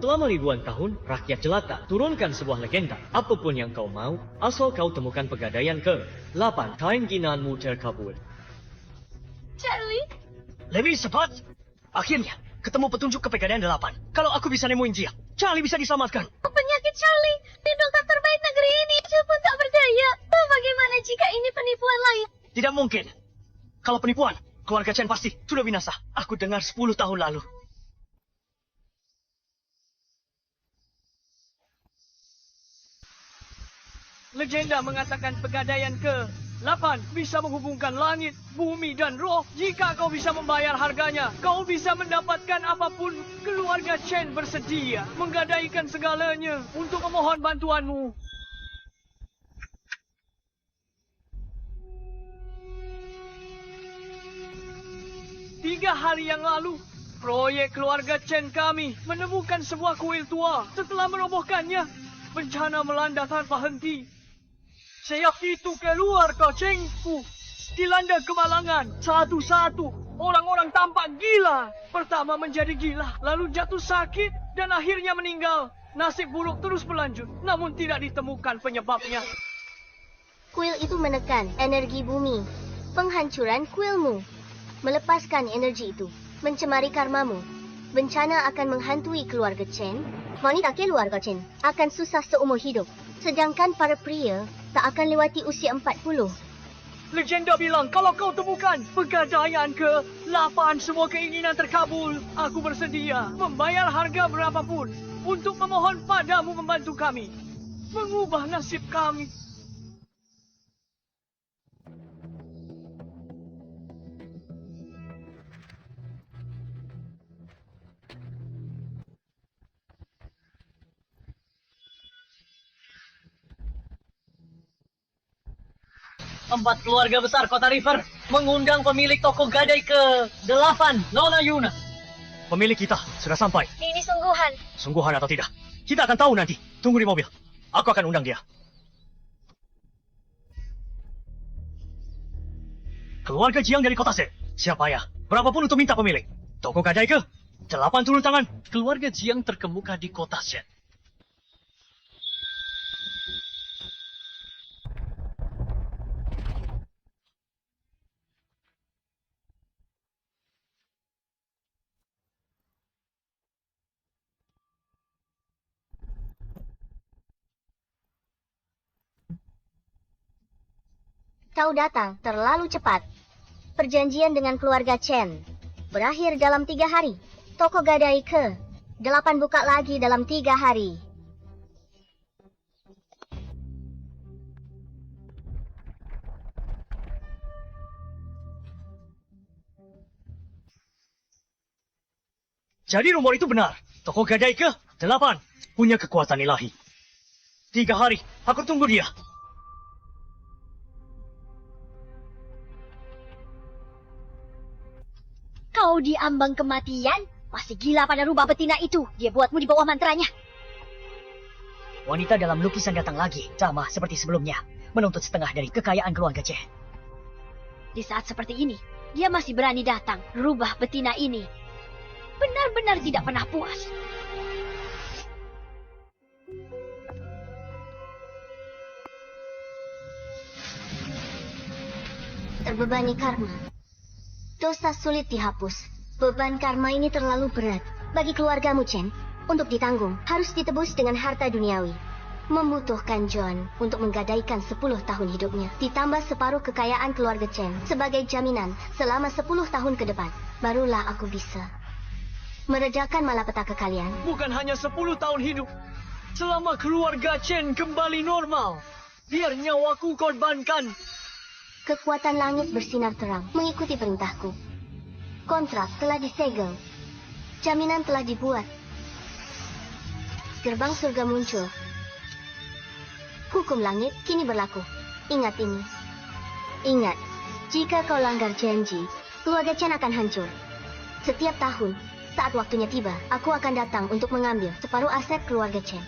Selama ribuan tahun, rakyat jelata turunkan sebuah legenda. Apapun yang kau mau, asal kau temukan pegadaian ke-8. Keinginanmu terkabul. Charlie, Lebih cepat. Akhirnya, ketemu petunjuk ke pegadaian 8. Kalau aku bisa nemuin dia, Charlie bisa diselamatkan. penyakit Charlie. Tim dokter terbaik negeri ini pun tak berdaya. Bagaimana jika ini penipuan lain? Tidak mungkin. Kalau penipuan, keluarga Chen pasti sudah binasa. Aku dengar 10 tahun lalu. Legenda mengatakan pegadaian ke-8 bisa menghubungkan langit, bumi, dan roh. Jika kau bisa membayar harganya, kau bisa mendapatkan apapun. Keluarga Chen bersedia menggadaikan segalanya untuk memohon bantuanmu. Tiga hari yang lalu, proyek keluarga Chen kami menemukan sebuah kuil tua. Setelah merobohkannya, bencana melanda tanpa henti. Sejak itu keluarga Chengku dilanda kemalangan. Satu-satu orang-orang tampak gila. Pertama menjadi gila, lalu jatuh sakit, dan akhirnya meninggal. Nasib buruk terus berlanjut, namun tidak ditemukan penyebabnya. Kuil itu menekan energi bumi. Penghancuran kuilmu. Melepaskan energi itu, mencemari karmamu. Bencana akan menghantui keluarga Chen. Wanita keluarga Chen akan susah seumur hidup. Sedangkan para pria tak akan lewati usia 40. Legenda bilang kalau kau temukan pegadaian ke-8 semua keinginan terkabul. Aku bersedia membayar harga berapapun untuk memohon padamu membantu kami. Mengubah nasib kami. Empat keluarga besar kota River mengundang pemilik toko gadai ke-8, Nona Yuna. Pemilik kita sudah sampai. Ini sungguhan. Sungguhan atau tidak, kita akan tahu nanti. Tunggu di mobil. Aku akan undang dia. Keluarga Jiang dari kota Sen. Siapa ya? Berapapun untuk minta pemilik. Toko gadai ke-8 turun tangan. Keluarga Jiang terkemuka di kota Sen. Kau datang terlalu cepat. Perjanjian dengan keluarga Chen berakhir dalam 3 hari. Toko gadai ke-8 buka lagi dalam 3 hari. Jadi rumor itu benar. Toko gadai ke-8 punya kekuatan ilahi. 3 hari, aku tunggu dia. Kau diambang kematian? Masih gila pada rubah betina itu. Dia buatmu di bawah mantranya. Wanita dalam lukisan datang lagi, sama seperti sebelumnya, menuntut setengah dari kekayaan keluarga Chen. Di saat seperti ini, dia masih berani datang. Rubah betina ini benar-benar tidak pernah puas. Terbebani karma. Dosa sulit dihapus. Beban karma ini terlalu berat bagi keluargamu, Chen. Untuk ditanggung, harus ditebus dengan harta duniawi. Membutuhkan John untuk menggadaikan 10 tahun hidupnya, ditambah separuh kekayaan keluarga Chen sebagai jaminan selama 10 tahun ke depan. Barulah aku bisa meredakan malapetaka kalian. Bukan hanya 10 tahun hidup. Selama keluarga Chen kembali normal, biar nyawaku korbankan. Kekuatan langit bersinar terang mengikuti perintahku. Kontrak telah disegel. Jaminan telah dibuat. Gerbang surga muncul. Hukum langit kini berlaku. Ingat ini. Ingat, jika kau langgar janji, keluarga Chen akan hancur. Setiap tahun, saat waktunya tiba, aku akan datang untuk mengambil separuh aset keluarga Chen.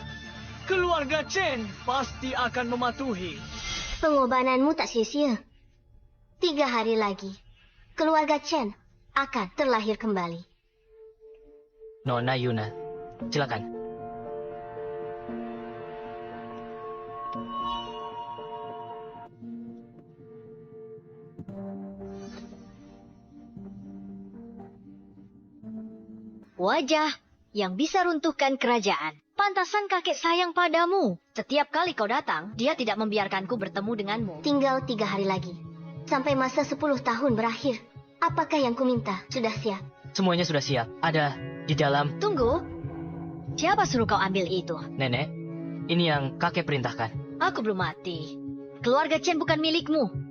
Keluarga Chen pasti akan mematuhi. Pengorbananmu tak sia-sia. 3 hari lagi, keluarga Chen akan terlahir kembali. Nona Yuna, silakan. Wajah yang bisa runtuhkan kerajaan. Pantasan kakek sayang padamu. Setiap kali kau datang, dia tidak membiarkanku bertemu denganmu. Tinggal 3 hari lagi. Sampai masa 10 tahun berakhir. Apakah yang kuminta? Sudah siap? Semuanya sudah siap. Ada di dalam. Tunggu. Siapa suruh kau ambil itu? Nenek, ini yang kakek perintahkan. Aku belum mati. Keluarga Chen bukan milikmu.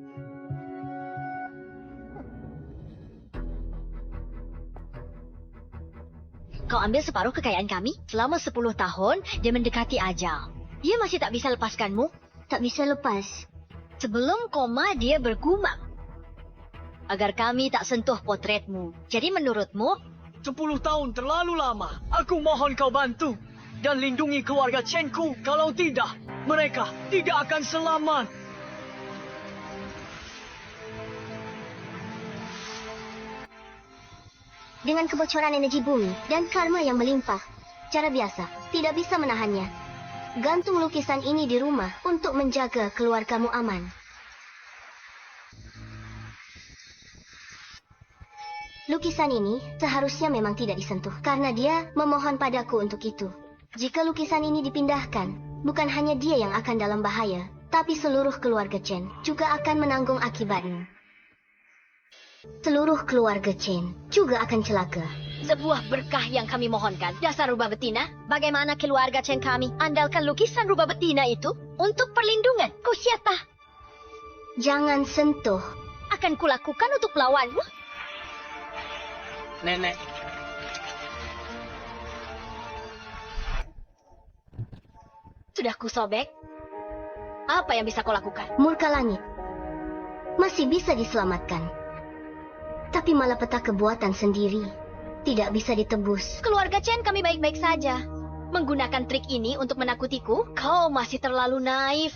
Kau ambil separuh kekayaan kami. Selama 10 tahun, dia mendekati ajal. Dia masih tak bisa lepaskanmu? Tak bisa lepas. Sebelum koma, dia bergumam. Agar kami tak sentuh potretmu. Jadi menurutmu? 10 tahun terlalu lama. Aku mohon kau bantu. Dan lindungi keluarga Chen-ku. Kalau tidak, mereka tidak akan selamat. Dengan kebocoran energi bumi dan karma yang melimpah, cara biasa tidak bisa menahannya. Gantung lukisan ini di rumah untuk menjaga keluargamu aman. Lukisan ini seharusnya memang tidak disentuh karena dia memohon padaku untuk itu. Jika lukisan ini dipindahkan, bukan hanya dia yang akan dalam bahaya, tapi seluruh keluarga Chen juga akan menanggung akibatnya. Seluruh keluarga Chen juga akan celaka. Sebuah berkah yang kami mohonkan. Dasar rubah betina, bagaimana keluarga Chen kami andalkan lukisan rubah betina itu untuk perlindungan. Kau siapa? Jangan sentuh. Akan kulakukan untuk melawanmu. Nenek. Sudah kusobek. Apa yang bisa kau lakukan? Murka langit masih bisa diselamatkan. Tapi malapetaka kebuatan sendiri tidak bisa ditebus. Keluarga Chen kami baik-baik saja. Menggunakan trik ini untuk menakutiku, kau masih terlalu naif.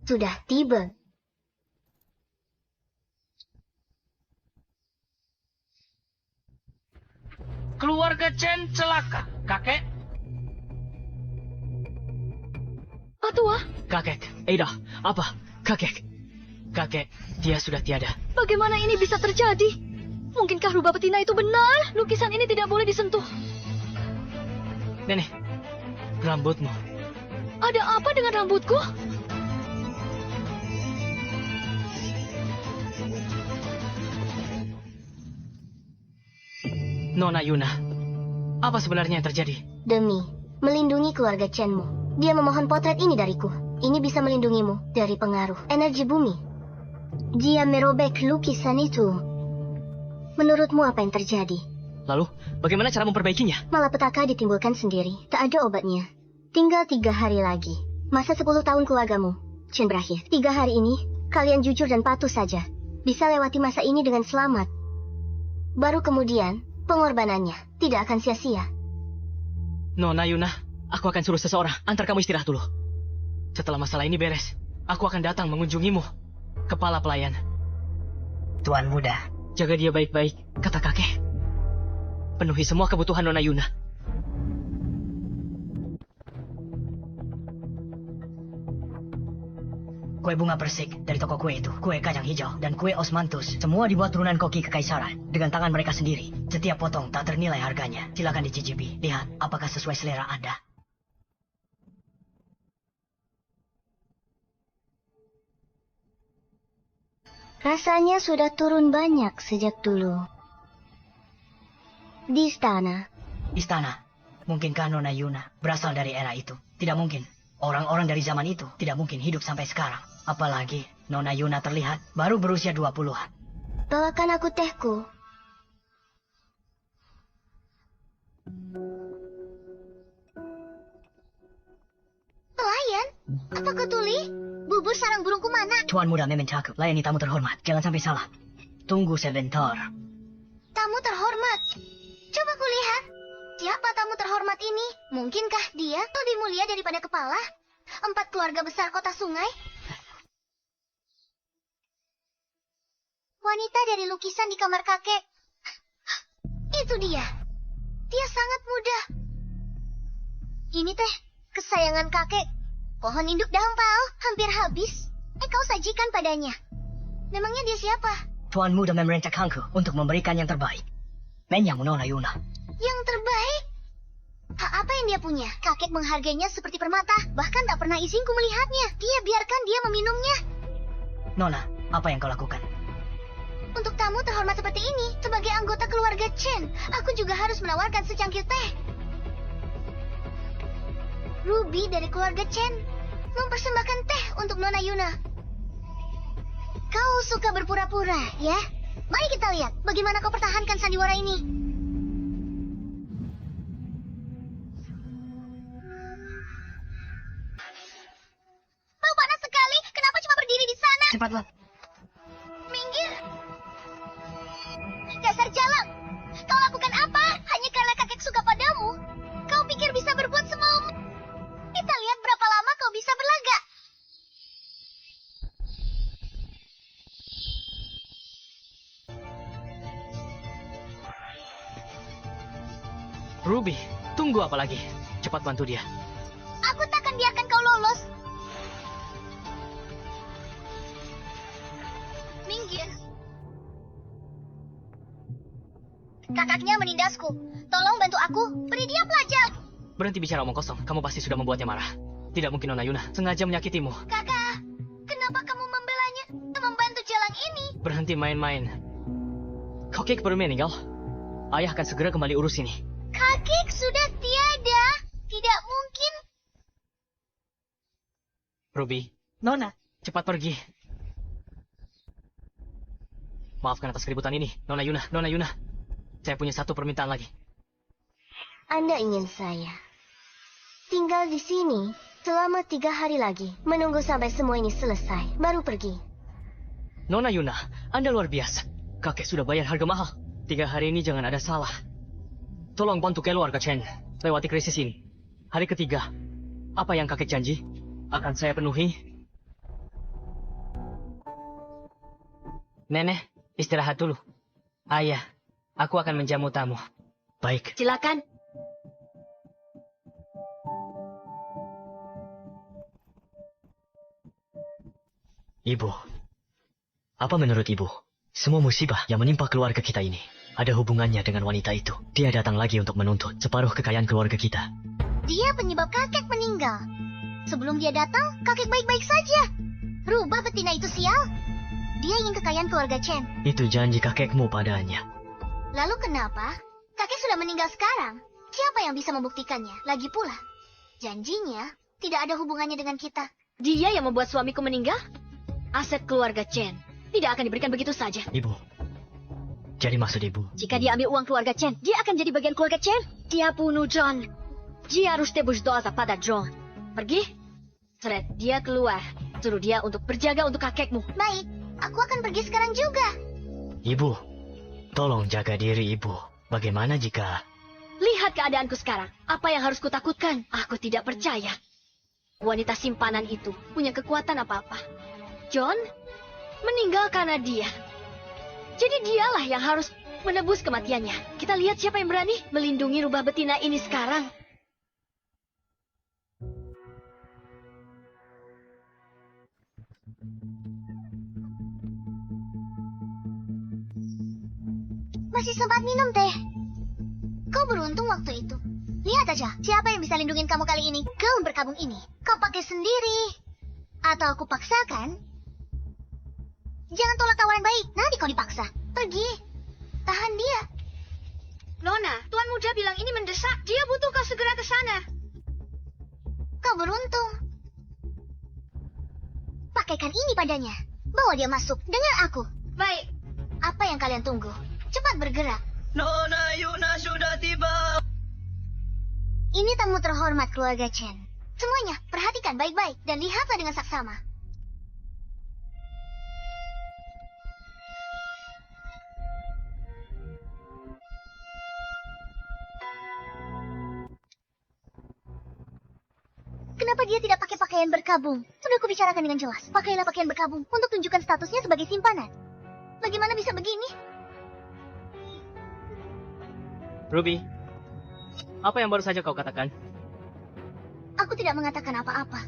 Sudah tiba. Keluarga Chen celaka. Kakek, Patua, Kakek. Ada. Apa? Kakek. Kakek, dia sudah tiada. bagaimana ini bisa terjadi? Mungkinkah rubah betina itu benar? Lukisan ini tidak boleh disentuh. Nenek, rambutmu. Ada apa dengan rambutku? Nona Yuna, apa sebenarnya yang terjadi? Demi melindungi keluarga Chenmu, dia memohon potret ini dariku. Ini bisa melindungimu dari pengaruh energi bumi. Dia merobek lukisan itu. Menurutmu apa yang terjadi? Lalu, bagaimana cara memperbaikinya? Malapetaka ditimbulkan sendiri. Tak ada obatnya. Tinggal 3 hari lagi. Masa 10 tahun keluargamu Chen berakhir. 3 hari ini, kalian jujur dan patuh saja. Bisa lewati masa ini dengan selamat. Baru kemudian, pengorbanannya tidak akan sia-sia. Nona Yuna, aku akan suruh seseorang antar kamu istirahat dulu. Setelah masalah ini beres, aku akan datang mengunjungimu. Kepala pelayan. Tuan muda, Jaga dia baik-baik, kata kakek. Penuhi semua kebutuhan Nona Yuna. kue bunga persik dari toko kue itu, kue kacang hijau, dan kue osmanthus, semua dibuat turunan koki kekaisaran dengan tangan mereka sendiri. Setiap potong tak ternilai harganya. Silakan dicicipi. Lihat apakah sesuai selera Anda. Rasanya sudah turun banyak sejak dulu. Di istana. Istana. Mungkinkah Nona Yuna berasal dari era itu? Tidak mungkin. Orang-orang dari zaman itu tidak mungkin hidup sampai sekarang. Apalagi Nona Yuna terlihat baru berusia 20-an. Bawakan aku tehku. Pelayan? Apa kau tuli? Bubur sarang burungku mana? Tuan muda memang cakep. Layani tamu terhormat. Jangan sampai salah. Tunggu sebentar. Tamu terhormat. Coba kulihat. Siapa tamu terhormat ini? Mungkinkah dia lebih mulia daripada kepala? 4 keluarga besar kota sungai? Wanita dari lukisan di kamar kakek. Itu dia. Dia sangat muda. Ini teh kesayangan kakek. Pohon induk daun pao hampir habis. Kau sajikan padanya. Memangnya dia siapa? Tuanmu dah memerintahkanku untuk memberikan yang terbaik. Menyamu Nona Yuna. Yang terbaik? Apa yang dia punya? Kakek menghargainya seperti permata. Bahkan tak pernah izinku melihatnya. Dia biarkan dia meminumnya. Nona, apa yang kau lakukan? Untuk tamu terhormat seperti ini, sebagai anggota keluarga Chen, aku juga harus menawarkan secangkir teh. Ruby dari keluarga Chen mempersembahkan teh untuk Nona Yuna. Kau suka berpura-pura, ya? Mari kita lihat bagaimana kau pertahankan sandiwara ini. Bau panas sekali. Kenapa cuma berdiri di sana? Cepatlah. Minggir. Dasar jalang. Kau lakukan apa? Hanya karena kakek suka padamu. Kau pikir bisa berbuat semaumu? Kita lihat berapa lama kau bisa berlaga. Ruby, tunggu apa lagi? Cepat bantu dia. Aku takkan biarkan kau lolos. Minggir. Kakaknya menindasku. Tolong bantu aku. Beri dia pelajar. Berhenti bicara omong kosong. Kamu pasti sudah membuatnya marah. Tidak mungkin Nona Yuna sengaja menyakitimu. Kakak, kenapa kamu membelanya? Membantu jalan ini. Berhenti main-main. Kakek baru meninggal. Ayah akan segera kembali urus ini. Kakek sudah tiada. Tidak mungkin. Ruby, Nona. cepat pergi. Maafkan atas keributan ini, Nona Yuna. Saya punya satu permintaan lagi. Anda ingin saya tinggal di sini selama 3 hari lagi, menunggu sampai semua ini selesai, baru pergi. Nona Yuna, Anda luar biasa. Kakek sudah bayar harga mahal. 3 hari ini jangan ada salah. Tolong bantu keluarga Chen lewati krisis ini. Hari ketiga, apa yang kakek janji akan saya penuhi. Nenek, istirahat dulu. Ayah, aku akan menjamu tamu. Baik. Silakan. Ibu, apa menurut ibu? Semua musibah yang menimpa keluarga kita ini ada hubungannya dengan wanita itu. Dia datang lagi untuk menuntut separuh kekayaan keluarga kita. Dia penyebab kakek meninggal. Sebelum dia datang, kakek baik-baik saja. Rubah betina itu sial. Dia ingin kekayaan keluarga Chen. Itu janji kakekmu padanya. Lalu kenapa? Kakek sudah meninggal sekarang. Siapa yang bisa membuktikannya? Lagi pula, janjinya tidak ada hubungannya dengan kita. Dia yang membuat suamiku meninggal? Aset keluarga Chen tidak akan diberikan begitu saja. Ibu, jadi maksud ibu? Jika dia ambil uang keluarga Chen, dia akan jadi bagian keluarga Chen. Dia bunuh John. Dia harus tebus dosa pada John. Pergi. Seret, dia keluar. Suruh dia untuk berjaga untuk kakekmu. Baik, aku akan pergi sekarang juga. Ibu, tolong jaga diri ibu. Bagaimana jika... Lihat keadaanku sekarang. Apa yang harus kutakutkan? Aku tidak percaya. Wanita simpanan itu punya kekuatan apa-apa. John meninggal karena dia. Jadi dialah yang harus menebus kematiannya. Kita lihat siapa yang berani melindungi rubah betina ini sekarang. Masih sempat minum teh. Kau beruntung waktu itu. Lihat aja, siapa yang bisa lindungin kamu kali ini? Gaun berkabung ini, kau pakai sendiri. Atau aku paksakan? Jangan tolak tawaran baik, nanti kau dipaksa. Pergi. Tahan dia. Nona, Tuan Muda bilang ini mendesak. Dia butuh kau segera ke sana. Kau beruntung. Pakaikan ini padanya. Bawa dia masuk, dengar aku. Baik. Apa yang kalian tunggu? Cepat bergerak. Nona Yuna sudah tiba. Ini tamu terhormat keluarga Chen. Semuanya, perhatikan baik-baik dan lihatlah dengan saksama. Kenapa dia tidak pakai pakaian berkabung? Sudah kubicarakan dengan jelas. Pakailah pakaian berkabung untuk tunjukkan statusnya sebagai simpanan. Bagaimana bisa begini? Ruby, apa yang baru saja kau katakan? Aku tidak mengatakan apa-apa.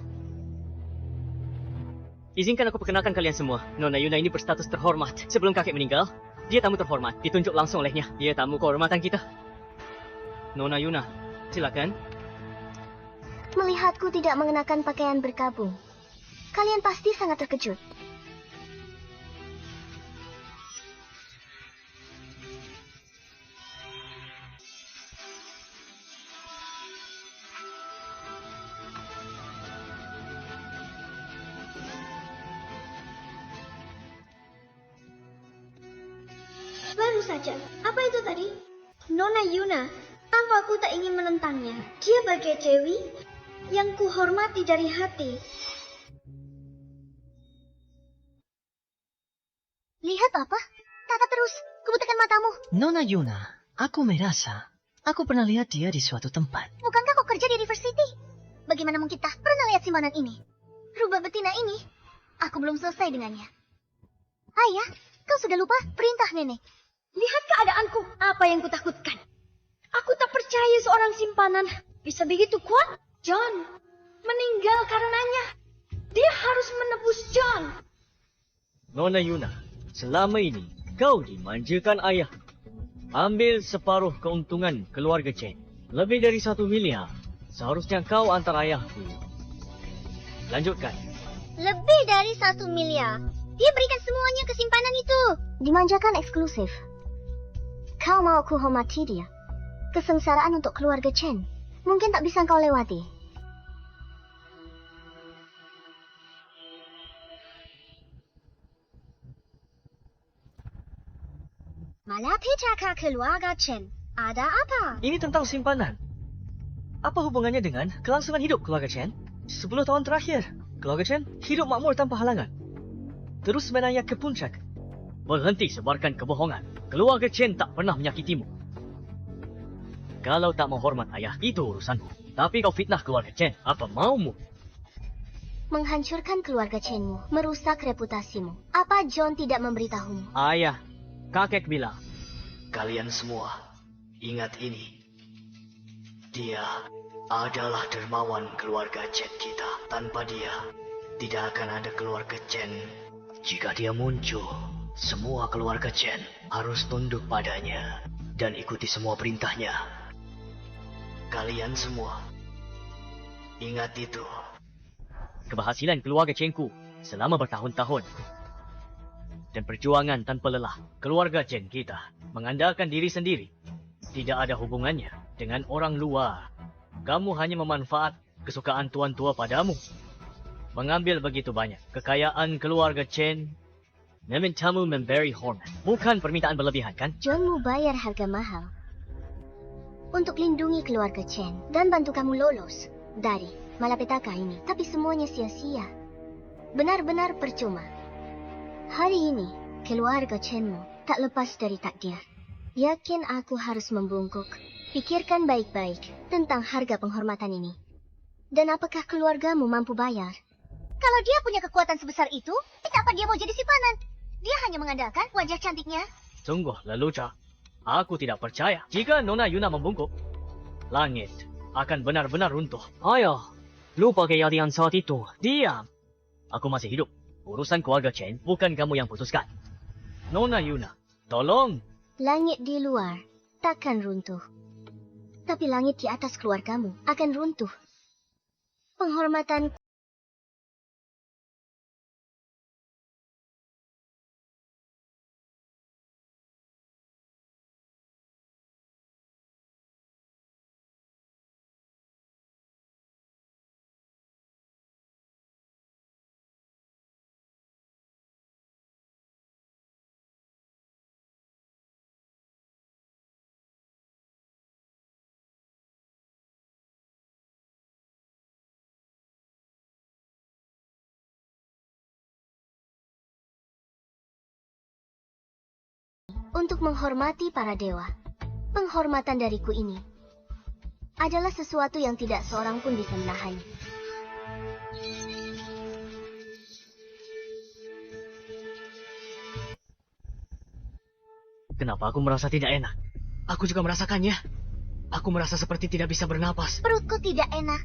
Izinkan aku perkenalkan kalian semua. Nona Yuna ini berstatus terhormat. Sebelum kakek meninggal, dia tamu terhormat. Ditunjuk langsung olehnya. Dia tamu kehormatan kita. Nona Yuna, silakan. Melihatku tidak mengenakan pakaian berkabung, kalian pasti sangat terkejut. Baru saja. Apa itu tadi? Nona Yuna. Tanpa aku tak ingin menentangnya. Dia bagai Dewi yang kuhormati dari hati. Lihat apa? Tatap terus. Kubutakan matamu. Nona Yuna, aku merasa aku pernah lihat dia di suatu tempat. Bukankah kau kerja di River City? Bagaimana mungkin tak pernah lihat simpanan ini? Rubah betina ini, aku belum selesai dengannya. Ayah, kau sudah lupa perintah nenek. Lihat keadaanku. Apa yang kutakutkan? Aku tak percaya seorang simpanan bisa begitu kuat. John meninggal karenanya. Dia harus menebus John. Nona Yuna, selama ini kau dimanjakan ayah. Ambil separuh keuntungan keluarga Chen. Lebih dari 1 miliar. Seharusnya kau antar ayahku. Lanjutkan. Lebih dari 1 miliar. Dia berikan semuanya ke simpanan itu. Dimanjakan eksklusif. Kau mau aku hormati dia? Kesengsaraan untuk keluarga Chen mungkin tak bisa kau lewati. Malapetaka keluarga Chen. Ada apa? Ini tentang simpanan. Apa hubungannya dengan kelangsungan hidup keluarga Chen? 10 tahun terakhir, keluarga Chen hidup makmur tanpa halangan. Terus menaik ke puncak. Berhenti sebarkan kebohongan. Keluarga Chen tak pernah menyakitimu. Kalau tak mau hormat ayah, itu urusanmu. Tapi kau fitnah keluarga Chen. Apa maumu? Menghancurkan keluarga Chenmu, merusak reputasimu. Apa John tidak memberitahumu? Ayah, kakek bilang. Kalian semua, ingat ini. Dia adalah dermawan keluarga Chen kita. Tanpa dia, tidak akan ada keluarga Chen. Jika dia muncul, semua keluarga Chen harus tunduk padanya dan ikuti semua perintahnya. Kalian semua, ingat itu. Keberhasilan keluarga Chenku selama bertahun-tahun. Dan perjuangan tanpa lelah keluarga Chen kita mengandalkan diri sendiri. Tidak ada hubungannya dengan orang luar. Kamu hanya memanfaat kesukaan tuan tua padamu. Mengambil begitu banyak kekayaan keluarga Chen. Memintamu memberi hormat. Bukan permintaan berlebihan, kan? John mau bayar harga mahal untuk lindungi keluarga Chen dan bantu kamu lolos dari malapetaka ini. Tapi semuanya sia-sia. Benar-benar percuma. Hari ini, keluarga Chenmu tak lepas dari takdir. Yakin aku harus membungkuk. Pikirkan baik-baik tentang harga penghormatan ini. Dan apakah keluargamu mampu bayar? Kalau dia punya kekuatan sebesar itu, kenapa dia mau jadi simpanan? Dia hanya mengandalkan wajah cantiknya. Sungguh lelucon. Aku tidak percaya. Jika Nona Yuna membungkuk, langit akan benar-benar runtuh. Ayo, lupa kejadian saat itu. Diam. Aku masih hidup. Urusan keluarga Chen bukan kamu yang putuskan. Nona Yuna, tolong. Langit di luar takkan runtuh. Tapi langit di atas keluargamu akan runtuh. Penghormatan untuk menghormati para dewa. Penghormatan dariku ini adalah sesuatu yang tidak seorang pun bisa menahannya. Kenapa aku merasa tidak enak? Aku juga merasakannya. Aku merasa seperti tidak bisa bernapas. Perutku tidak enak.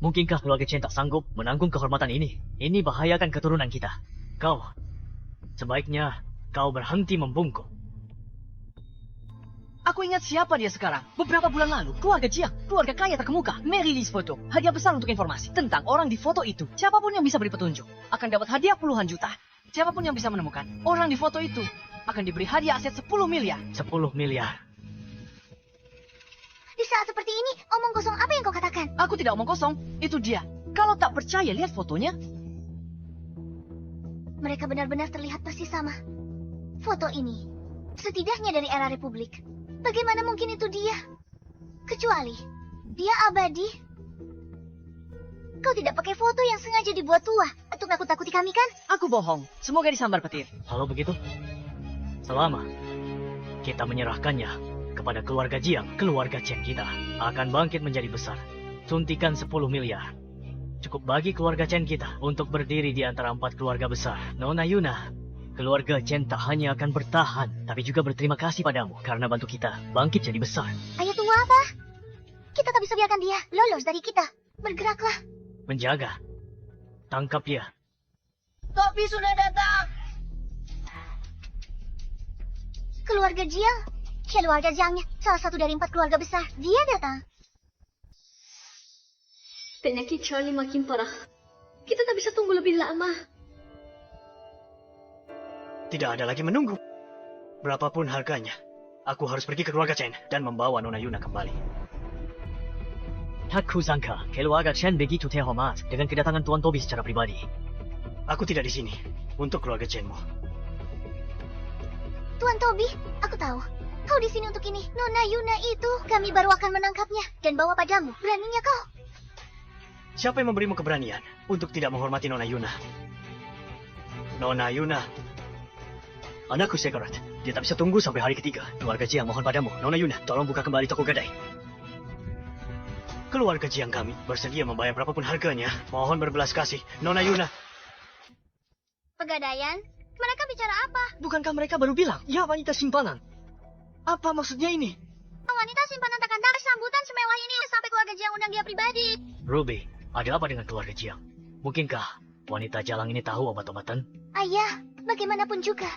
Mungkinkah keluarga Chen tak sanggup menanggung kehormatan ini? Ini bahayakan keturunan kita. Sebaiknya kau berhenti membungkuk. Aku ingat siapa dia sekarang. Beberapa bulan lalu, keluarga Jiang, keluarga kaya terkemuka, merilis foto. Hadiah besar untuk informasi tentang orang di foto itu. Siapapun yang bisa beri petunjuk akan dapat hadiah puluhan juta. Siapapun yang bisa menemukan orang di foto itu akan diberi hadiah aset 10 miliar. 10 miliar. Di saat seperti ini, omong kosong apa yang kau katakan? Aku tidak omong kosong, itu dia. Kalau tak percaya, lihat fotonya. Mereka benar-benar terlihat persis sama. Foto ini, setidaknya dari era Republik. Bagaimana mungkin itu dia? Kecuali, dia abadi. Kau tidak pakai foto yang sengaja dibuat tua untuk nakut-nakuti kami kan? Aku bohong, semoga disambar petir. Kalau begitu, selama kita menyerahkannya kepada keluarga Jiang, keluarga Chen kita akan bangkit menjadi besar. Suntikan 10 miliar. Cukup bagi keluarga Chen kita untuk berdiri di antara 4 keluarga besar. Nona Yuna, keluarga Chen tak hanya akan bertahan, tapi juga berterima kasih padamu karena bantu kita bangkit jadi besar. Ayo tunggu apa? Kita tak bisa biarkan dia lolos dari kita. Bergeraklah. Menjaga. Tangkap dia. Topi sudah datang. Keluarga Jiang. Keluarga Jiangnya, salah satu dari 4 keluarga besar. Dia datang. Penyakit Charlie makin parah. Kita tak bisa tunggu lebih lama. Tidak ada lagi menunggu. Berapapun harganya, aku harus pergi ke keluarga Chen dan membawa Nona Yuna kembali. Aku sangka keluarga Chen begitu terhormat dengan kedatangan Tuan Tobi secara pribadi. Aku tidak di sini untuk keluarga Chenmu. Tuan Tobi, aku tahu. Kau di sini untuk ini. Nona Yuna itu, kami baru akan menangkapnya dan bawa padamu. Beraninya kau? Siapa yang memberimu keberanian untuk tidak menghormati Nona Yuna? Nona Yuna, anakku Sekarat. Dia tak bisa tunggu sampai hari ketiga. Keluarga Jiang mohon padamu. Nona Yuna, tolong buka kembali toko gadai. Keluarga Jiang kami bersedia membayar berapapun harganya. Mohon berbelas kasih. Nona Yuna. Pegadaian? Mereka bicara apa? Bukankah mereka baru bilang, ya wanita simpanan? Apa maksudnya ini? Wanita simpanan takkan dapat sambutan semewah ini sampai keluarga Jiang undang dia pribadi. Ruby, ada apa dengan keluarga Jiang? Mungkinkah wanita jalang ini tahu obat-obatan? Ayah, bagaimanapun juga,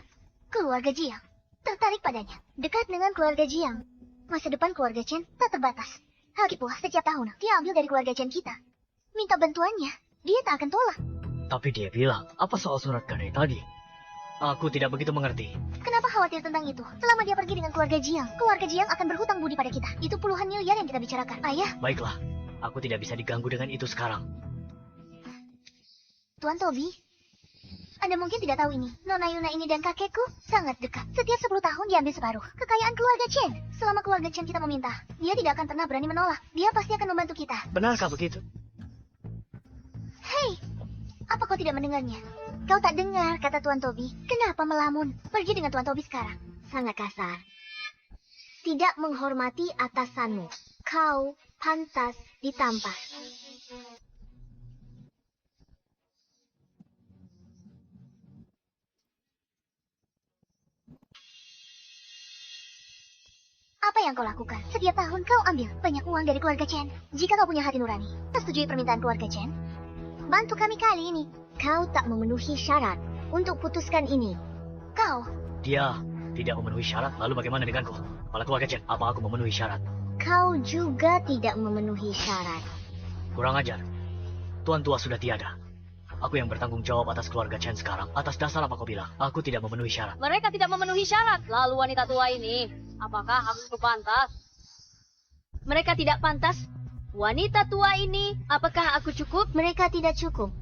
keluarga Jiang tertarik padanya. Dekat dengan keluarga Jiang. Masa depan keluarga Chen tak terbatas. Lagi pula, setiap tahun dia ambil dari keluarga Chen kita. Minta bantuannya, dia tak akan tolak. Tapi dia bilang, apa soal surat gadai tadi? Aku tidak begitu mengerti. Kenapa khawatir tentang itu? Selama dia pergi dengan keluarga Jiang akan berhutang budi pada kita. Itu puluhan miliar yang kita bicarakan. Ayah, Baiklah, aku tidak bisa diganggu dengan itu sekarang. Tuan Tobi, Anda mungkin tidak tahu ini. Nona Yuna ini dan kakekku sangat dekat. Setiap 10 tahun diambil separuh kekayaan keluarga Chen. Selama keluarga Chen kita meminta, dia tidak akan pernah berani menolak. Dia pasti akan membantu kita. Benarkah begitu? Hei, apa kau tidak mendengarnya? Kau tak dengar kata Tuan Tobi. Kenapa melamun? Pergi dengan Tuan Tobi sekarang. Sangat kasar. Tidak menghormati atasanmu. Kau pantas ditampar. Apa yang kau lakukan? Setiap tahun kau ambil banyak uang dari keluarga Chen. Jika kau punya hati nurani, setujui permintaan keluarga Chen. Bantu kami kali ini. Kau tak memenuhi syarat untuk putuskan ini. Kau, Dia tidak memenuhi syarat, lalu bagaimana denganku? Kepala keluarga Chen, apa aku memenuhi syarat? kau juga tidak memenuhi syarat. Kurang ajar. Tuan tua sudah tiada. Aku yang bertanggung jawab atas keluarga Chen sekarang. Atas dasar apa kau bilang? Aku tidak memenuhi syarat. Mereka tidak memenuhi syarat. Lalu wanita tua ini, apakah aku pantas? Mereka tidak pantas. Wanita tua ini, apakah aku cukup? Mereka tidak cukup.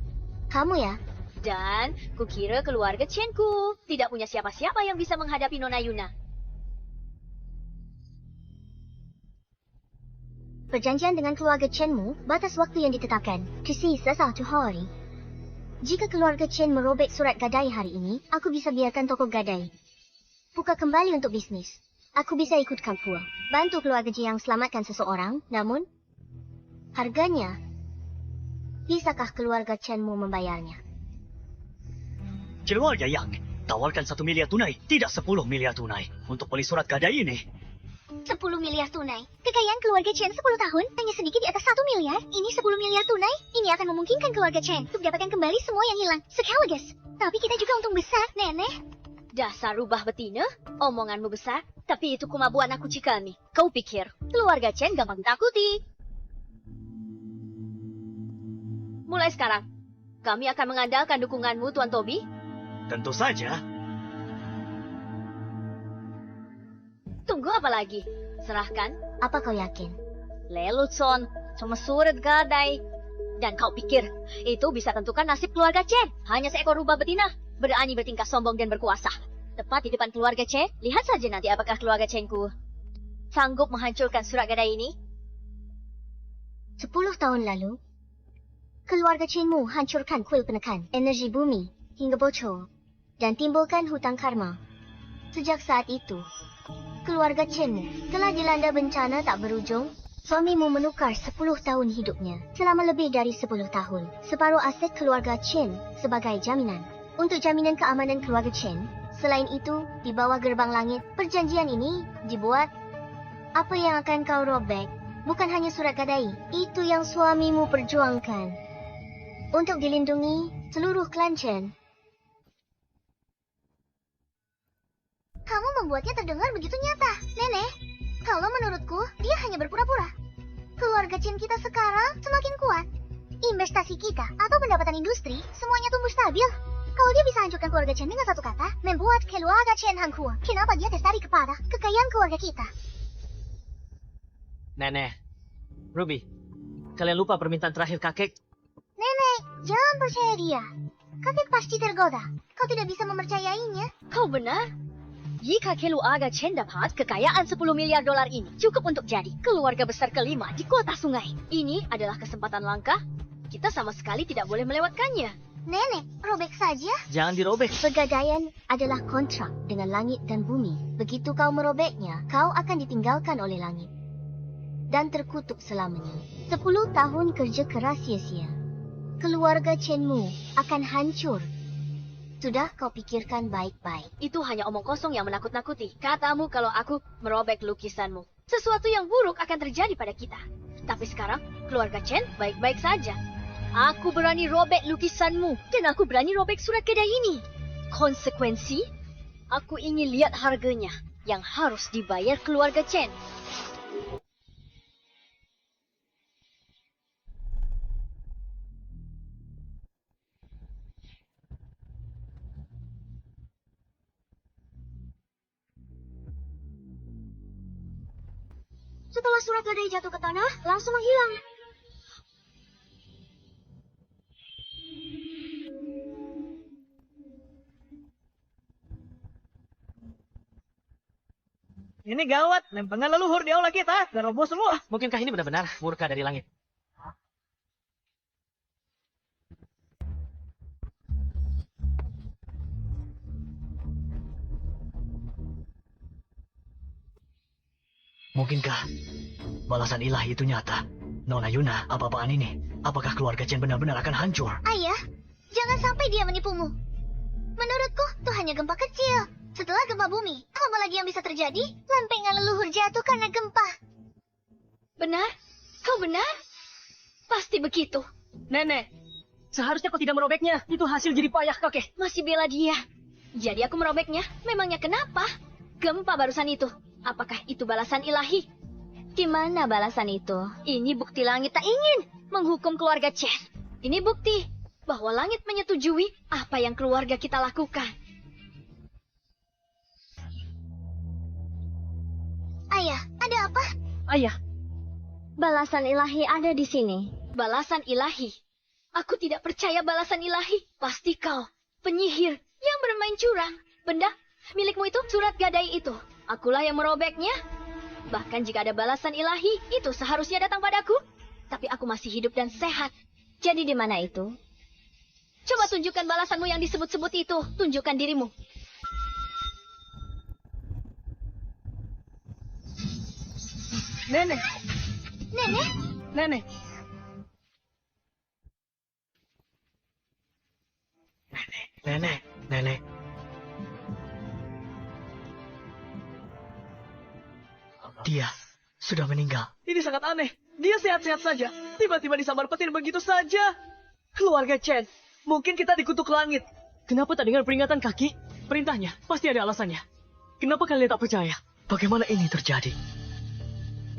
Kamu ya? Dan kukira keluarga Chenku tidak punya siapa-siapa yang bisa menghadapi Nona Yuna. Perjanjian dengan keluarga Chenmu, batas waktu yang ditetapkan, tersisa 1 hari. Jika keluarga Chen merobek surat gadai hari ini, aku bisa biarkan toko gadai buka kembali untuk bisnis. Aku bisa ikut kampung, bantu keluarga Jiang selamatkan seseorang, namun harganya, bisakah keluarga Chenmu membayarnya? Keluarga Yang tawarkan 1 miliar tunai, tidak 10 miliar tunai untuk beli surat gadai ini. 10 miliar tunai. Kekayaan keluarga Chen 10 tahun hanya sedikit di atas 1 miliar. Ini 10 miliar tunai. Ini akan memungkinkan keluarga Chen untuk dapatkan kembali semua yang hilang sekaligus. Tapi kita juga untung besar, Nenek. Dasar rubah betina, omonganmu besar, tapi itu kemampuan aku cikami. Kau pikir keluarga Chen gampang ditakuti? Mulai sekarang, kami akan mengandalkan dukunganmu, Tuan Toby. Tentu saja. Tunggu apa lagi? Serahkan Apa kau yakin? Lelucon, cuma surat gadai. Dan kau pikir itu bisa tentukan nasib keluarga Chen? Hanya seekor rubah betina, berani bertingkah sombong dan berkuasa. Tepat di depan keluarga Chen, lihat saja nanti apakah keluarga Chen-ku sanggup menghancurkan surat gadai ini. 10 tahun lalu, keluarga Chenmu hancurkan kuil penekan energi bumi hingga bocor dan timbulkan hutang karma. Sejak saat itu, keluarga Chenmu telah dilanda bencana tak berujung. Suamimu menukar 10 tahun hidupnya selama lebih dari 10 tahun. Separuh aset keluarga Chen sebagai jaminan. Untuk jaminan keamanan keluarga Chen, selain itu, di bawah gerbang langit, perjanjian ini dibuat. Apa yang akan kau robek bukan hanya surat gadai, itu yang suamimu perjuangkan untuk dilindungi seluruh klan Chen. Kamu membuatnya terdengar begitu nyata, Nenek. Kalau menurutku, dia hanya berpura-pura. Keluarga Chen kita sekarang semakin kuat. Investasi kita atau pendapatan industri semuanya tumbuh stabil. Kalau dia bisa hancurkan keluarga Chen dengan satu kata, membuat keluarga Chen hangkur. Kenapa dia tertarik kepada kekayaan keluarga kita? Nenek, Ruby, kalian lupa permintaan terakhir kakek? Nenek, jangan percaya dia. Kakek pasti tergoda. Kau tidak bisa mempercayainya. Kau benar? Jika keluarga Chen dapat kekayaan 10 miliar dolar ini, cukup untuk jadi keluarga besar kelima di kota sungai. Ini adalah kesempatan langka. Kita sama sekali tidak boleh melewatkannya. Nenek, robek saja. Jangan dirobek. Pegadaian adalah kontrak dengan langit dan bumi. Begitu kau merobeknya, kau akan ditinggalkan oleh langit dan terkutuk selamanya. 10 tahun kerja keras sia-sia. Keluarga Chenmu akan hancur. Sudah kau pikirkan baik-baik. Itu hanya omong kosong yang menakut-nakuti. Katamu kalau aku merobek lukisanmu. Sesuatu yang buruk akan terjadi pada kita. Tapi sekarang, keluarga Chen baik-baik saja. Aku berani robek lukisanmu. Dan aku berani robek surat gadai ini. Konsekuensi, aku ingin lihat harganya yang harus dibayar keluarga Chen. Setelah surat gadai jatuh ke tanah, langsung menghilang. Ini gawat, lempengan leluhur di aula kita. Roboh semua. Mungkinkah ini benar-benar murka dari langit? Mungkinkah balasan ilahi itu nyata? Nona Yuna, apa-apaan ini? Apakah keluarga Chen benar-benar akan hancur? Ayah, jangan sampai dia menipumu. Menurutku, itu hanya gempa kecil. Setelah gempa bumi, apa lagi yang bisa terjadi? Lempengan leluhur jatuh karena gempa. Benar? Kau benar? Pasti begitu. Nenek, seharusnya kau tidak merobeknya. Itu hasil jerih payah kakek. Masih bela dia. Jadi aku merobeknya. Memangnya kenapa? Gempa barusan itu. Apakah itu balasan ilahi? Di mana balasan itu? Ini bukti langit tak ingin menghukum keluarga Chen. Ini bukti bahwa langit menyetujui apa yang keluarga kita lakukan. Ayah, ada apa? Ayah, Balasan ilahi ada di sini. Balasan ilahi. Aku tidak percaya balasan ilahi. Pasti kau penyihir yang bermain curang. Benda milikmu itu surat gadai itu. Akulah yang merobeknya. Bahkan jika ada balasan ilahi, itu seharusnya datang padaku. Tapi aku masih hidup dan sehat. Jadi di mana itu? Coba tunjukkan balasanmu yang disebut-sebut itu. Tunjukkan dirimu. Nenek, Nenek, nenek. Nenek. Dia sudah meninggal. Ini sangat aneh. Dia sehat-sehat saja. Tiba-tiba disambar petir begitu saja. Keluarga Chen, mungkin kita dikutuk langit. Kenapa tak dengar peringatan kaki? Perintahnya, pasti ada alasannya. Kenapa kalian tak percaya? Bagaimana ini terjadi?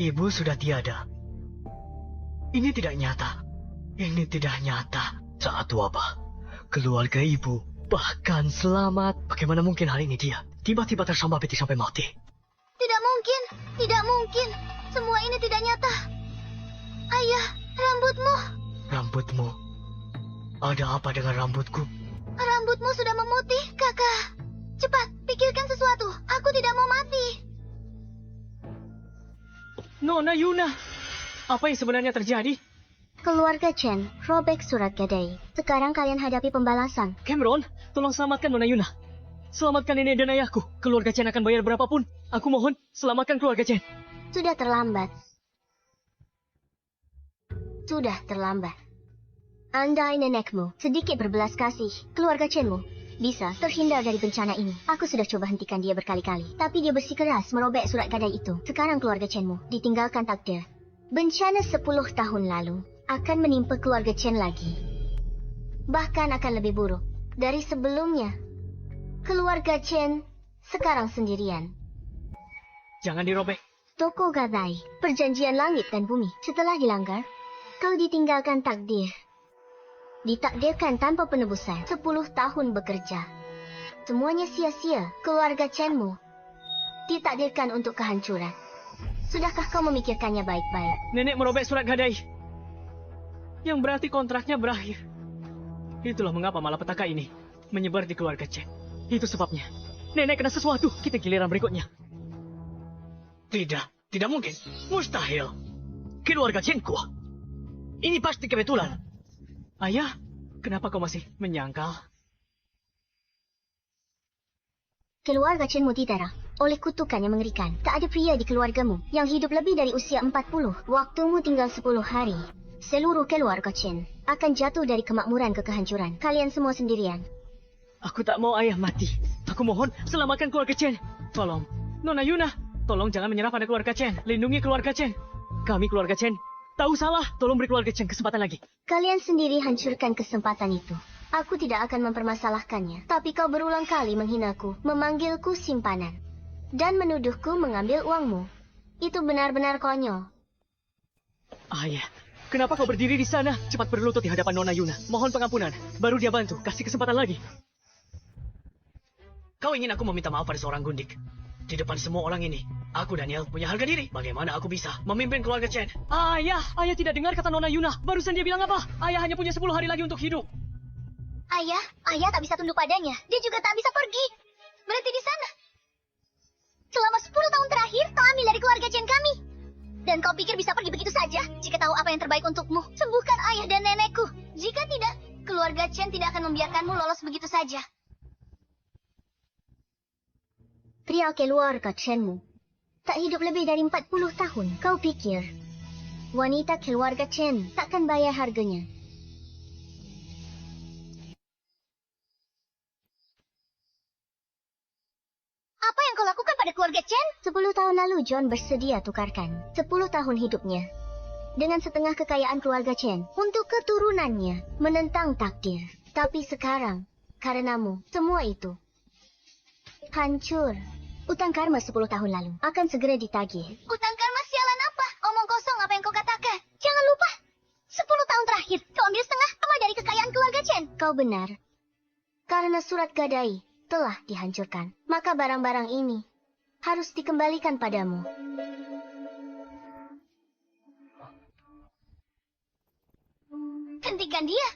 Ibu sudah tiada. Ini tidak nyata. Ini tidak nyata. Saat wabah, keluarga ibu bahkan selamat. Bagaimana mungkin hari ini dia tiba-tiba tersambar petir sampai mati? Tidak mungkin, tidak mungkin. Semua ini tidak nyata. Ayah, rambutmu. Rambutmu? Ada apa dengan rambutku? Rambutmu sudah memutih, kakak. Cepat, pikirkan sesuatu. Aku tidak mau mati. Nona Yuna, apa yang sebenarnya terjadi? Keluarga Chen robek surat gadai. Sekarang kalian hadapi pembalasan. Cameron, tolong selamatkan Nona Yuna. Selamatkan nenek dan ayahku. Keluarga Chen akan bayar berapapun. Aku mohon, selamatkan keluarga Chen. Sudah terlambat. Sudah terlambat. Andai nenekmu sedikit berbelas kasih, keluarga Chenmu bisa terhindar dari bencana ini. Aku sudah coba hentikan dia berkali-kali, tapi dia bersikeras merobek surat gadai itu. Sekarang keluarga Chenmu ditinggalkan takdir. Bencana 10 tahun lalu akan menimpa keluarga Chen lagi. Bahkan akan lebih buruk dari sebelumnya. Keluarga Chen sekarang sendirian. Jangan dirobek. Toko gadai, perjanjian langit dan bumi. Setelah dilanggar, kau ditinggalkan takdir. Ditakdirkan tanpa penebusan. 10 tahun bekerja. Semuanya sia-sia. Keluarga Chenmu ditakdirkan untuk kehancuran. Sudahkah kau memikirkannya baik-baik? Nenek merobek surat gadai. Yang berarti kontraknya berakhir. Itulah mengapa malapetaka ini menyebar di keluarga Chen. Itu sebabnya. Nenek kena sesuatu. Kita giliran berikutnya. Tidak mungkin. Mustahil. Keluarga Chenku. Ini pasti kebetulan. Ayah, kenapa kau masih menyangkal? Keluarga Chenmu diterah oleh kutukan yang mengerikan. Tak ada pria di keluargamu yang hidup lebih dari usia 40. Waktumu tinggal 10 hari. Seluruh keluarga Chen akan jatuh dari kemakmuran ke kehancuran. Kalian semua sendirian. Aku tak mau ayah mati. Aku mohon, selamatkan keluarga Chen. Tolong, Nona Yuna, tolong jangan menyerah pada keluarga Chen. Lindungi keluarga Chen. Kami keluarga Chen tahu salah. Tolong beri keluarga Chen kesempatan lagi. Kalian sendiri hancurkan kesempatan itu. Aku tidak akan mempermasalahkannya. Tapi kau berulang kali menghinaku, memanggilku simpanan, dan menuduhku mengambil uangmu. Itu benar-benar konyol. Ayah, kenapa kau berdiri di sana? Cepat berlutut di hadapan Nona Yuna. Mohon pengampunan. Baru dia bantu. Kasih kesempatan lagi. Kau ingin aku meminta maaf pada seorang gundik? Di depan semua orang ini, aku Daniel punya harga diri. Bagaimana aku bisa memimpin keluarga Chen? Ayah tidak dengar kata Nona Yuna. Barusan dia bilang apa? Ayah hanya punya 10 hari lagi untuk hidup. Ayah tak bisa tunduk padanya. Dia juga tak bisa pergi. Berhenti di sana. Selama 10 tahun terakhir, kau ambil dari keluarga Chen kami. Dan kau pikir bisa pergi begitu saja? Jika tahu apa yang terbaik untukmu, sembuhkan ayah dan nenekku. Jika tidak, keluarga Chen tidak akan membiarkanmu lolos begitu saja. Pria keluarga Chenmu tak hidup lebih dari 40 tahun. Kau pikir wanita keluarga Chen takkan bayar harganya? Apa yang kau lakukan pada keluarga Chen? 10 tahun lalu John bersedia tukarkan 10 tahun hidupnya dengan setengah kekayaan keluarga Chen untuk keturunannya menentang takdir. Tapi sekarang, karenamu, semua itu hancur. Utang karma 10 tahun lalu akan segera ditagih. Utang karma sialan apa? Omong kosong apa yang kau katakan. Jangan lupa, 10 tahun terakhir kau ambil setengah sama dari kekayaan keluarga Chen. Kau benar. Karena surat gadai telah dihancurkan, maka barang-barang ini harus dikembalikan padamu. Hentikan dia.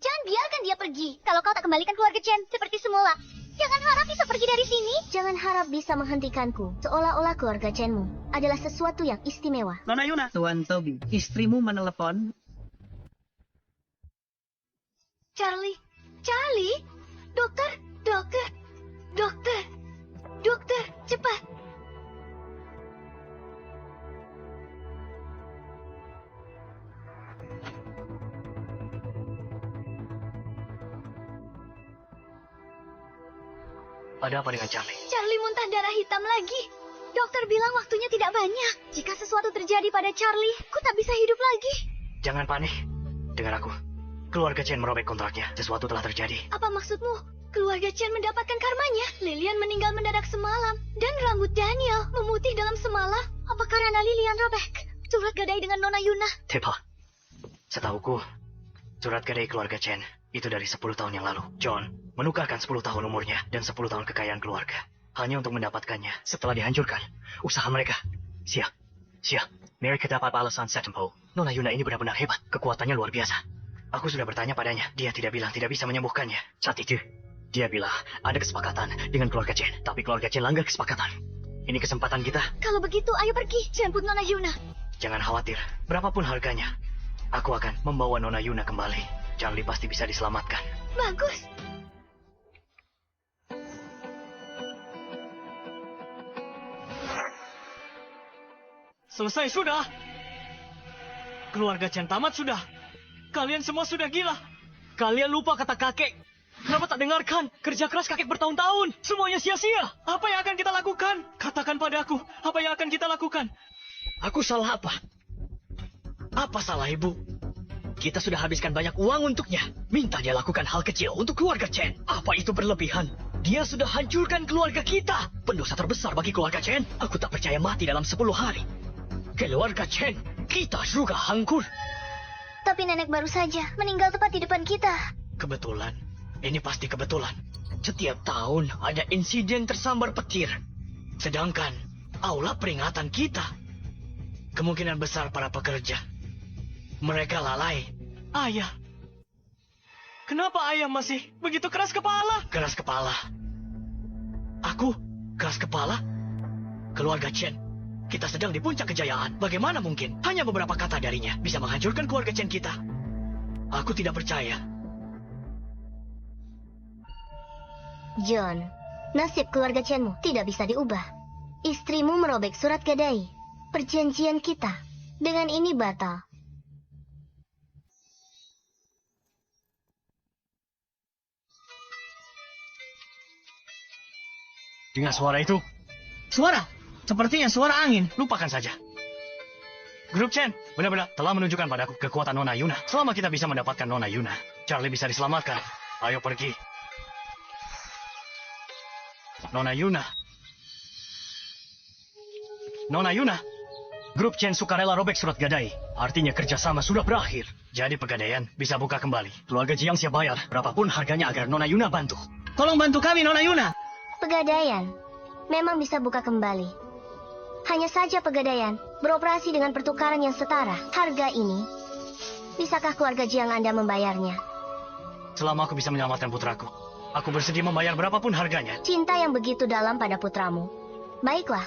Jangan biarkan dia pergi. Kalau kau tak kembalikan keluarga Chen seperti semula, jangan harap bisa pergi dari sini. Jangan harap bisa menghentikanku. Seolah-olah keluarga Chenmu adalah sesuatu yang istimewa. Nona Yuna. Tuan Toby, istrimu menelepon. Charlie, dokter, cepat. Ada apa dengan Charlie? Charlie muntah darah hitam lagi. Dokter bilang waktunya tidak banyak. Jika sesuatu terjadi pada Charlie, ku tak bisa hidup lagi. Jangan panik. Dengar aku. Keluarga Chen merobek kontraknya. Sesuatu telah terjadi. Apa maksudmu? Keluarga Chen mendapatkan karmanya. Lilian meninggal mendadak semalam. Dan rambut Daniel memutih dalam semalam. Apa karena Lilian robek? Surat gadai dengan Nona Yuna. Tepa. Setahuku, surat gadai keluarga Chen itu dari 10 tahun yang lalu. John menukarkan 10 tahun umurnya dan 10 tahun kekayaan keluarga. Hanya untuk mendapatkannya setelah dihancurkan usaha mereka. Sia. Mereka dapat balasan setempo. Nona Yuna ini benar-benar hebat. Kekuatannya luar biasa. Aku sudah bertanya padanya. Dia tidak bilang tidak bisa menyembuhkannya. Saat itu, dia bilang ada kesepakatan dengan keluarga Chen. Tapi keluarga Chen langgar kesepakatan. Ini kesempatan kita. Kalau begitu, ayo pergi. Jemput Nona Yuna. Jangan khawatir. Berapapun harganya, aku akan membawa Nona Yuna kembali. Charlie pasti bisa diselamatkan. Bagus. Selesai sudah. Keluarga Chen tamat sudah. Kalian semua sudah gila. Kalian lupa kata kakek. Kenapa tak dengarkan? Kerja keras kakek bertahun-tahun. Semuanya sia-sia. Apa yang akan kita lakukan? Katakan padaku, apa yang akan kita lakukan? Aku salah apa? Apa salah ibu? Kita sudah habiskan banyak uang untuknya. Minta dia lakukan hal kecil untuk keluarga Chen. Apa itu berlebihan? Dia sudah hancurkan keluarga kita. Pendosa terbesar bagi keluarga Chen. Aku tak percaya mati dalam 10 hari. Keluarga Chen, kita juga hancur. Tapi nenek baru saja meninggal tepat di depan kita. Kebetulan. Ini pasti kebetulan. Setiap tahun ada insiden tersambar petir. Sedangkan aula peringatan kita. Kemungkinan besar para pekerja. Mereka lalai. Ayah. Kenapa ayah masih begitu keras kepala? Keras kepala. Aku keras kepala? Keluarga Chen. Kita sedang di puncak kejayaan. Bagaimana mungkin hanya beberapa kata darinya bisa menghancurkan keluarga Chen kita? Aku tidak percaya. John, nasib keluarga Chenmu tidak bisa diubah. Istrimu merobek surat gadai. Perjanjian kita dengan ini batal. Dengar suara itu? Suara? Sepertinya suara angin. Lupakan saja. Grup Chen benar-benar telah menunjukkan padaku kekuatan Nona Yuna. Selama kita bisa mendapatkan Nona Yuna, Charlie bisa diselamatkan. Ayo pergi. Nona Yuna. Nona Yuna. Grup Chen sukarela robek surat gadai. Artinya kerjasama sudah berakhir. Jadi pegadaian bisa buka kembali. Keluarga Jiang siap bayar berapapun harganya agar Nona Yuna bantu. Tolong bantu kami, Nona Yuna. Pegadaian memang bisa buka kembali. Hanya saja pegadaian beroperasi dengan pertukaran yang setara. Harga ini, bisakah keluarga Jiang Anda membayarnya? Selama aku bisa menyelamatkan putraku, aku bersedia membayar berapapun harganya. Cinta yang begitu dalam pada putramu. Baiklah,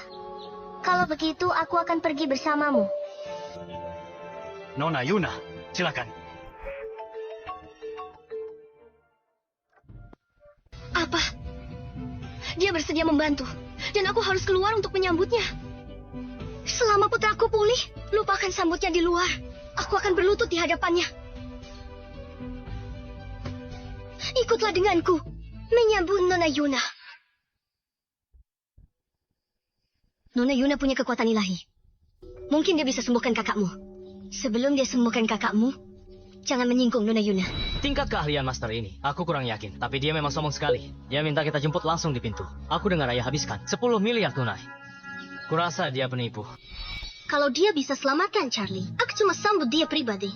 kalau begitu aku akan pergi bersamamu. Nona Yuna, silakan. Apa? Dia bersedia membantu, dan aku harus keluar untuk menyambutnya. Selama putraku pulih, lupakan sambutnya di luar. Aku akan berlutut di hadapannya. Ikutlah denganku, menyambut Nona Yuna. Nona Yuna punya kekuatan ilahi. Mungkin dia bisa sembuhkan kakakmu. Sebelum dia sembuhkan kakakmu, jangan menyinggung Nona Yuna. Tingkat keahlian master ini, aku kurang yakin. Tapi dia memang sombong sekali. Dia minta kita jemput langsung di pintu. Aku dengar ayah habiskan 10 miliar tunai. Kurasa dia penipu. Kalau dia bisa selamatkan Charlie, aku cuma sambut dia pribadi.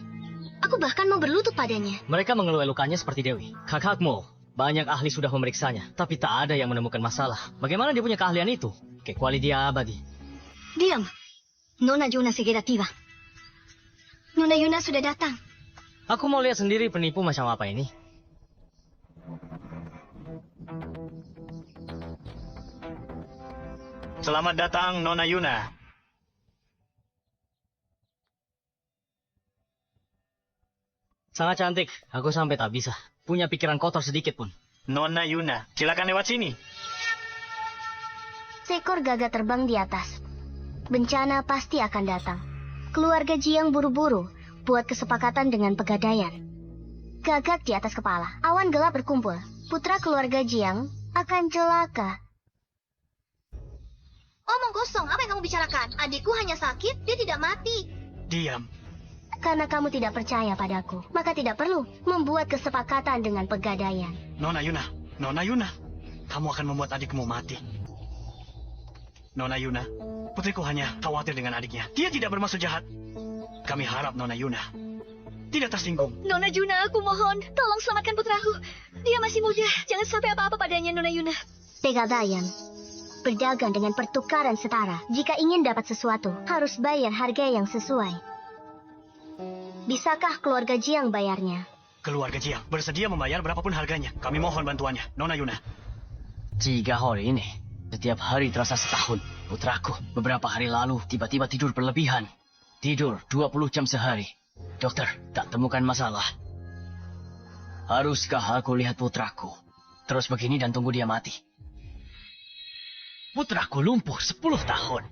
Aku bahkan mau berlutut padanya. Mereka mengeluh lukanya seperti Dewi. Kakakmu, banyak ahli sudah memeriksanya. Tapi tak ada yang menemukan masalah. Bagaimana dia punya keahlian itu? Kecuali dia abadi. Diam. Nona Yuna segera tiba. Nona Yuna sudah datang. Aku mau lihat sendiri penipu macam apa ini. Selamat datang, Nona Yuna. Sangat cantik. Aku sampai tak bisa. Punya pikiran kotor sedikit pun. Nona Yuna, silakan lewat sini. Seekor gagak terbang di atas. Bencana pasti akan datang. Keluarga Jiang buru-buru buat kesepakatan dengan pegadaian. Gagak di atas kepala. Awan gelap berkumpul. Putra keluarga Jiang akan celaka. Omong kosong, apa yang kamu bicarakan? Adikku hanya sakit, dia tidak mati. Diam. Karena kamu tidak percaya padaku, maka tidak perlu membuat kesepakatan dengan Pegadaian. Nona Yuna, kamu akan membuat adikmu mati. Nona Yuna, putriku hanya khawatir dengan adiknya. Dia tidak bermaksud jahat. Kami harap Nona Yuna tidak tersinggung. Nona Yuna, aku mohon, tolong selamatkan putraku. Dia masih muda, jangan sampai apa-apa padanya, Nona Yuna. Pegadaian berdagang dengan pertukaran setara. Jika ingin dapat sesuatu, harus bayar harga yang sesuai. Bisakah keluarga Jiang bayarnya? Keluarga Jiang bersedia membayar berapapun harganya. Kami mohon bantuannya, Nona Yuna. 3 hari ini, setiap hari terasa setahun. Putraku, beberapa hari lalu tiba-tiba tidur berlebihan. Tidur 20 jam sehari. Dokter, tak temukan masalah. Haruskah aku lihat putraku terus begini dan tunggu dia mati? Putraku lumpuh 10 tahun.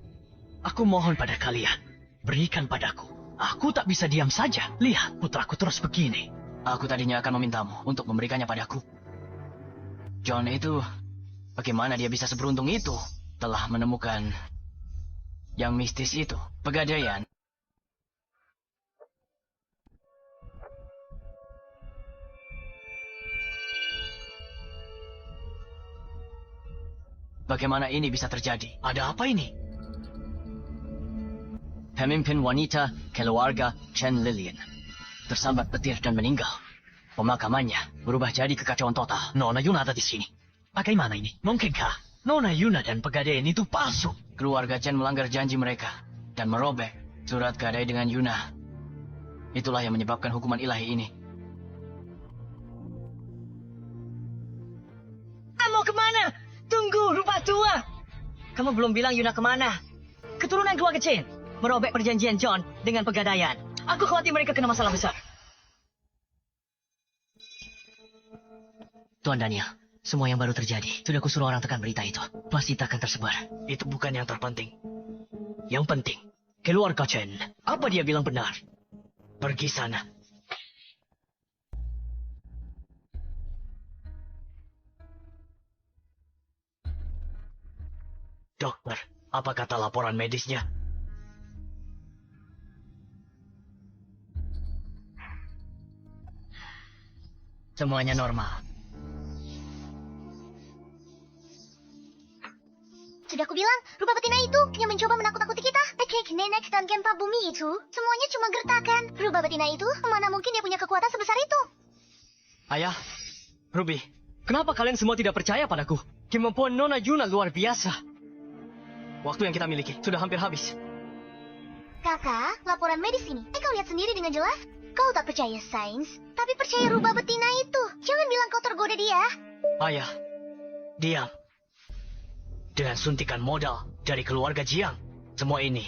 Aku mohon pada kalian, berikan padaku. Aku tak bisa diam saja. Lihat putraku terus begini. Aku tadinya akan memintamu untuk memberikannya padaku. John itu, bagaimana dia bisa seberuntung itu? Telah menemukan yang mistis itu, Pegadaian. Bagaimana ini bisa terjadi? Ada apa ini? Pemimpin wanita keluarga Chen Lilian tersambat petir dan meninggal. Pemakamannya berubah jadi kekacauan total. Nona Yuna ada di sini. Bagaimana ini? Mungkinkah Nona Yuna dan Pegadaian itu palsu? Keluarga Chen melanggar janji mereka dan merobek surat gadai dengan Yuna. Itulah yang menyebabkan hukuman ilahi ini. Kamu kemana? Tunggu, rupa tua. Kamu belum bilang Yuna kemana? Keturunan keluarga Chen merobek perjanjian John dengan Pegadaian. Aku khawatir mereka kena masalah besar. Tuan Daniel, semua yang baru terjadi, sudah kusuruh orang tekan berita itu. Pasti tak akan tersebar. Itu bukan yang terpenting. Yang penting, keluarga Chen. Apa dia bilang benar? Pergi sana. Dokter, apa kata laporan medisnya? Semuanya normal. Sudah kubilang, rupa betina itu yang mencoba menakut-nakuti kita. Teknik nenek dan gempa bumi itu, semuanya cuma gertakan. Rupa betina itu, mana mungkin dia punya kekuatan sebesar itu? Ayah, Ruby, kenapa kalian semua tidak percaya padaku? Kemampuan Nona Yuna luar biasa. Waktu yang kita miliki sudah hampir habis. Kakak, laporan medis ini. Kau lihat sendiri dengan jelas. Kau tak percaya sains, tapi percaya rubah betina itu. Jangan bilang kau tergoda dia. Ayah, diam. Dengan suntikan modal dari keluarga Jiang, semua ini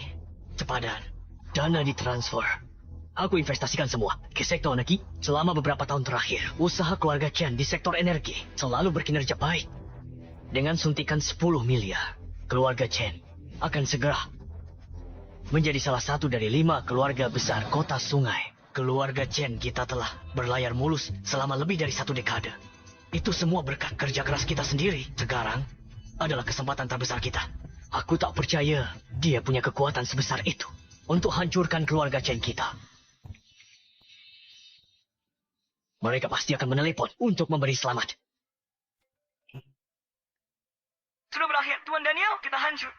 sepadan. Dana ditransfer. Aku investasikan semua ke sektor energi. Selama beberapa tahun terakhir, usaha keluarga Chen di sektor energi selalu berkinerja baik. Dengan suntikan 10 miliar, keluarga Chen akan segera menjadi salah satu dari 5 keluarga besar kota sungai. Keluarga Chen kita telah berlayar mulus selama lebih dari 1 dekade. Itu semua berkat kerja keras kita sendiri. Sekarang adalah kesempatan terbesar kita. Aku tak percaya dia punya kekuatan sebesar itu untuk hancurkan keluarga Chen kita. Mereka pasti akan menelepon untuk memberi selamat. Sudah berakhir, Tuan Daniel, kita hancur.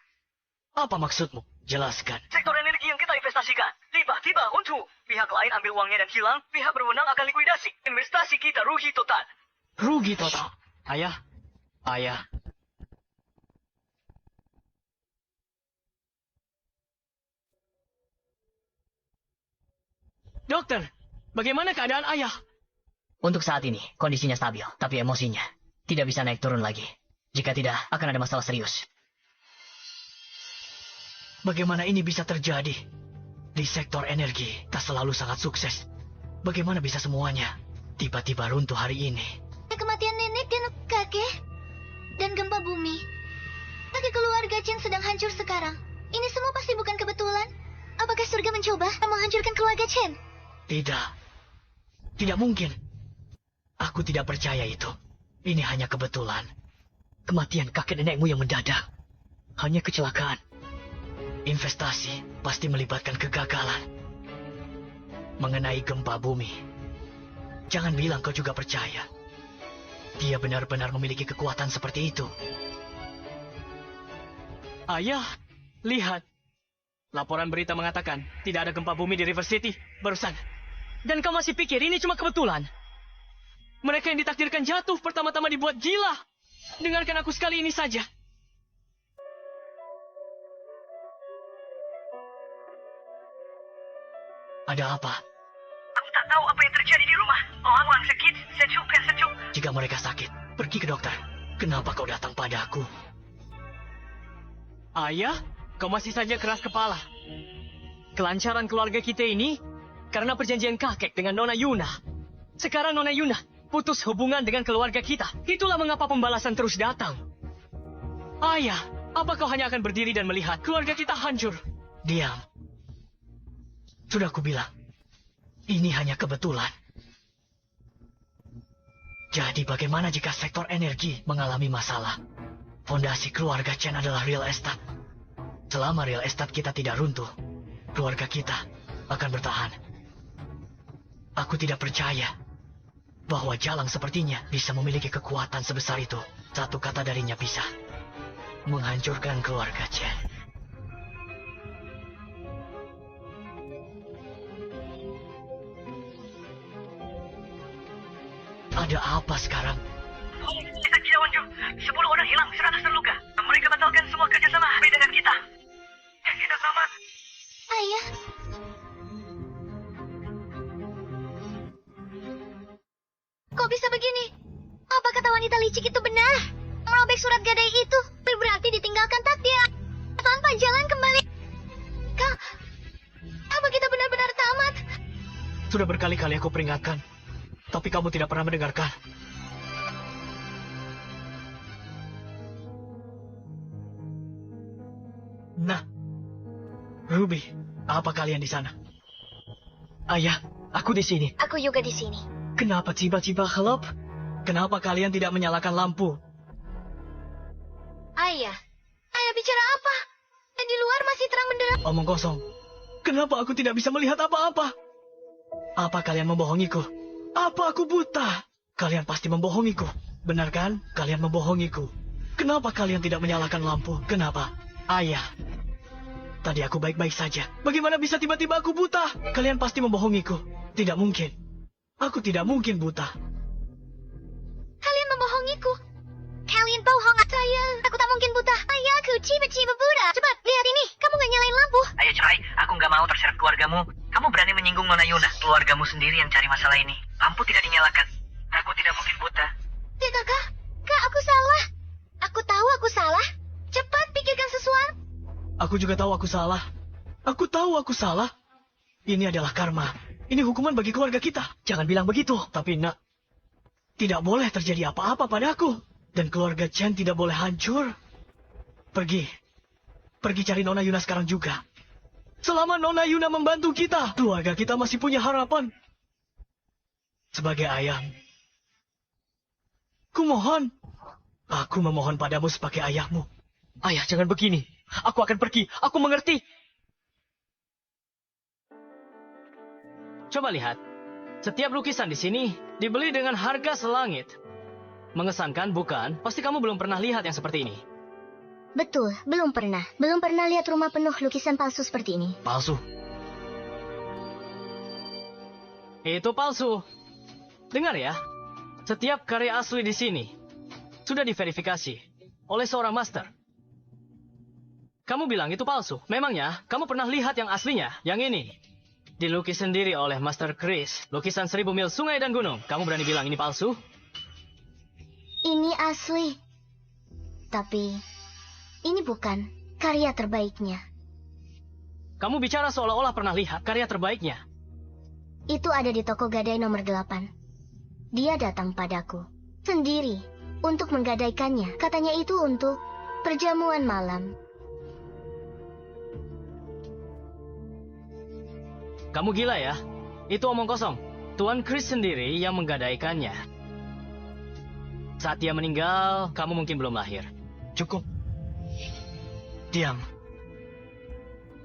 Apa maksudmu? Jelaskan. Sektor energi yang kita investasikan tiba-tiba untuk pihak lain ambil uangnya dan hilang, pihak berwenang akan likuidasi. Investasi kita rugi total. Rugi total. Ayah. Dokter, bagaimana keadaan ayah? Untuk saat ini, kondisinya stabil, tapi emosinya tidak bisa naik turun lagi. Jika tidak, akan ada masalah serius. Bagaimana ini bisa terjadi? Di sektor energi, tak selalu sangat sukses. Bagaimana bisa semuanya tiba-tiba runtuh hari ini? Kematian nenek dan kakek, dan gempa bumi. Kakek keluarga Chen sedang hancur sekarang. Ini semua pasti bukan kebetulan. Apakah surga mencoba menghancurkan keluarga Chen? Tidak mungkin. Aku tidak percaya itu. Ini hanya kebetulan. Kematian kakek nenekmu yang mendadak hanya kecelakaan. Investasi pasti melibatkan kegagalan. Mengenai gempa bumi, jangan bilang kau juga percaya. Dia benar-benar memiliki kekuatan seperti itu. Ayah, lihat. Laporan berita mengatakan tidak ada gempa bumi di River City barusan. Dan kau masih pikir ini cuma kebetulan? Mereka yang ditakdirkan jatuh pertama-tama dibuat gila. Dengarkan aku sekali ini saja. Ada apa? Aku tak tahu apa yang terjadi di rumah. Orang-orang sakit, sejuk. Jika mereka sakit, pergi ke dokter. Kenapa kau datang padaku? Ayah, kau masih saja keras kepala. Kelancaran keluarga kita ini karena perjanjian kakek dengan Nona Yuna. Sekarang Nona Yuna putus hubungan dengan keluarga kita. Itulah mengapa pembalasan terus datang. Ayah, apa kau hanya akan berdiri dan melihat keluarga kita hancur? Diam. Sudah kubilang, ini hanya kebetulan. Jadi bagaimana jika sektor energi mengalami masalah? Fondasi keluarga Chen adalah real estate. Selama real estate kita tidak runtuh, keluarga kita akan bertahan. Aku tidak percaya bahwa Jalang sepertinya bisa memiliki kekuatan sebesar itu. Satu kata darinya bisa menghancurkan keluarga Chen. Ada apa sekarang? Kita tidak unjuk. 10 orang hilang, 100 terluka. Mereka batalkan semua kerjasama HP dengan kita. Kita selamat. Ayah, kok bisa begini? Apa kata wanita licik itu benar? Merobek surat gadai itu berarti ditinggalkan takdir tanpa jalan kembali. Kak, apa kita benar-benar tamat? Sudah berkali-kali aku peringatkan, tapi kamu tidak pernah mendengarkan. Nah, Ruby, apa kalian di sana? Ayah, aku di sini. Aku juga di sini. Kenapa tiba-tiba gelap? Kenapa kalian tidak menyalakan lampu? Ayah, ayah bicara apa? Dan di luar masih terang benderang. Omong kosong. Kenapa aku tidak bisa melihat apa-apa? Apa kalian membohongiku? Apa aku buta? Kalian pasti membohongiku. Benar kan? Kalian membohongiku. Kenapa kalian tidak menyalakan lampu? Kenapa? Ayah. Tadi aku baik-baik saja. Bagaimana bisa tiba-tiba aku buta? Kalian pasti membohongiku. Tidak mungkin. Aku tidak mungkin buta. Kalian membohongiku. Kalian bohong saya. Aku tak mungkin buta. Ayah, aku tiba-tiba buta. Cepat, lihat ini. Kamu nggak nyalain lampu. Ayo cerai, aku nggak mau terseret keluargamu. Kamu berani menyinggung Nona Yuna. Keluargamu sendiri yang cari masalah ini. Lampu tidak dinyalakan. Aku tidak mungkin buta. Tidak, Kak. Kak, aku salah. Aku tahu aku salah. Cepat pikirkan sesuatu. Aku juga tahu aku salah. Aku tahu aku salah. Ini adalah karma. Ini hukuman bagi keluarga kita. Jangan bilang begitu. Tapi nak, tidak boleh terjadi apa-apa padaku. Dan keluarga Chen tidak boleh hancur. Pergi. Pergi cari Nona Yuna sekarang juga. Selama Nona Yuna membantu kita, keluarga kita masih punya harapan. Sebagai ayah, kumohon. Aku memohon padamu sebagai ayahmu. Ayah, jangan begini. Aku akan pergi. Aku mengerti. Coba lihat. Setiap lukisan di sini dibeli dengan harga selangit. Mengesankan, bukan? Pasti kamu belum pernah lihat yang seperti ini. Betul, belum pernah. Belum pernah lihat rumah penuh lukisan palsu seperti ini. Palsu. Itu palsu. Dengar ya. Setiap karya asli di sini sudah diverifikasi oleh seorang master. Kamu bilang itu palsu. Memangnya kamu pernah lihat yang aslinya? Yang ini. Dilukis sendiri oleh Master Chris. Lukisan 1000 mil sungai dan gunung. Kamu berani bilang ini palsu? Ini asli. Tapi, ini bukan karya terbaiknya. Kamu bicara seolah-olah pernah lihat karya terbaiknya. Itu ada di toko gadai nomor 8. Dia datang padaku. Sendiri. Untuk menggadaikannya. Katanya itu untuk perjamuan malam. Kamu gila ya? Itu omong kosong. Tuan Chris sendiri yang menggadaikannya. Saat dia meninggal, kamu mungkin belum lahir. Cukup. Diam.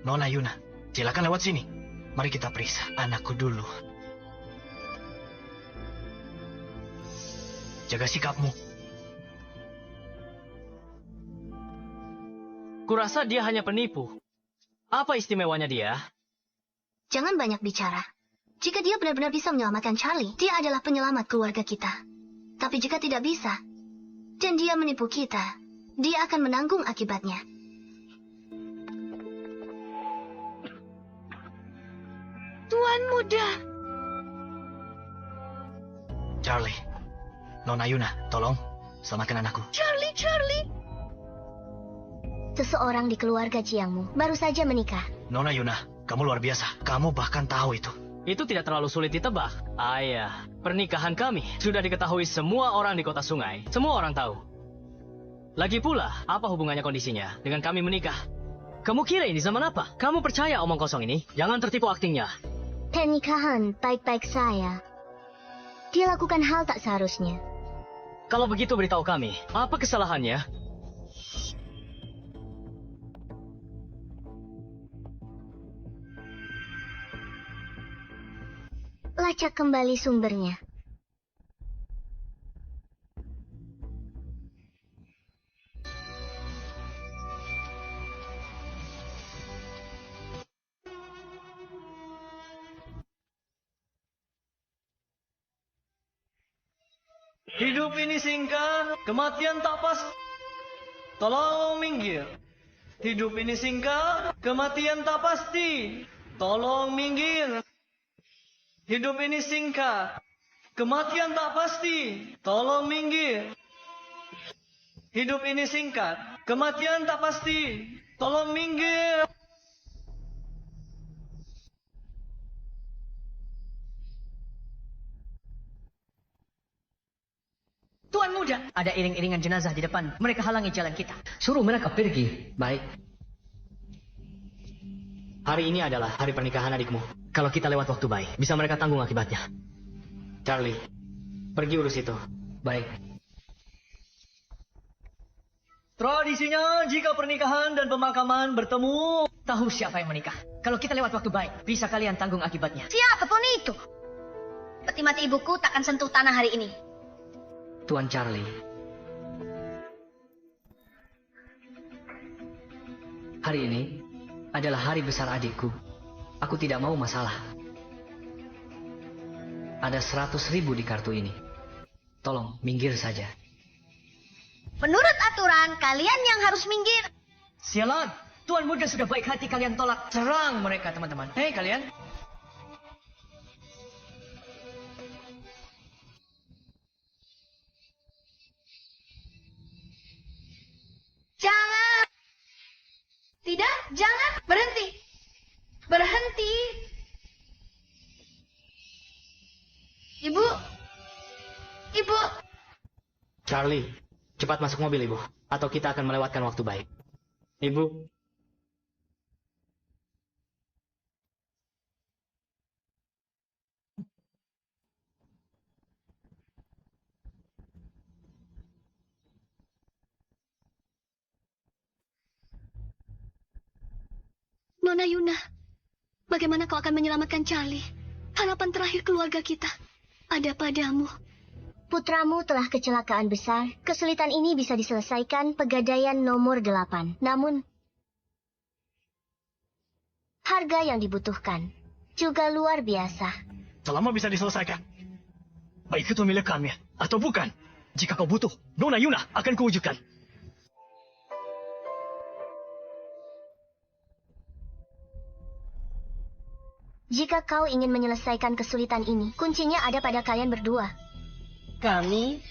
Nona Yuna, silakan lewat sini. Mari kita periksa anakku dulu. Jaga sikapmu. Kurasa dia hanya penipu. Apa istimewanya dia? Jangan banyak bicara. Jika dia benar-benar bisa menyelamatkan Charlie, dia adalah penyelamat keluarga kita. Tapi jika tidak bisa, dan dia menipu kita, dia akan menanggung akibatnya. Tuan muda. Charlie, Nona Yuna, tolong selamatkan anakku. Charlie. Seseorang di keluarga Jiangmu baru saja menikah. Nona Yuna, kamu luar biasa. Kamu bahkan tahu itu. Itu tidak terlalu sulit ditebak. Ayah, pernikahan kami sudah diketahui semua orang di kota sungai. Semua orang tahu. Lagi pula, apa hubungannya kondisinya dengan kami menikah? Kamu kira ini zaman apa? Kamu percaya omong kosong ini? Jangan tertipu aktingnya. Pernikahan baik-baik saya. Dia lakukan hal tak seharusnya. Kalau begitu beritahu kami, apa kesalahannya? Lacak kembali sumbernya. Hidup ini singkat, kematian tak pasti. Tolong minggir. Hidup ini singkat, kematian tak pasti. Tolong minggir. Hidup ini singkat, kematian tak pasti. Tolong minggir. Hidup ini singkat, kematian tak pasti. Tolong minggir. Tuan muda, ada iring-iringan jenazah di depan. Mereka halangi jalan kita. Suruh mereka pergi. Baik. Hari ini adalah hari pernikahan adikmu. Kalau kita lewat waktu baik, bisa mereka tanggung akibatnya. Charlie, pergi urus itu. Baik. Tradisinya jika pernikahan dan pemakaman bertemu. Tahu siapa yang menikah. Kalau kita lewat waktu baik, bisa kalian tanggung akibatnya. Siapapun itu. Peti mati ibuku takkan sentuh tanah hari ini. Tuan Charlie. Hari ini adalah hari besar adikku. Aku tidak mau masalah. Ada 100.000 di kartu ini. Tolong, minggir saja. Menurut aturan, kalian yang harus minggir. Sialan, Tuan muda sudah baik hati, kalian tolak. Serang mereka, teman-teman. Hei kalian. Jangan. Tidak, jangan. Berhenti. Berhenti. Ibu. Ibu. Charlie, cepat masuk mobil, Ibu. Atau kita akan melewatkan waktu baik. Ibu. Nona Yuna, bagaimana kau akan menyelamatkan Charlie? Harapan terakhir keluarga kita ada padamu. Putramu telah kecelakaan besar. Kesulitan ini bisa diselesaikan pegadaian nomor 8. Namun, harga yang dibutuhkan juga luar biasa. Selama bisa diselesaikan. Baik itu milik kami atau bukan. Jika kau butuh, Nona Yuna akan kuwujudkan. Jika kau ingin menyelesaikan kesulitan ini, kuncinya ada pada kalian berdua. Kami?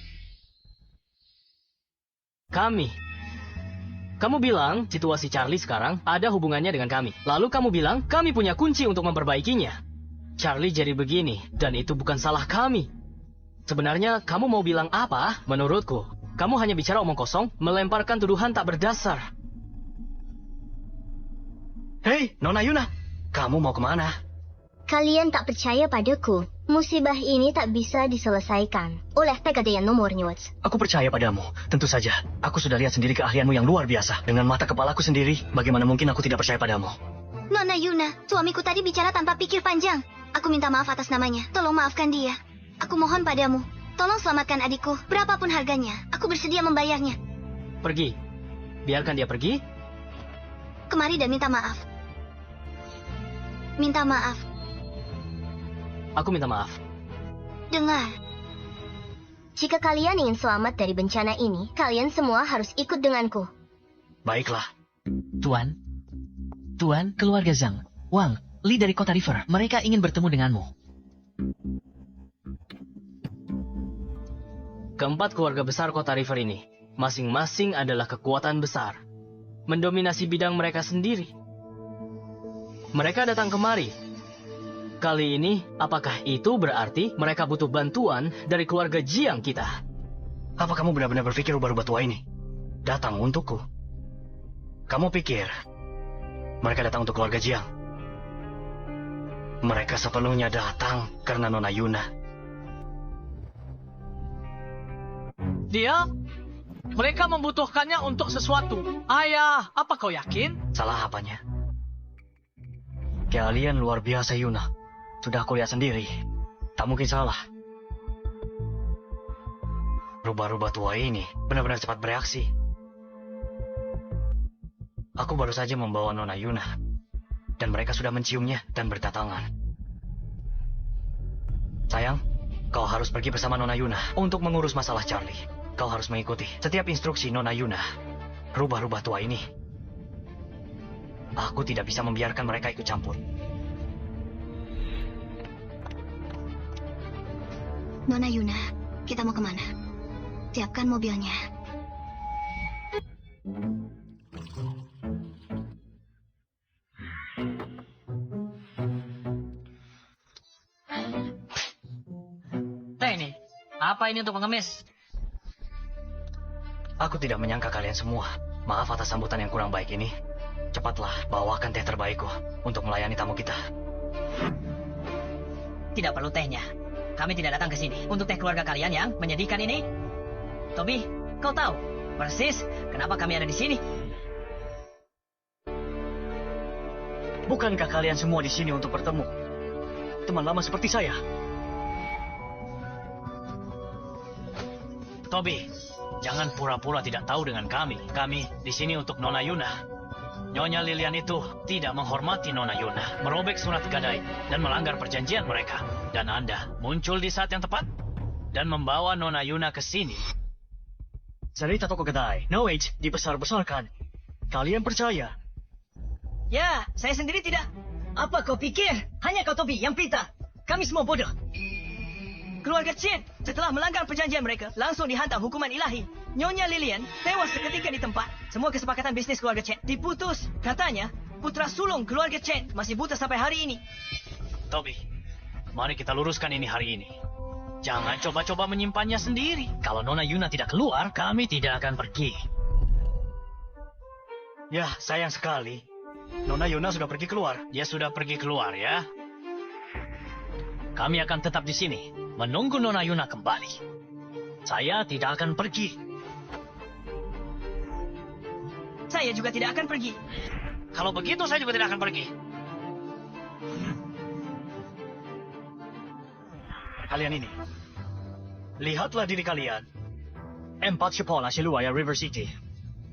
Kamu bilang situasi Charlie sekarang ada hubungannya dengan kami. Lalu kamu bilang kami punya kunci untuk memperbaikinya. Charlie jadi begini, dan itu bukan salah kami. Sebenarnya kamu mau bilang apa? Menurutku, kamu hanya bicara omong kosong, melemparkan tuduhan tak berdasar. Hei, Nona Yuna, kamu mau kemana? Kalian tak percaya padaku. Musibah ini tak bisa diselesaikan oleh Pegadaian nomor Newts. Aku percaya padamu. Tentu saja. Aku sudah lihat sendiri keahlianmu yang luar biasa. Dengan mata kepalaku sendiri, bagaimana mungkin aku tidak percaya padamu? Nona Yuna, suamiku tadi bicara tanpa pikir panjang. Aku minta maaf atas namanya. Tolong maafkan dia. Aku mohon padamu. Tolong selamatkan adikku. Berapapun harganya, aku bersedia membayarnya. Pergi. Biarkan dia pergi. Kemari dan minta maaf. Minta maaf. Aku minta maaf. Dengar. Jika kalian ingin selamat dari bencana ini, kalian semua harus ikut denganku. Baiklah. Tuan, keluarga Zhang, Wang, Li dari kota River. Mereka ingin bertemu denganmu. Keempat keluarga besar kota River ini, masing-masing adalah kekuatan besar. Mendominasi bidang mereka sendiri. Mereka datang kemari. Kali ini, apakah itu berarti mereka butuh bantuan dari keluarga Jiang kita? Apa kamu benar-benar berpikir rubah-rubah tua ini datang untukku? Kamu pikir mereka datang untuk keluarga Jiang? Mereka sepenuhnya datang karena Nona Yuna. Mereka membutuhkannya untuk sesuatu. Ayah, apa kau yakin? Salah apanya? Kalian luar biasa, Yuna. Sudah aku lihat sendiri. Tak mungkin salah. Rubah-rubah tua ini benar-benar cepat bereaksi. Aku baru saja membawa Nona Yuna. Dan mereka sudah menciumnya dan berdatangan. Sayang, kau harus pergi bersama Nona Yuna untuk mengurus masalah Charlie. Kau harus mengikuti setiap instruksi Nona Yuna. Rubah-rubah tua ini. Aku tidak bisa membiarkan mereka ikut campur. Nona Yuna, kita mau kemana? Siapkan mobilnya. Teh ini, apa ini untuk pengemis? Aku tidak menyangka kalian semua. Maaf atas sambutan yang kurang baik ini. Cepatlah, bawakan teh terbaikku untuk melayani tamu kita. Tidak perlu tehnya. Kami tidak datang ke sini untuk teh keluarga kalian yang menyedihkan ini. Tobi, kau tahu persis kenapa kami ada di sini. Bukankah kalian semua di sini untuk bertemu teman lama seperti saya? Tobi, jangan pura-pura tidak tahu dengan kami. Kami di sini untuk Nona Yuna. Nyonya Lilian itu tidak menghormati Nona Yuna, merobek surat gadai, dan melanggar perjanjian mereka. Dan Anda muncul di saat yang tepat dan membawa Nona Yuna ke sini. Cerita toko kedai, No Age, dibesar-besarkan. Kalian percaya? Ya, saya sendiri tidak. Apa kau pikir? Hanya kau Tobi yang pintar. Kami semua bodoh. Keluarga Chen setelah melanggar perjanjian mereka langsung dihantam hukuman ilahi. Nyonya Lilian tewas seketika di tempat. Semua kesepakatan bisnis keluarga Chen diputus. Katanya putra sulung keluarga Chen masih buta sampai hari ini. Tobi, mari kita luruskan ini hari ini. Jangan coba-coba menyimpannya sendiri. Kalau Nona Yuna tidak keluar, kami tidak akan pergi. Ya, sayang sekali. Nona Yuna sudah pergi keluar. Dia sudah pergi keluar ya. Kami akan tetap di sini, menunggu Nona Yuna kembali. Saya tidak akan pergi. Saya juga tidak akan pergi. Kalau begitu, saya juga tidak akan pergi. Kalian ini, lihatlah diri kalian. Empat sekolah seluaya River City.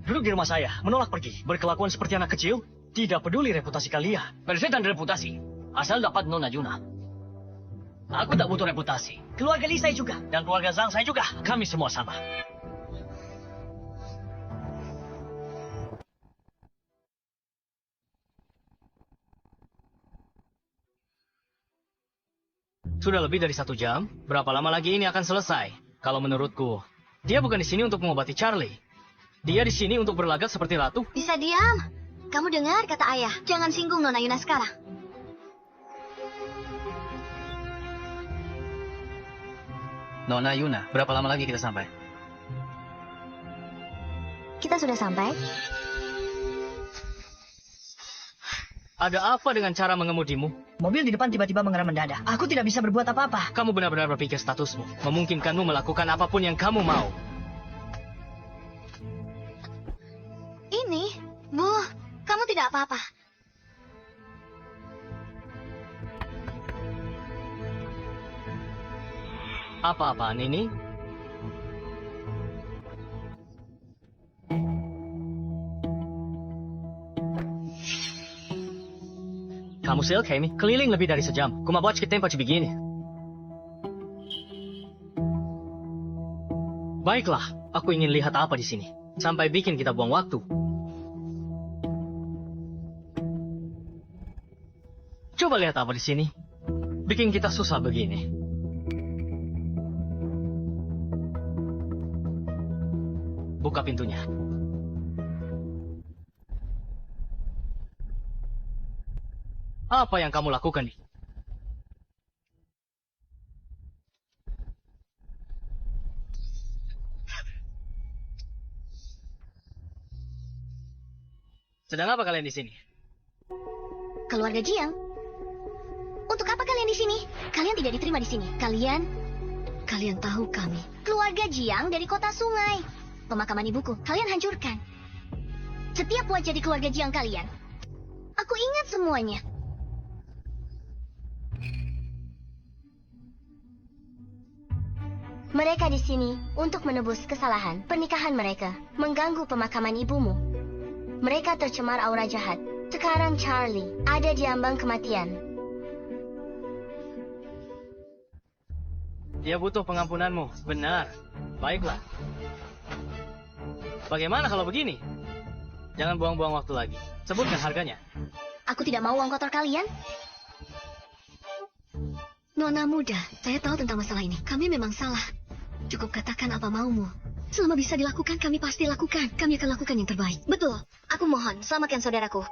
Duduk di rumah saya, menolak pergi. Berkelakuan seperti anak kecil, tidak peduli reputasi kalian. Bersetan reputasi. Asal dapat Nona Yuna. Aku tak butuh reputasi. Keluarga Li saya juga. Dan keluarga Zhang saya juga. Kami semua sama. Sudah lebih dari 1 jam. Berapa lama lagi ini akan selesai? Kalau menurutku, dia bukan di sini untuk mengobati Charlie. Dia di sini untuk berlagak seperti ratu. Bisa diam. Kamu dengar kata ayah. Jangan singgung Nona Yuna sekarang. Nona Yuna, berapa lama lagi kita sampai? Kita sudah sampai. Ada apa dengan cara mengemudimu? Mobil di depan tiba-tiba mengerem mendadak. Aku tidak bisa berbuat apa-apa. Kamu benar-benar berpikir statusmu memungkinkanmu melakukan apapun yang kamu mau. Ini, Bu, kamu tidak apa-apa. Apa-apaan ini? Kamu sel kami keliling lebih dari sejam. Kumabuat ke tempat begini. Baiklah, aku ingin lihat apa di sini. Sampai bikin kita buang waktu. Coba lihat apa di sini. Bikin kita susah begini. Buka pintunya. Apa yang kamu lakukan? Sedang apa kalian di sini? Keluarga Jiang. Untuk apa kalian di sini? Kalian tidak diterima di sini. Kalian tahu kami. Keluarga Jiang dari kota sungai. Pemakaman ibuku, kalian hancurkan. Setiap wajah di keluarga Jiang kalian. Aku ingat semuanya. Mereka di sini untuk menebus kesalahan pernikahan mereka, mengganggu pemakaman ibumu. Mereka tercemar aura jahat. Sekarang Charlie ada di ambang kematian. Dia butuh pengampunanmu. Benar. Baiklah. Bagaimana kalau begini? Jangan buang-buang waktu lagi. Sebutkan harganya. Aku tidak mau uang kotor kalian. Nona muda, saya tahu tentang masalah ini. Kami memang salah. Cukup katakan apa maumu. Selama bisa dilakukan, kami pasti lakukan. Kami akan lakukan yang terbaik. Betul. Aku mohon, selamatkan saudaraku.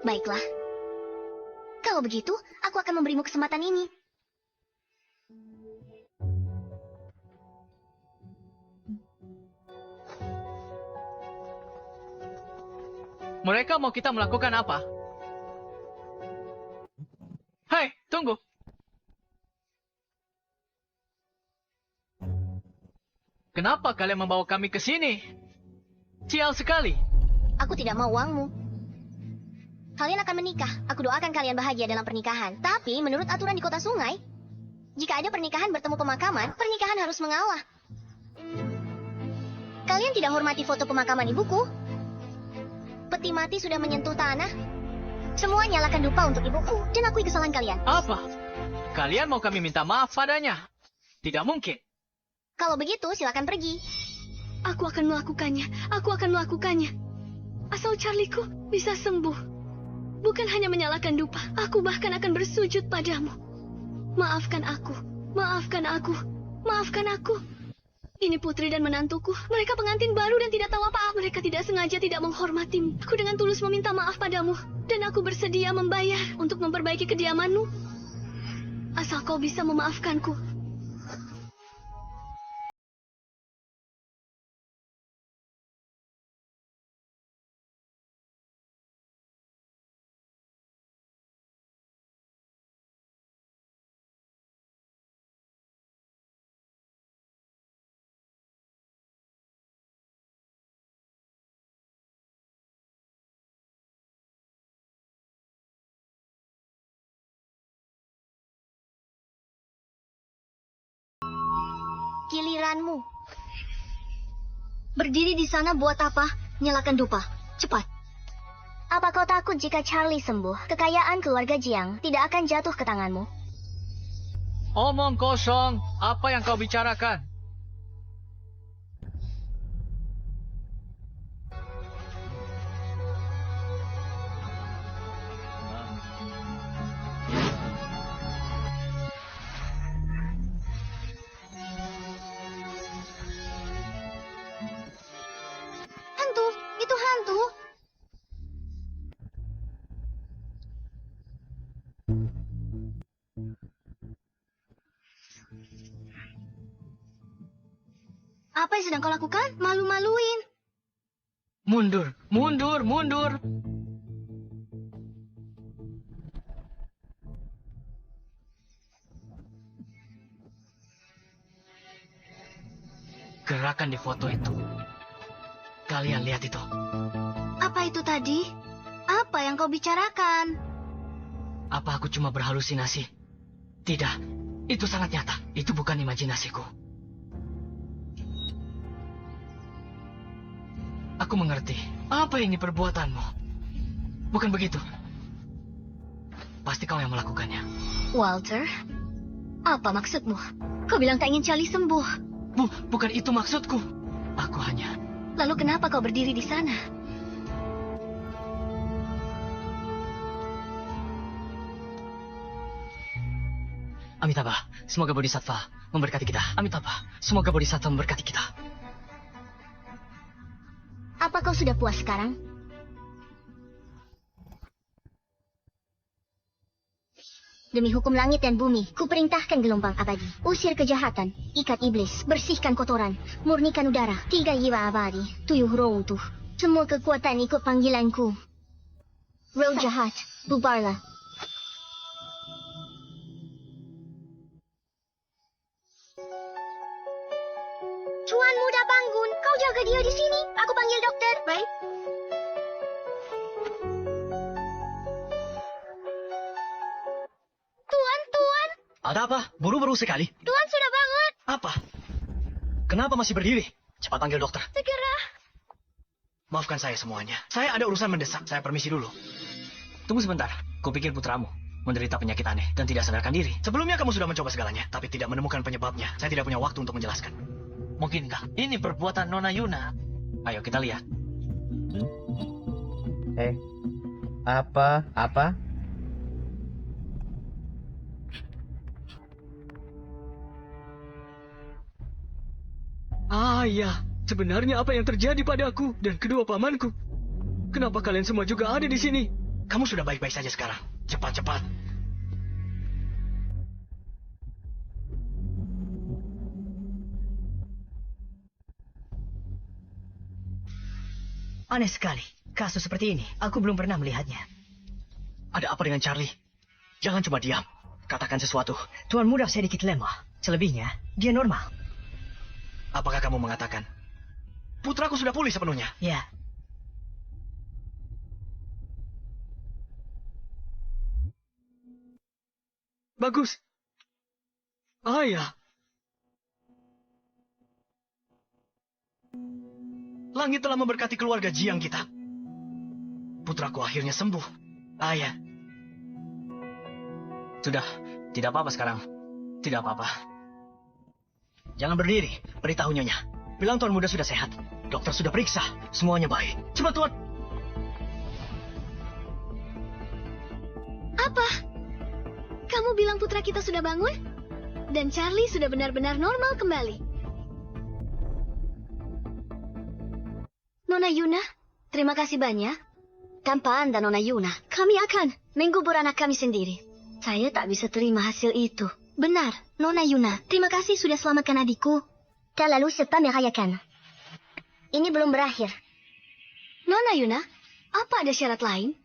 Baiklah. Kalau begitu, aku akan memberimu kesempatan ini. Mereka mau kita melakukan apa? Hai, tunggu. Kenapa kalian membawa kami ke sini? Sial sekali. Aku tidak mau uangmu. Kalian akan menikah. Aku doakan kalian bahagia dalam pernikahan. Tapi menurut aturan di kota sungai, jika ada pernikahan bertemu pemakaman, pernikahan harus mengalah. Kalian tidak hormati foto pemakaman ibuku. Peti mati sudah menyentuh tanah. Semua nyalakan dupa untuk ibuku dan akui kesalahan kalian. Apa? Kalian mau kami minta maaf padanya? Tidak mungkin. Kalau begitu, silakan pergi. Aku akan melakukannya. Aku akan melakukannya. Asal Charlieku bisa sembuh. Bukan hanya menyalakan dupa. Aku bahkan akan bersujud padamu. Maafkan aku. Maafkan aku. Maafkan aku. Ini putri dan menantuku. Mereka pengantin baru dan tidak tahu apa-apa. Mereka tidak sengaja tidak menghormatimu. Aku dengan tulus meminta maaf padamu. Dan aku bersedia membayar untuk memperbaiki kediamanmu. Asal kau bisa memaafkanku. Giliranmu. Berdiri di sana buat apa? Nyalakan dupa. Cepat. Apa kau takut jika Charlie sembuh? Kekayaan keluarga Jiang tidak akan jatuh ke tanganmu. Omong kosong. Apa yang kau bicarakan? Hantu, itu hantu. Apa yang sedang kau lakukan? Malu-maluin. Mundur, mundur, mundur. Gerakan di foto itu. Kalian lihat itu. Apa itu tadi? Apa yang kau bicarakan? Apa aku cuma berhalusinasi? Tidak, itu sangat nyata. Itu bukan imajinasiku. Aku mengerti. Apa ini perbuatanmu? Bukan begitu. Pasti kau yang melakukannya. Walter, apa maksudmu? Kau bilang tak ingin Charlie sembuh. Bukan itu maksudku. Aku hanya... Lalu kenapa kau berdiri di sana? Amitabha, semoga Bodhisattva memberkati kita. Amitabha, semoga Bodhisattva memberkati kita. Apa kau sudah puas sekarang? Demi hukum langit dan bumi, kuperintahkan gelombang abadi. Usir kejahatan, ikat iblis, bersihkan kotoran, murnikan udara. 3 jiwa abadi, 7 roh utuh. Semua kekuatan ikut panggilanku. Roh jahat, bubarlah. Tuan muda bangun, kau jaga dia di sini. Aku panggil dokter. Baik. Tuan. Ada apa? Buru-buru sekali. Tuan sudah bangun. Apa? Kenapa masih berdiri? Cepat panggil dokter. Segera. Maafkan saya semuanya. Saya ada urusan mendesak. Saya permisi dulu. Tunggu sebentar. Kupikir putramu menderita penyakit aneh dan tidak sadarkan diri. Sebelumnya kamu sudah mencoba segalanya, tapi tidak menemukan penyebabnya. Saya tidak punya waktu untuk menjelaskan. Mungkinkah ini perbuatan Nona Yuna? Ayo kita lihat. Apa? Ya. Sebenarnya apa yang terjadi padaku dan kedua pamanku? Kenapa kalian semua juga ada di sini? Kamu sudah baik-baik saja sekarang. Cepat-cepat. Aneh sekali. Kasus seperti ini, aku belum pernah melihatnya. Ada apa dengan Charlie? Jangan cuma diam. Katakan sesuatu. Tuan muda sedikit lemah. Selebihnya, dia normal. Apakah kamu mengatakan putraku sudah pulih sepenuhnya? Ya, Bagus. Ya. Langit telah memberkati keluarga Jiang kita. Putraku akhirnya sembuh. Ya. Sudah, tidak apa-apa sekarang. Tidak apa-apa. Jangan berdiri, beritahu Nyonya. Bilang tuan muda sudah sehat. Dokter sudah periksa, semuanya baik. Cepat tuan. Apa? Kamu bilang putra kita sudah bangun? Dan Charlie sudah benar-benar normal kembali. Nona Yuna, terima kasih banyak. Tanpa Anda, Nona Yuna, kami akan mengubur anak kami sendiri. Saya tak bisa terima hasil itu. Benar, Nona Yuna, terima kasih sudah selamatkan adikku. Tak lalu serta merayakan. Ini belum berakhir. Nona Yuna, apa ada syarat lain?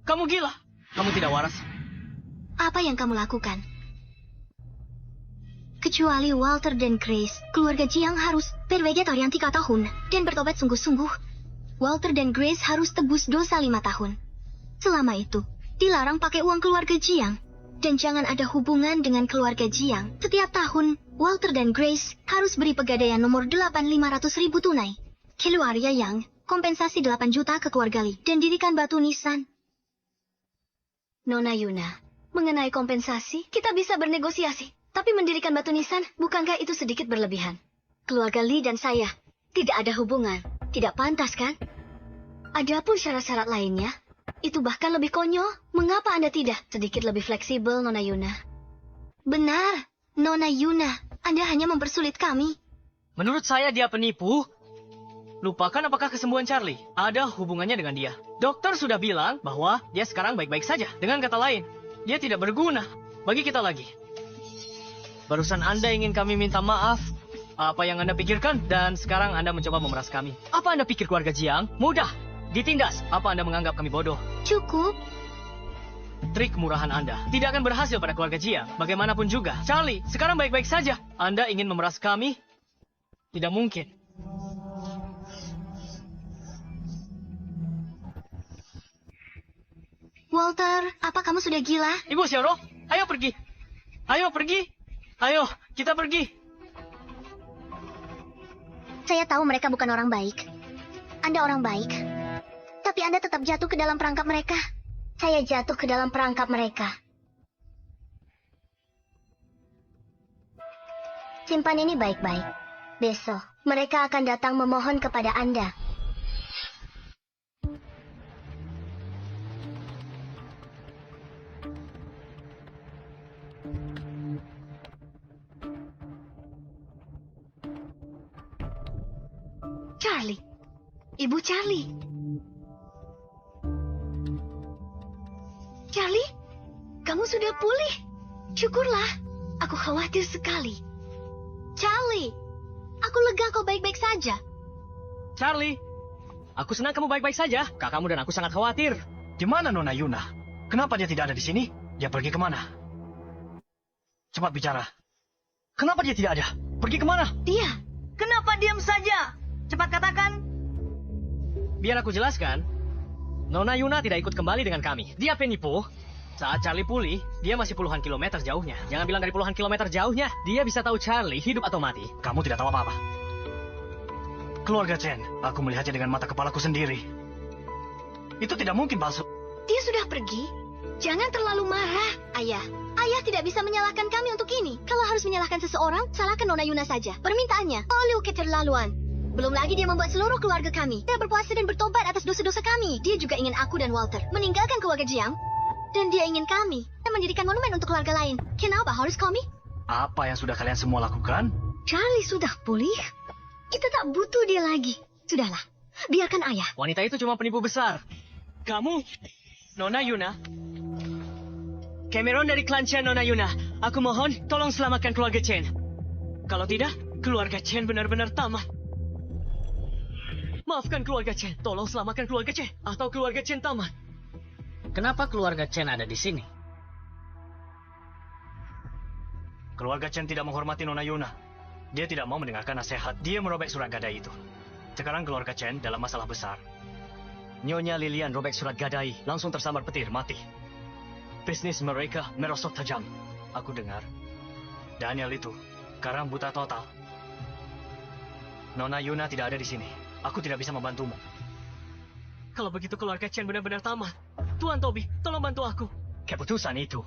Kamu gila. Kamu tidak waras. Apa yang kamu lakukan? Kecuali Walter dan Grace, keluarga Jiang harus bervegetarian 3 tahun dan bertobat sungguh-sungguh. Walter dan Grace harus tebus dosa 5 tahun. Selama itu, dilarang pakai uang keluarga Jiang. Dan jangan ada hubungan dengan keluarga Jiang. Setiap tahun, Walter dan Grace harus beri pegadaian nomor 8.500.000 tunai. Keluarga Yang, kompensasi 8 juta ke keluarga Li, dan dirikan batu nisan. Nona Yuna, mengenai kompensasi, kita bisa bernegosiasi. Tapi mendirikan batu nisan, bukankah itu sedikit berlebihan? Keluarga Li dan saya tidak ada hubungan. Tidak pantas, kan? Adapun syarat-syarat lainnya, itu bahkan lebih konyol. Mengapa Anda tidak sedikit lebih fleksibel, Nona Yuna? Benar, Nona Yuna. Anda hanya mempersulit kami. Menurut saya dia penipu. Lupakan apakah kesembuhan Charlie ada hubungannya dengan dia. Dokter sudah bilang bahwa dia sekarang baik-baik saja. Dengan kata lain, dia tidak berguna bagi kita lagi. Barusan Anda ingin kami minta maaf. Apa yang Anda pikirkan? Dan sekarang Anda mencoba memeras kami. Apa Anda pikir keluarga Jiang mudah ditindas? Apa Anda menganggap kami bodoh? Cukup. Trik murahan Anda tidak akan berhasil pada keluarga Jiang. Bagaimanapun juga, Charlie sekarang baik-baik saja. Anda ingin memeras kami? Tidak mungkin. Walter, apa kamu sudah gila? Ibu Xiaoro, ayo pergi. Ayo pergi. Ayo, kita pergi. Saya tahu mereka bukan orang baik. Anda orang baik. Tapi Anda tetap jatuh ke dalam perangkap mereka. Saya jatuh ke dalam perangkap mereka. Simpan ini baik-baik. Besok, mereka akan datang memohon kepada Anda. Charlie. Ibu Charlie. Charlie, kamu sudah pulih. Syukurlah. Aku khawatir sekali. Charlie, aku lega kau baik-baik saja. Charlie, aku senang kamu baik-baik saja. Kakakmu dan aku sangat khawatir. Di mana Nona Yuna? Kenapa dia tidak ada di sini? Dia pergi kemana? Cepat bicara. Kenapa dia tidak ada? Pergi kemana? Dia. Kenapa diam saja? Cepat katakan. Biar aku jelaskan. Nona Yuna tidak ikut kembali dengan kami. Dia penipu. Saat Charlie pulih, dia masih puluhan kilometer jauhnya. Jangan bilang dari puluhan kilometer jauhnya. Dia bisa tahu Charlie hidup atau mati. Kamu tidak tahu apa-apa. Keluarga Chen, aku melihatnya dengan mata kepalaku sendiri. Itu tidak mungkin palsu. Dia sudah pergi. Jangan terlalu marah, Ayah. Ayah tidak bisa menyalahkan kami untuk ini. Kalau harus menyalahkan seseorang, salahkan Nona Yuna saja. Permintaannya, Liu keterlaluan. Belum lagi dia membuat seluruh keluarga kami. Dia berpuasa dan bertobat atas dosa-dosa kami. Dia juga ingin aku dan Walter meninggalkan keluarga Jiang. Dan dia ingin kami menjadikan monumen untuk keluarga lain. Kenapa harus kami? Apa yang sudah kalian semua lakukan? Charlie sudah pulih. Kita tak butuh dia lagi. Sudahlah, biarkan Ayah. Wanita itu cuma penipu besar. Kamu, Nona Yuna. Cameron dari klan Chen, Nona Yuna. Aku mohon, tolong selamatkan keluarga Chen. Kalau tidak, keluarga Chen benar-benar tamat. Maafkan keluarga Chen. Tolong selamatkan keluarga Chen. Atau keluarga Chen tamat. Kenapa keluarga Chen ada di sini? Keluarga Chen tidak menghormati Nona Yuna. Dia tidak mau mendengarkan nasihat. Dia merobek surat gadai itu. Sekarang keluarga Chen dalam masalah besar. Nyonya Lilian robek surat gadai, langsung tersambar petir, mati. Bisnis mereka merosot tajam. Aku dengar. Daniel itu sekarang buta total. Nona Yuna tidak ada di sini. Aku tidak bisa membantumu. Kalau begitu keluarga Chen benar-benar tamat. Tuan Toby, tolong bantu aku. Keputusan itu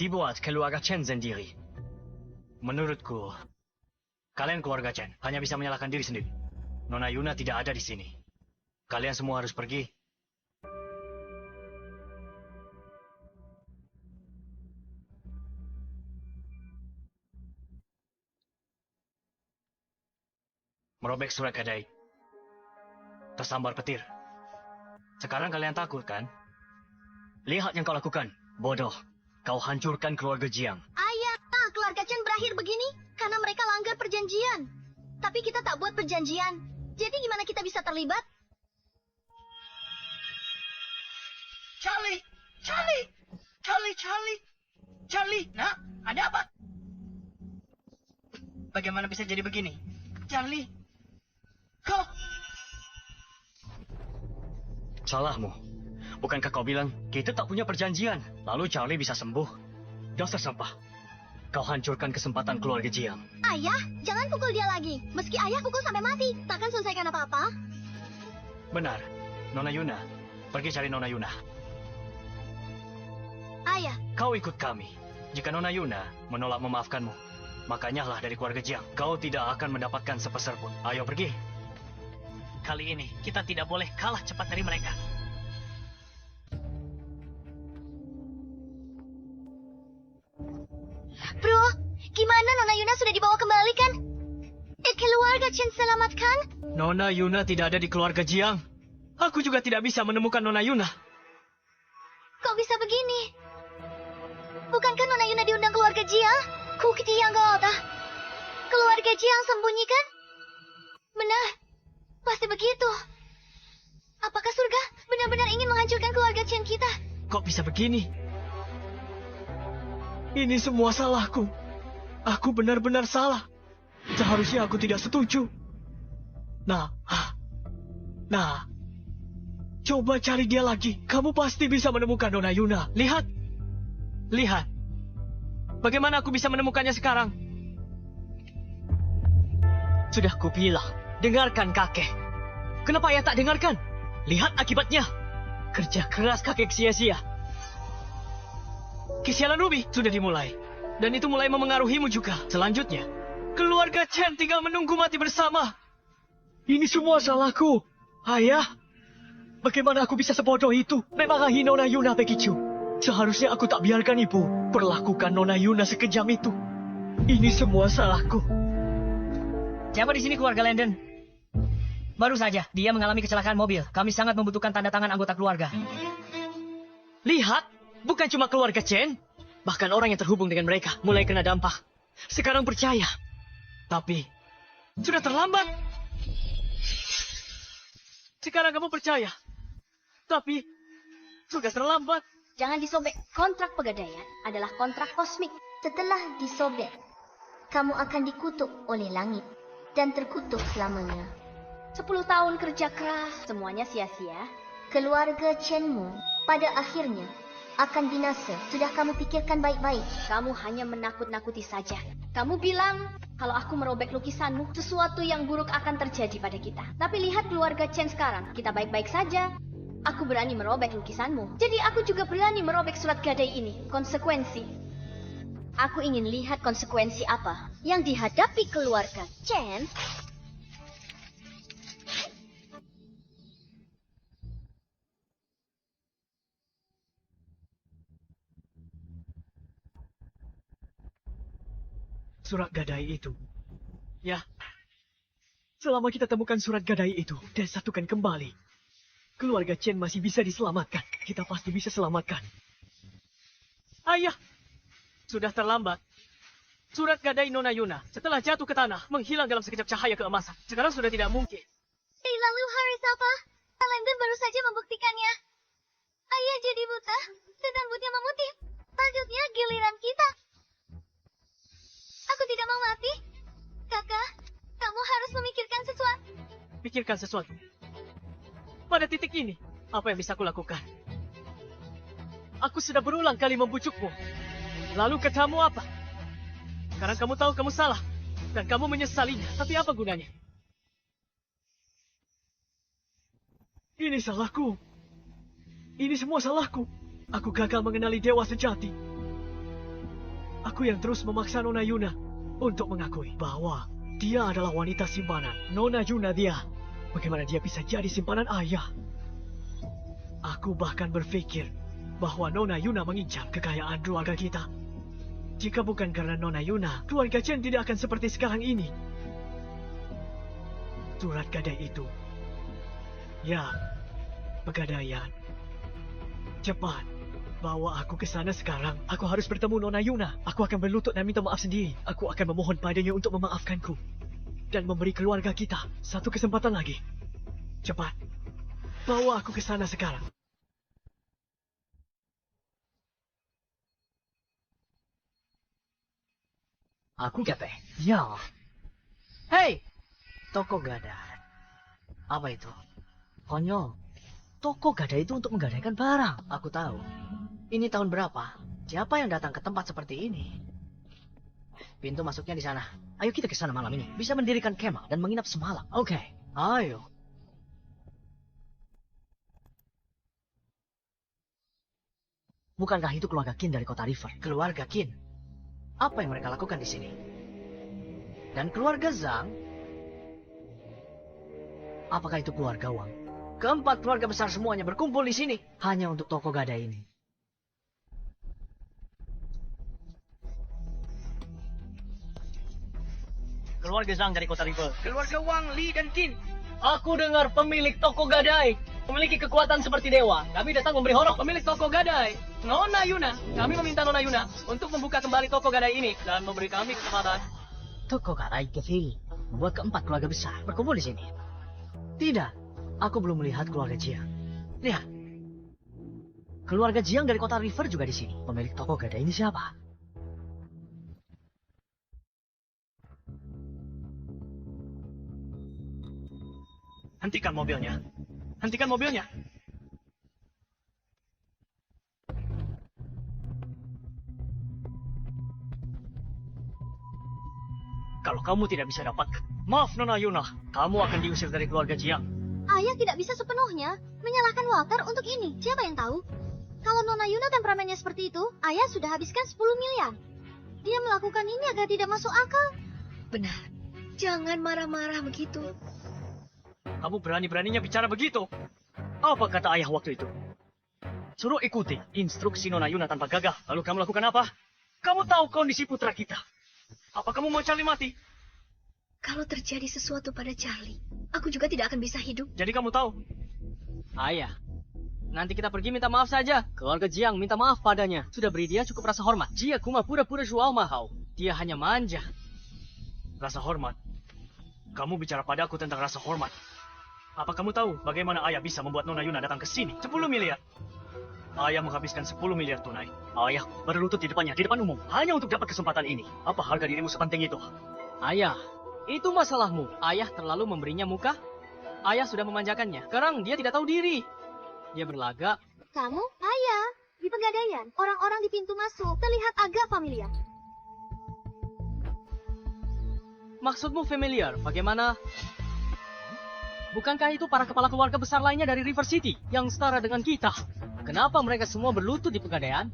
dibuat keluarga Chen sendiri. Menurutku, kalian keluarga Chen hanya bisa menyalahkan diri sendiri. Nona Yuna tidak ada di sini. Kalian semua harus pergi. Merobek surat gadai. Tersambar petir. Sekarang kalian takut kan? Lihat yang kau lakukan. Bodoh. Kau hancurkan keluarga Jiang. Ayah, keluarga Chen berakhir begini karena mereka langgar perjanjian. Tapi kita tak buat perjanjian. Jadi gimana kita bisa terlibat? Charlie! Charlie! Charlie! Charlie! Charlie! Nak, ada apa? Bagaimana bisa jadi begini? Charlie! Kau... Salahmu. Bukankah kau bilang kita tak punya perjanjian? Lalu Charlie bisa sembuh. Dasar sampah. Kau hancurkan kesempatan keluarga Jiang. Ayah, jangan pukul dia lagi. Meski ayah pukul sampai mati, takkan selesaikan apa-apa. Benar. Nona Yuna. Pergi cari Nona Yuna. Ayah, Kau ikut kami. Jika Nona Yuna menolak memaafkanmu, maka nyahlah dari keluarga Jiang. Kau tidak akan mendapatkan sepeser pun. Ayo pergi. Kali ini kita tidak boleh kalah cepat dari mereka. bro, gimana Nona Yuna sudah dibawa kembali kan? Keluarga keluarga Chen selamatkan? Nona Yuna tidak ada di keluarga Jiang. Aku juga tidak bisa menemukan Nona Yuna. Kok bisa begini? Bukankah Nona Yuna diundang keluarga Jiang? Kukiti yang Gaota. Keluarga Jiang sembunyikan? Benar, pasti begitu. Apakah surga benar-benar ingin menghancurkan keluarga Chen kita? Kok bisa begini? Ini semua salahku. Aku benar-benar salah. Seharusnya aku tidak setuju. Nah, coba cari dia lagi. Kamu pasti bisa menemukan Nona Yuna. Lihat. Bagaimana aku bisa menemukannya sekarang? Sudah kubilang, dengarkan kakek. Kenapa ayah tak dengarkan? Lihat akibatnya. Kerja keras kakek sia-sia. Kesialan Ruby sudah dimulai. Dan itu mulai memengaruhimu juga. Selanjutnya, keluarga Chen tinggal menunggu mati bersama. Ini semua salahku. Ayah, bagaimana aku bisa sebodoh itu? Memarahi Nona Yuna begitu. Seharusnya aku tak biarkan ibu perlakukan Nona Yuna sekejam itu. Ini semua salahku. Siapa di sini keluarga Landon? Baru saja, dia mengalami kecelakaan mobil. Kami sangat membutuhkan tanda tangan anggota keluarga. Lihat, bukan cuma keluarga Chen. Bahkan orang yang terhubung dengan mereka mulai kena dampak. Sekarang percaya. Tapi, sudah terlambat. Sekarang kamu percaya. Tapi, sudah terlambat. Jangan disobek. Kontrak pegadaian adalah kontrak kosmik. Setelah disobek, kamu akan dikutuk oleh langit dan terkutuk selamanya. 10 tahun kerja keras, semuanya sia-sia. Keluarga Chenmu pada akhirnya akan binasa. Sudah kamu pikirkan baik-baik. Kamu hanya menakut-nakuti saja. Kamu bilang, kalau aku merobek lukisanmu, sesuatu yang buruk akan terjadi pada kita. Tapi lihat keluarga Chen sekarang, kita baik-baik saja. Aku berani merobek lukisanmu. Jadi aku juga berani merobek surat gadai ini. Konsekuensi. Aku ingin lihat konsekuensi apa yang dihadapi keluarga Chen. Surat gadai itu. Ya. Selama kita temukan surat gadai itu dan satukan kembali, keluarga Chen masih bisa diselamatkan. Kita pasti bisa selamatkan. Ayah, sudah terlambat. Surat gadai Nona Yuna setelah jatuh ke tanah menghilang dalam sekejap cahaya keemasan. Sekarang sudah tidak mungkin. Lalu harus apa? Landon baru saja membuktikannya. Ayah jadi buta dan rambutnya memutih. Selanjutnya giliran kita. Aku tidak mau mati. Kakak, kamu harus memikirkan sesuatu. Pikirkan sesuatu. Pada titik ini, apa yang bisa aku lakukan? Aku sudah berulang kali membujukmu. Lalu katamu apa? Sekarang kamu tahu kamu salah. Dan kamu menyesalinya. Tapi apa gunanya? Ini salahku. Ini semua salahku. Aku gagal mengenali dewa sejati. Aku yang terus memaksa Nona Yuna untuk mengakui bahwa dia adalah wanita simpanan. Nona Yuna dia. Bagaimana dia bisa jadi simpanan ayah? Aku bahkan berpikir bahwa Nona Yuna mengincar kekayaan keluarga kita. Jika bukan karena Nona Yuna, keluarga Chen tidak akan seperti sekarang ini. Surat gadai itu. Ya, pegadaian. Cepat. Bawa aku ke sana sekarang. Aku harus bertemu Nona Yuna. Aku akan berlutut dan minta maaf sendiri. Aku akan memohon padanya untuk memaafkanku. Dan memberi keluarga kita satu kesempatan lagi. Cepat. Bawa aku ke sana sekarang. Aku gadai. Ya. Hei, toko gadai. Apa itu? Konyol. Toko gadai itu untuk menggadaikan barang. Aku tahu. Ini tahun berapa? Siapa yang datang ke tempat seperti ini? Pintu masuknya di sana. Ayo kita ke sana malam ini. Bisa mendirikan kemah dan menginap semalam. Oke, ayo. Bukankah itu keluarga Qin dari kota River? Keluarga Qin? Apa yang mereka lakukan di sini? Dan keluarga Zhang? Apakah itu keluarga Wang? Keempat keluarga besar semuanya berkumpul di sini. Hanya untuk toko gadai ini. keluarga Zhang dari kota River. Keluarga Wang, Li, dan Qin. Aku dengar pemilik toko gadai memiliki kekuatan seperti dewa. Kami datang memberi honor. Pemilik toko gadai, Nona Yuna. Kami meminta Nona Yuna untuk membuka kembali toko gadai ini dan memberi kami kesempatan. Toko gadai kecil membuat keempat keluarga besar berkumpul di sini. Tidak, aku belum melihat keluarga Jiang. Lihat, keluarga Jiang dari kota River juga di sini. Pemilik toko gadai ini siapa? Hentikan mobilnya. Hentikan mobilnya. Kalau kamu tidak bisa dapatkan, maaf Nona Yuna, kamu akan diusir dari keluarga Jiang. Ayah tidak bisa sepenuhnya menyalahkan Walter untuk ini. Siapa yang tahu? Kalau Nona Yuna temperamennya seperti itu, ayah sudah habiskan 10 miliar. Dia melakukan ini agar tidak masuk akal. Benar. Jangan marah-marah begitu. Kamu berani-beraninya bicara begitu. Apa kata ayah waktu itu? Suruh ikuti instruksi Nona Yuna tanpa gagah. Lalu kamu lakukan apa? Kamu tahu kondisi putra kita. Apa kamu mau Charlie mati? Kalau terjadi sesuatu pada Charlie, aku juga tidak akan bisa hidup. Jadi kamu tahu? Ayah, nanti kita pergi minta maaf saja. Keluarga Jiang minta maaf padanya. Sudah beri dia cukup rasa hormat. Jia Kuma pura-pura jual mahal. Dia hanya manja. Rasa hormat? Kamu bicara padaku tentang rasa hormat. Apa kamu tahu bagaimana ayah bisa membuat Nona Yuna datang ke sini? 10 miliar. Ayah menghabiskan 10 miliar tunai. Ayah berlutut di depannya, di depan umum. Hanya untuk dapat kesempatan ini. Apa harga dirimu sepenting itu? Ayah, itu masalahmu. Ayah terlalu memberinya muka. Ayah sudah memanjakannya. Sekarang dia tidak tahu diri. Dia berlagak. Kamu? Ayah. Di Pegadaian, orang-orang di pintu masuk terlihat agak familiar. Maksudmu familiar? Bagaimana? Bukankah itu para kepala keluarga besar lainnya dari River City yang setara dengan kita? Kenapa mereka semua berlutut di Pegadaian?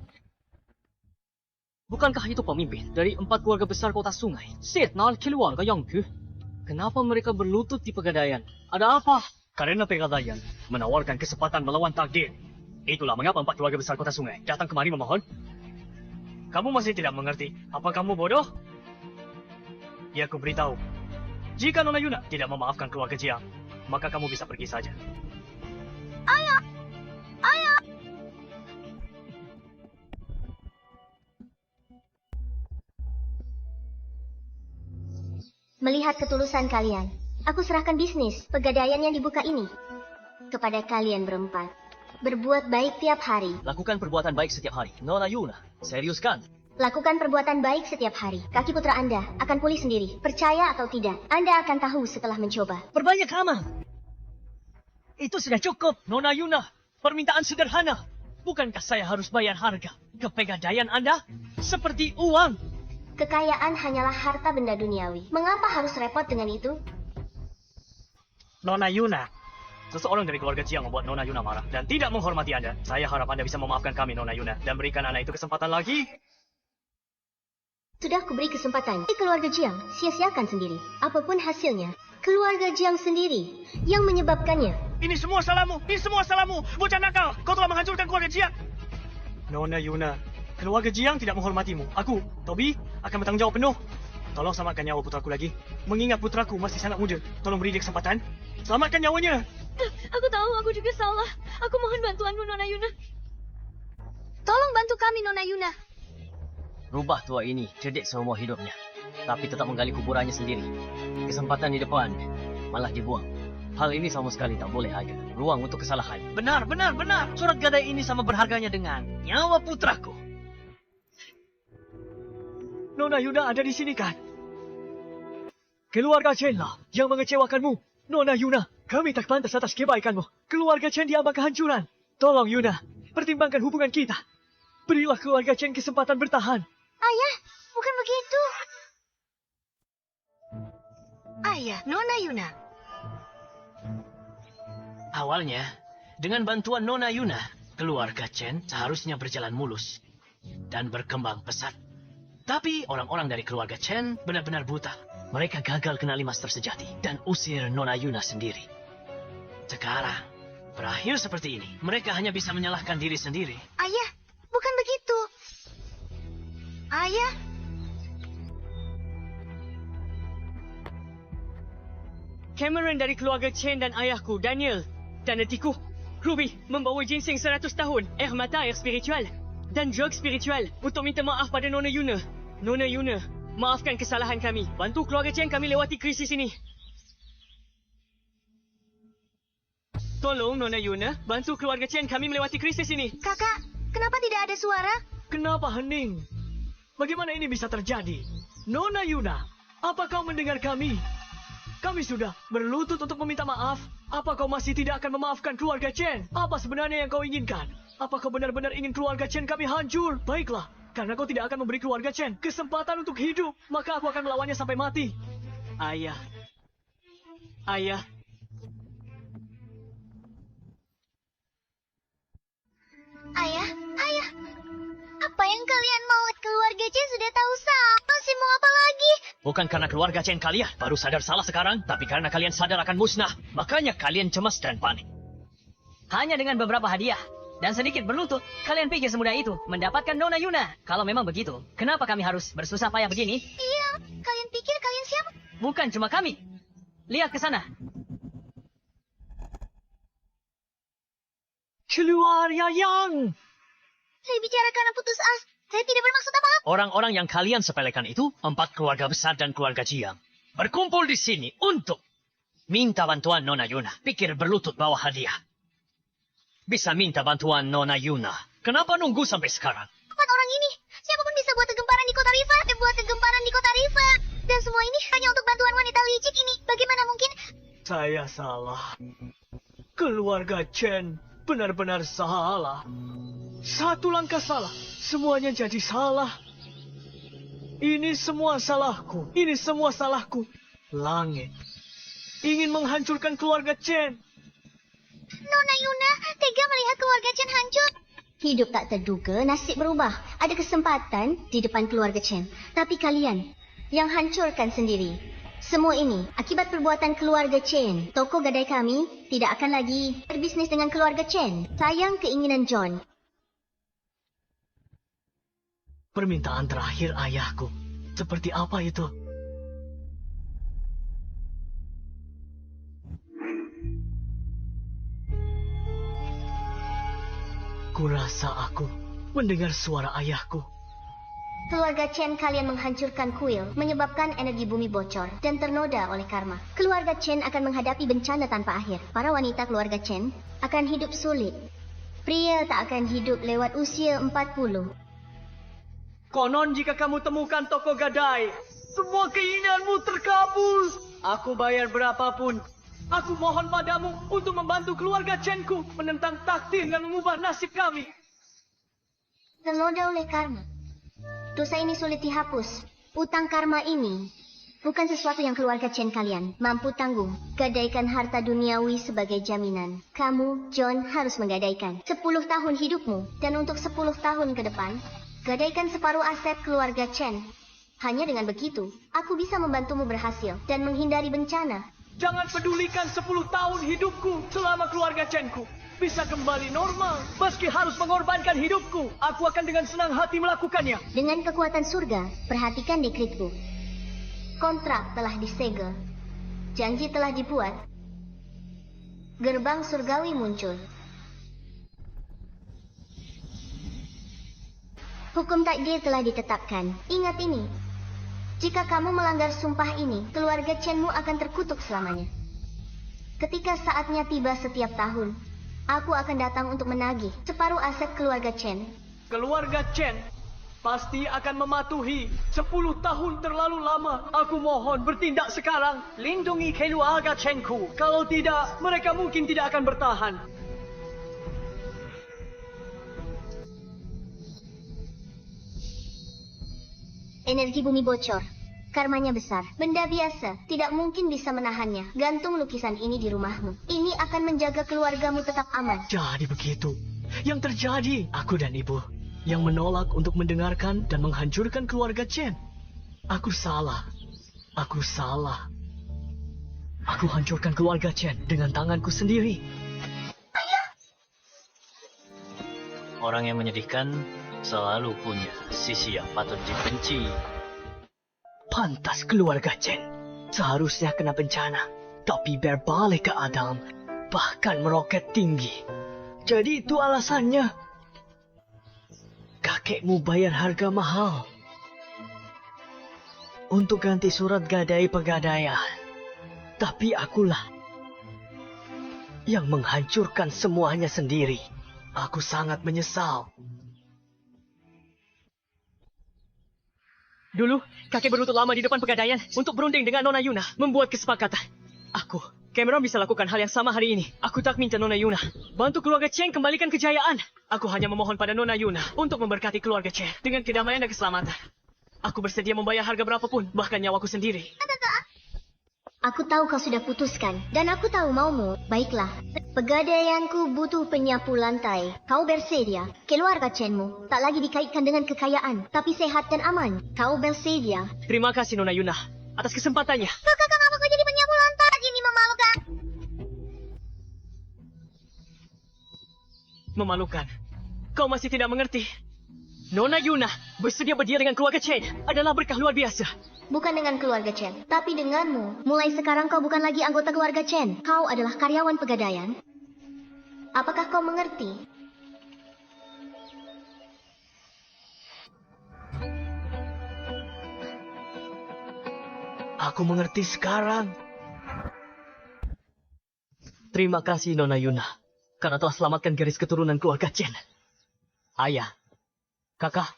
Bukankah itu pemimpin dari 4 keluarga besar kota sungai? Setnal keluarga Yanggu. Kenapa mereka berlutut di Pegadaian? Ada apa? Karena Pegadaian menawarkan kesempatan melawan takdir. Itulah mengapa 4 keluarga besar kota sungai datang kemari memohon. Kamu masih tidak mengerti? Apa kamu bodoh? Ya, aku beritahu. Jika Nona Yuna tidak memaafkan keluarga Jiang, maka kamu bisa pergi saja. Ayah! Ayah! Melihat ketulusan kalian, aku serahkan bisnis Pegadaian yang dibuka ini kepada kalian berempat. Berbuat baik tiap hari. Lakukan perbuatan baik setiap hari. Nona Yuna, serius kan? Lakukan perbuatan baik setiap hari. Kaki putra Anda akan pulih sendiri. Percaya atau tidak, Anda akan tahu setelah mencoba. Berbanyak amal. Itu sudah cukup. Nona Yuna, permintaan sederhana. Bukankah saya harus bayar harga ke Pegadaian Anda? Seperti uang. Kekayaan hanyalah harta benda duniawi. Mengapa harus repot dengan itu? Nona Yuna. Seseorang dari keluarga Jiang membuat Nona Yuna marah dan tidak menghormati Anda. Saya harap Anda bisa memaafkan kami, Nona Yuna, dan berikan anak itu kesempatan lagi. Sudah kuberi kesempatan. Keluarga Jiang sia-siakan sendiri. Apapun hasilnya, keluarga Jiang sendiri yang menyebabkannya. Ini semua salahmu! Ini semua salahmu! Bocah nakal! Kau telah menghancurkan keluarga Jiang! Nona Yuna, keluarga Jiang tidak menghormatimu. Aku, Toby, akan bertanggung jawab penuh. Tolong selamatkan nyawa putraku lagi. Mengingat putraku masih sangat muda. Tolong beri dia kesempatan. Selamatkan nyawanya! Aku tahu aku juga salah. Aku mohon bantuanmu, Nona Yuna. Tolong bantu kami, Nona Yuna. Rubah tua ini cedek seumur hidupnya. Tapi tetap menggali kuburannya sendiri. Kesempatan di depan malah dibuang. Hal ini sama sekali tak boleh ada. Ruang untuk kesalahan. Benar, benar, benar. Surat gadai ini sama berharganya dengan nyawa putraku. Nona Yuna ada di sini kan? Keluarga Chen lah yang mengecewakanmu. Nona Yuna, kami tak pantas atas kebaikanmu. Keluarga Chen diambang kehancuran. Tolong Yuna, pertimbangkan hubungan kita. Berilah keluarga Chen kesempatan bertahan. Ayah, bukan begitu. Ayah, Nona Yuna. Awalnya, dengan bantuan Nona Yuna, keluarga Chen seharusnya berjalan mulus dan berkembang pesat. Tapi orang-orang dari keluarga Chen benar-benar buta. Mereka gagal kenali master sejati dan usir Nona Yuna sendiri. Sekarang, berakhir seperti ini. Mereka hanya bisa menyalahkan diri sendiri. Ayah, bukan begitu. Ayah. Cameron dari keluarga Chen dan ayahku, Daniel. Dan adikku, Ruby, membawa ginseng 100 tahun, air mata, air spiritual. Dan drug spiritual untuk minta maaf pada Nona Yuna. Nona Yuna, maafkan kesalahan kami. Bantu keluarga Chen kami lewati krisis ini. Tolong, Nona Yuna, bantu keluarga Chen kami melewati krisis ini. Kakak, kenapa tidak ada suara? Kenapa hening? Bagaimana ini bisa terjadi? Nona Yuna, apa kau mendengar kami? Kami sudah berlutut untuk meminta maaf. Apa kau masih tidak akan memaafkan keluarga Chen? Apa sebenarnya yang kau inginkan? Apa kau benar-benar ingin keluarga Chen kami hancur? Baiklah, karena kau tidak akan memberi keluarga Chen kesempatan untuk hidup, maka aku akan melawannya sampai mati. Ayah. Ayah. Ayah, ayah. Apa yang kalian mau? Keluarga Chen sudah tahu salah. Masih mau apa lagi? Bukan karena keluarga Chen kalian baru sadar salah sekarang, tapi karena kalian sadar akan musnah. Makanya kalian cemas dan panik. Hanya dengan beberapa hadiah dan sedikit berlutut, kalian pikir semudah itu mendapatkan Nona Yuna. Kalau memang begitu, kenapa kami harus bersusah payah begini? Iya, kalian pikir kalian siapa? Bukan cuma kami. Lihat ke sana. Keluar Yayang! Saya bicara karena putus asa. Saya tidak bermaksud apa-apa. Orang-orang yang kalian sepelekan itu, 4 keluarga besar dan keluarga Jiang, berkumpul di sini untuk minta bantuan Nona Yuna. Pikir berlutut bawa hadiah. Bisa minta bantuan Nona Yuna. Kenapa nunggu sampai sekarang? 4 orang ini, siapapun bisa buat kegemparan di kota Riva. Buat kegemparan di kota Riva. Dan semua ini hanya untuk bantuan wanita licik ini. Bagaimana mungkin? Saya salah. Keluarga Chen benar-benar salah. Satu langkah salah, semuanya jadi salah. Ini semua salahku. Ini semua salahku. Langit ingin menghancurkan keluarga Chen. Nona Yuna tega melihat keluarga Chen hancur. Hidup tak terduga, nasib berubah. Ada kesempatan di depan keluarga Chen. Tapi kalian yang hancurkan sendiri. Semua ini akibat perbuatan keluarga Chen. Toko gadai kami tidak akan lagi berbisnis dengan keluarga Chen. Sayang keinginan John. Permintaan terakhir ayahku. Seperti apa itu? Kurasa aku mendengar suara ayahku. Keluarga Chen kalian menghancurkan kuil, menyebabkan energi bumi bocor dan ternoda oleh karma. Keluarga Chen akan menghadapi bencana tanpa akhir. Para wanita keluarga Chen akan hidup sulit. Pria tak akan hidup lewat usia 40. Konon jika kamu temukan toko gadai, semua keinginanmu terkabul. Aku bayar berapapun. Aku mohon padamu untuk membantu keluarga Chen-ku menentang takdir dan mengubah nasib kami. Ternoda oleh karma. Dosa ini sulit dihapus. Utang karma ini bukan sesuatu yang keluarga Chen kalian mampu tanggung. Gadaikan harta duniawi sebagai jaminan. Kamu, John, harus menggadaikan 10 tahun hidupmu. Dan untuk 10 tahun ke depan, gadaikan separuh aset keluarga Chen. Hanya dengan begitu, aku bisa membantumu berhasil dan menghindari bencana. Jangan pedulikan 10 tahun hidupku selama keluarga Chen-ku bisa kembali normal. Meski harus mengorbankan hidupku, aku akan dengan senang hati melakukannya. Dengan kekuatan surga, perhatikan dekritku. Kontrak telah disegel. Janji telah dibuat. Gerbang surgawi muncul. Hukum takdir telah ditetapkan. Ingat ini. Jika kamu melanggar sumpah ini, keluarga Chen-mu akan terkutuk selamanya. Ketika saatnya tiba setiap tahun, aku akan datang untuk menagih separuh aset keluarga Chen. Keluarga Chen pasti akan mematuhi. 10 tahun terlalu lama. Aku mohon bertindak sekarang. Lindungi keluarga Chen-ku. Kalau tidak, mereka mungkin tidak akan bertahan. Energi bumi bocor. Karmanya besar. Benda biasa tidak mungkin bisa menahannya. Gantung lukisan ini di rumahmu. Ini akan menjaga keluargamu tetap aman. Jadi begitu. Yang terjadi, aku dan ibu yang menolak untuk mendengarkan dan menghancurkan keluarga Chen. Aku salah. Aku salah. Aku hancurkan keluarga Chen dengan tanganku sendiri. Orang yang menyedihkan selalu punya sisi yang patut dibenci. Pantas keluarga Chen seharusnya kena bencana. tapi berbalik ke Adam, bahkan meroket tinggi. Jadi itu alasannya. Kakekmu bayar harga mahal untuk ganti surat gadai pegadaian. Tapi akulah yang menghancurkan semuanya sendiri. Aku sangat menyesal. Dulu, kakek berlutut lama di depan pegadaian untuk berunding dengan Nona Yuna, membuat kesepakatan. Aku, Cameron bisa lakukan hal yang sama hari ini. Aku tak minta Nona Yuna bantu keluarga Chen kembalikan kejayaan. Aku hanya memohon pada Nona Yuna untuk memberkati keluarga Chen dengan kedamaian dan keselamatan. Aku bersedia membayar harga berapapun, bahkan nyawaku sendiri. Aku tahu kau sudah putuskan, dan aku tahu maumu. Baiklah, pegadaianku butuh penyapu lantai. Kau bersedia. Keluarga Chenmu tak lagi dikaitkan dengan kekayaan, tapi sehat dan aman. Kau bersedia. Terima kasih Nona Yuna atas kesempatannya. Kakak, kenapa kau jadi penyapu lantai? Ini memalukan. Memalukan. Kau masih tidak mengerti. Nona Yuna bersedia berdia dengan keluarga Chen adalah berkah luar biasa. Bukan dengan keluarga Chen, tapi denganmu. Mulai sekarang kau bukan lagi anggota keluarga Chen. Kau adalah karyawan pegadaian. Apakah kau mengerti? Aku mengerti sekarang. Terima kasih Nona Yuna karena telah selamatkan garis keturunan keluarga Chen. Ayah, kakak,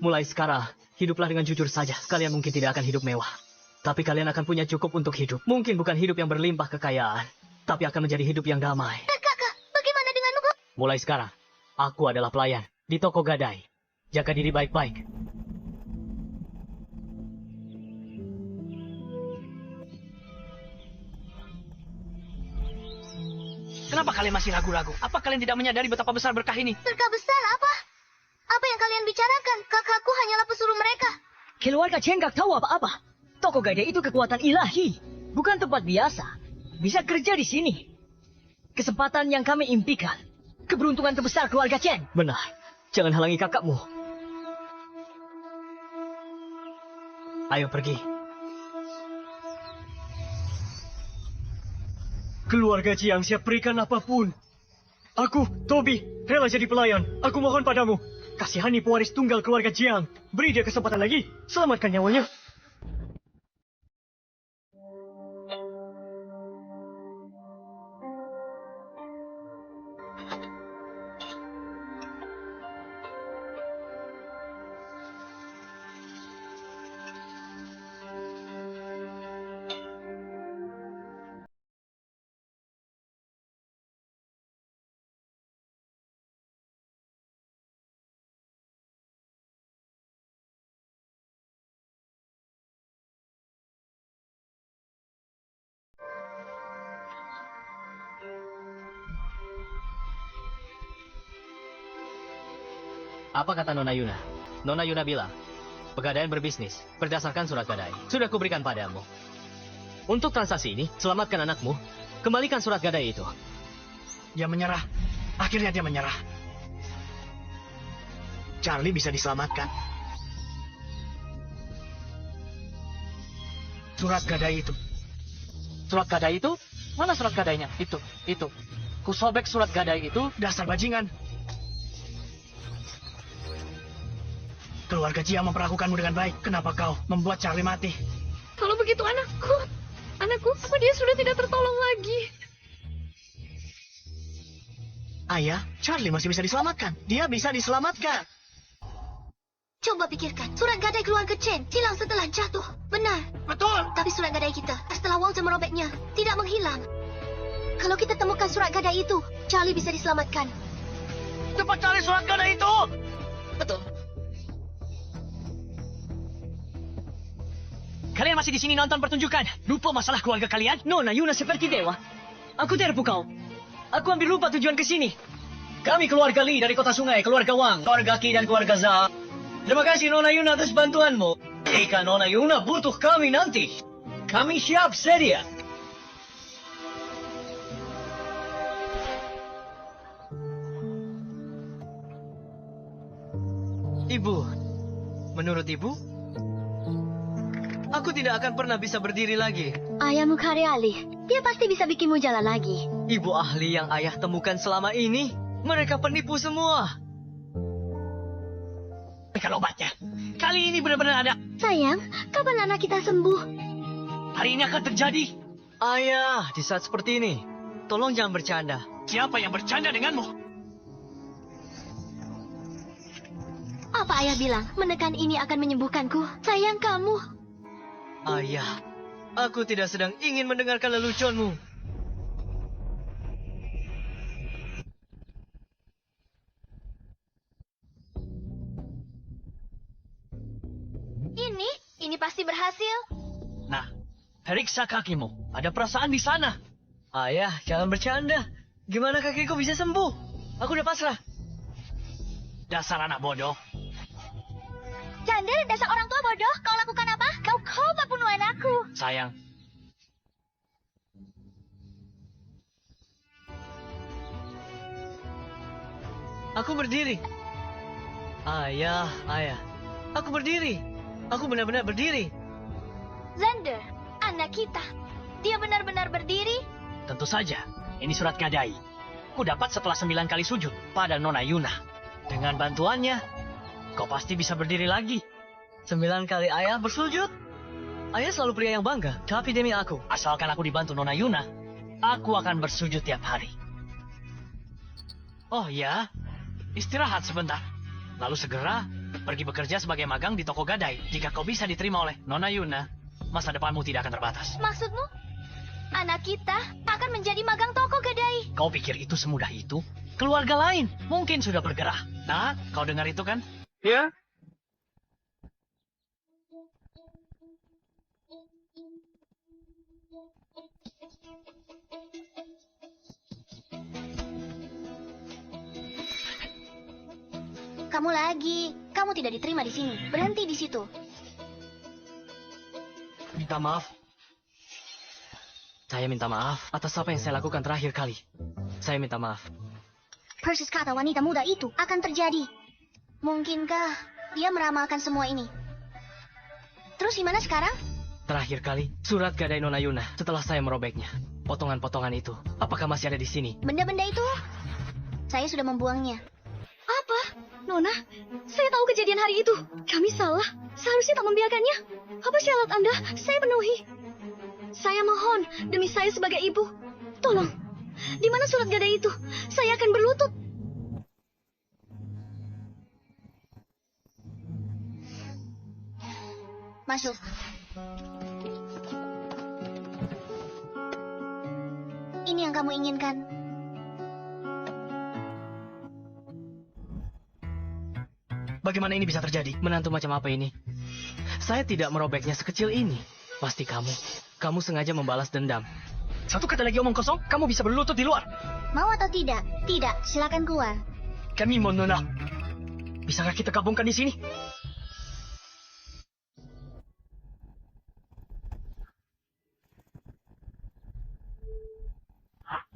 mulai sekarang hiduplah dengan jujur saja. Kalian mungkin tidak akan hidup mewah, tapi kalian akan punya cukup untuk hidup. Mungkin bukan hidup yang berlimpah kekayaan, tapi akan menjadi hidup yang damai. Kakak, bagaimana denganmu? Mulai sekarang, aku adalah pelayan di toko gadai. Jaga diri baik-baik. Kenapa kalian masih ragu-ragu? Apa kalian tidak menyadari betapa besar berkah ini? Berkah besar apa? Apa yang kalian bicarakan? Kakakku hanyalah pesuruh mereka. Keluarga Chen gak tahu apa-apa. Toko gadai itu kekuatan ilahi, bukan tempat biasa. Bisa kerja di sini. Kesempatan yang kami impikan. Keberuntungan terbesar keluarga Chen. Benar, jangan halangi kakakmu. Ayo pergi. Keluarga Jiang siap berikan apapun. Aku, Toby, rela jadi pelayan. Aku mohon padamu. Kasihani pewaris tunggal keluarga Jiang. Beri dia kesempatan lagi. Selamatkan nyawanya. Apa kata Nona Yuna? Nona Yuna bilang, pegadaian berbisnis berdasarkan surat gadai. Sudah kuberikan padamu. Untuk transaksi ini, selamatkan anakmu. Kembalikan surat gadai itu. Dia menyerah. Akhirnya dia menyerah. Charlie bisa diselamatkan. Surat gadai itu. Surat gadai itu? Mana surat gadainya? Itu. Ku sobek surat gadai itu, dasar bajingan. Keluarga Jiang memperlakukanmu dengan baik. Kenapa kau membuat Charlie mati? Kalau begitu anakku, apa dia sudah tidak tertolong lagi? Ayah, Charlie masih bisa diselamatkan. Dia bisa diselamatkan. Coba pikirkan, surat gadai keluarga Chen hilang setelah jatuh. Benar. Betul. Tapi surat gadai kita, setelah Walter merobeknya, tidak menghilang. Kalau kita temukan surat gadai itu, Charlie bisa diselamatkan. Cepat cari surat gadai itu. Betul. Kalian masih di sini nonton pertunjukan? Lupa masalah keluarga kalian? Nona Yuna seperti dewa. Aku terpukau. Aku ambil lupa tujuan ke sini. Kami keluarga Li dari kota sungai, keluarga Wang, keluarga Qi dan keluarga Zhao. Terima kasih Nona Yuna atas bantuanmu. Jika Nona Yuna butuh kami nanti, kami siap sedia. Ibu, menurut ibu, Aku tidak akan pernah bisa berdiri lagi. Ayahmu Karyali, dia pasti bisa bikinmu jalan lagi. Ibu ahli yang ayah temukan selama ini, mereka penipu semua. Berikan obatnya. Kali ini benar-benar ada. Sayang, kapan anak kita sembuh? Hari ini akan terjadi. Ayah, di saat seperti ini, tolong jangan bercanda. Siapa yang bercanda denganmu? Apa ayah bilang? Menekan ini akan menyembuhkanku. Sayang kamu. Ayah, aku tidak sedang ingin mendengarkan leluconmu. Ini pasti berhasil. Nah, periksa kakimu. Ada perasaan di sana. Ayah, jangan bercanda. Gimana kakiku bisa sembuh? Aku udah pasrah. Dasar anak bodoh. Chandler, dasar orang tua bodoh. Kau lakukan apa? Kau membunuh anakku. Sayang, Aku berdiri. Ayah. Aku berdiri. Aku benar-benar berdiri. Xander, anak kita. Dia benar-benar berdiri. tentu saja. Ini surat gadai. Ku dapat setelah 9 kali sujud pada Nona Yuna. Dengan bantuannya, kau pasti bisa berdiri lagi. 9 kali ayah bersujud. Ayah selalu pria yang bangga, tapi demi aku. Asalkan aku dibantu Nona Yuna, aku akan bersujud tiap hari. Oh ya, istirahat sebentar. Lalu segera pergi bekerja sebagai magang di toko gadai. Jika kau bisa diterima oleh Nona Yuna, masa depanmu tidak akan terbatas. Maksudmu? Anak kita akan menjadi magang toko gadai. Kau pikir itu semudah itu? Keluarga lain mungkin sudah bergerak. Nah, kau dengar itu kan? Ya? Kamu lagi. Kamu tidak diterima di sini. Berhenti di situ. Minta maaf. Saya minta maaf atas apa yang saya lakukan terakhir kali. Saya minta maaf. Persis kata wanita muda itu akan terjadi. Mungkinkah dia meramalkan semua ini? Terus gimana sekarang? Terakhir kali, surat gadai Nona Yuna setelah saya merobeknya. Potongan-potongan itu, apakah masih ada di sini? Benda-benda itu, saya sudah membuangnya. Apa? Nona, saya tahu kejadian hari itu. Kami salah. Seharusnya tak membiarkannya. Apa syarat Anda? Saya penuhi. Saya mohon, demi saya sebagai ibu. Tolong, di mana surat gadai itu? Saya akan berlutut. Masuk. Ini yang kamu inginkan. Bagaimana ini bisa terjadi? Menantu macam apa ini? Saya tidak merobeknya sekecil ini. Pasti kamu sengaja membalas dendam. Satu kata lagi omong kosong, kamu bisa berlutut di luar. Mau atau tidak? Tidak, silakan keluar. Kami mau Nona. Bisakah kita gabungkan di sini?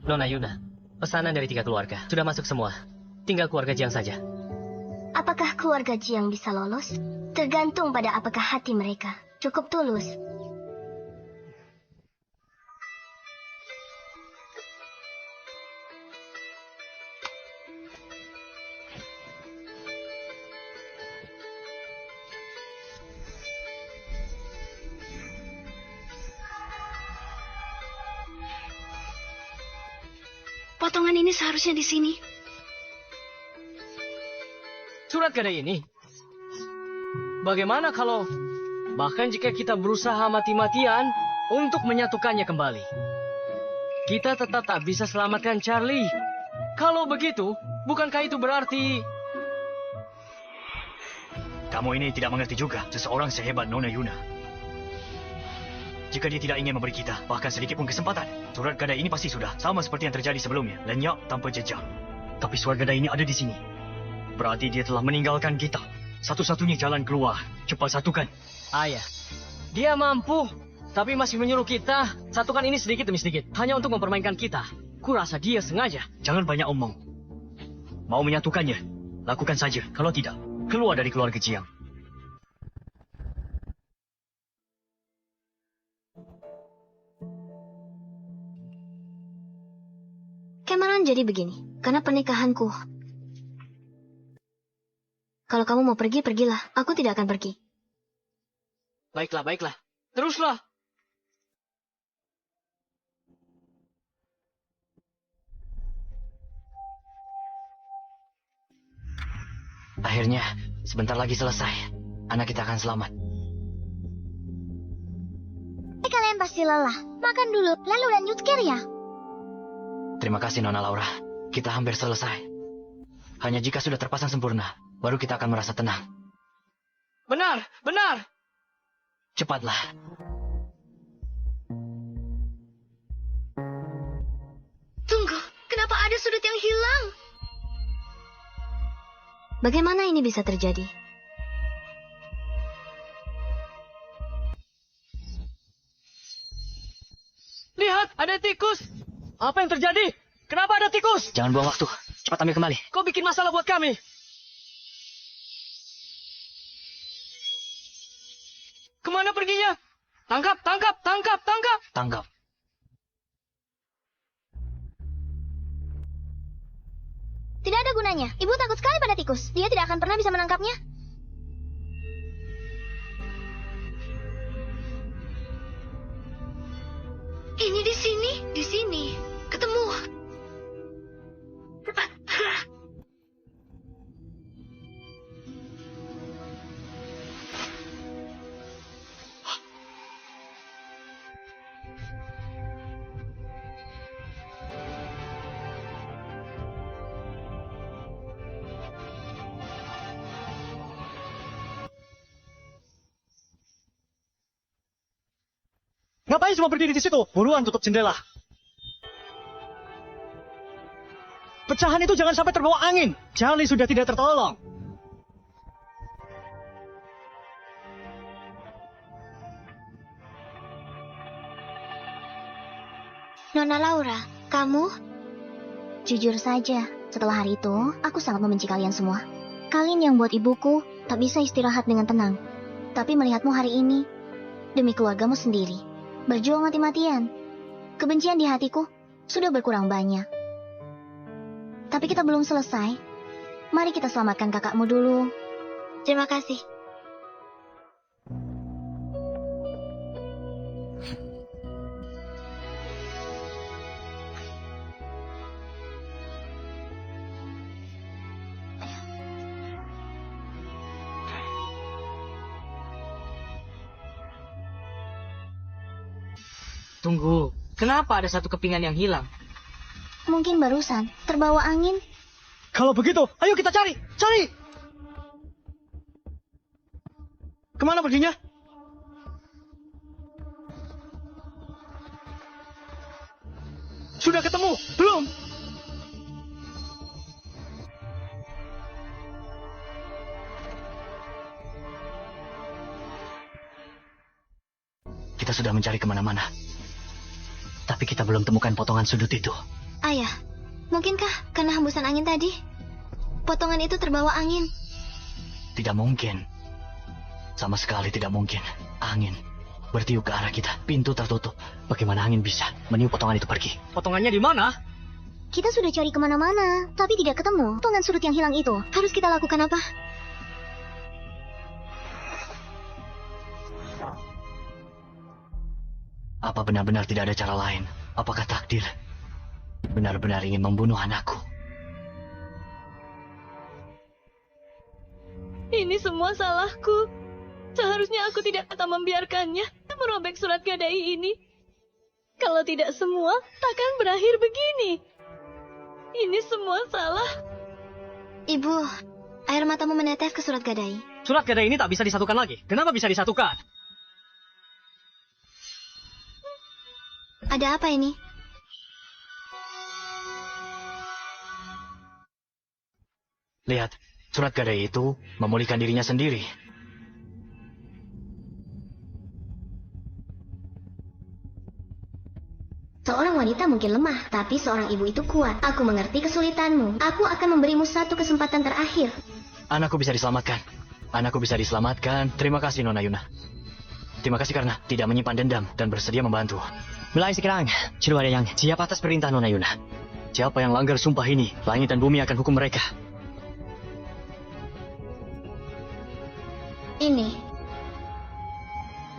Nona Yuna, pesanan dari 3 keluarga. Sudah masuk semua. Tinggal keluarga Jiang saja. Apakah keluarga Jiang bisa lolos? Tergantung pada apakah hati mereka cukup tulus. Potongan ini seharusnya di sini. Surat gadai ini. Bagaimana kalau bahkan jika kita berusaha mati-matian untuk menyatukannya kembali, kita tetap tak bisa selamatkan Charlie. Kalau begitu, bukankah itu berarti Kamu ini tidak mengerti juga seseorang sehebat Nona Yuna. Jika dia tidak ingin memberi kita bahkan sedikit pun kesempatan, surat gadai ini pasti sudah sama seperti yang terjadi sebelumnya, lenyap tanpa jejak. Tapi surat gadai ini ada di sini. Berarti dia telah meninggalkan kita. Satu-satunya jalan keluar. Cepat satukan. ayah? Dia mampu, tapi masih menyuruh kita satukan ini sedikit demi sedikit, hanya untuk mempermainkan kita. Kurasa dia sengaja. Jangan banyak omong. Mau menyatukannya? Lakukan saja. Kalau tidak, keluar dari keluarga Jiang. jadi begini, karena pernikahanku. Kalau kamu mau pergi, pergilah. Aku tidak akan pergi. Baiklah, baiklah. Teruslah. Akhirnya, sebentar lagi selesai. Anak kita akan selamat. Kalian pasti lelah. Makan dulu, lalu lanjut ya. Terima kasih, Nona Laura. Kita hampir selesai. Hanya jika sudah terpasang sempurna, baru kita akan merasa tenang. Benar, benar. Cepatlah. Tunggu, kenapa ada sudut yang hilang? Bagaimana ini bisa terjadi? Lihat, ada tikus. Apa yang terjadi? Kenapa ada tikus? Jangan buang waktu. Cepat ambil kembali. Kau bikin masalah buat kami. Kemana perginya? Tangkap, tangkap, tangkap, tangkap. Tangkap. Tidak ada gunanya. Ibu takut sekali pada tikus. Dia tidak akan pernah bisa menangkapnya. Ini di sini, di sini. Ketemu. Ngapain semua berdiri di situ? Buruan tutup jendela. Pecahan itu jangan sampai terbawa angin. Charlie sudah tidak tertolong. Nona Laura, kamu? Jujur saja, setelah hari itu, aku sangat membenci kalian semua. Kalian yang buat ibuku tak bisa istirahat dengan tenang. Tapi melihatmu hari ini, demi keluargamu sendiri, berjuang mati-matian. Kebencian di hatiku sudah berkurang banyak. Tapi kita belum selesai. Mari kita selamatkan kakakmu dulu. Terima kasih. Tunggu. Kenapa ada satu kepingan yang hilang? Mungkin barusan terbawa angin. Kalau begitu, ayo kita cari. Cari! Kemana perginya? Sudah ketemu? Belum? Kita sudah mencari kemana-mana. Tapi kita belum temukan potongan sudut itu. Ayah, mungkinkah karena hembusan angin tadi? Potongan itu terbawa angin. Tidak mungkin. Sama sekali tidak mungkin. Angin bertiup ke arah kita. Pintu tertutup. Bagaimana angin bisa meniup potongan itu pergi? Potongannya di mana? Kita sudah cari kemana-mana, tapi tidak ketemu. Potongan sudut yang hilang itu. Harus kita lakukan apa? Apa benar-benar tidak ada cara lain? Apakah takdir benar-benar ingin membunuh anakku? Ini semua salahku. Seharusnya aku tidak akan membiarkannya merobek surat gadai ini. Kalau tidak semua, takkan berakhir begini. Ini semua salah. Ibu, air matamu menetes ke surat gadai. Surat gadai ini tak bisa disatukan lagi. Kenapa bisa disatukan? Ada apa ini? Lihat, surat gadai itu memulihkan dirinya sendiri. Seorang wanita mungkin lemah, tapi seorang ibu itu kuat. Aku mengerti kesulitanmu. Aku akan memberimu satu kesempatan terakhir. Anakku bisa diselamatkan. Anakku bisa diselamatkan. Terima kasih, Nona Yuna. Terima kasih karena tidak menyimpan dendam dan bersedia membantu. Mulai sekarang, Ciluada yang Siap atas perintah, Nona Yuna. Siapa yang langgar sumpah ini, langit dan bumi akan hukum mereka. Ini,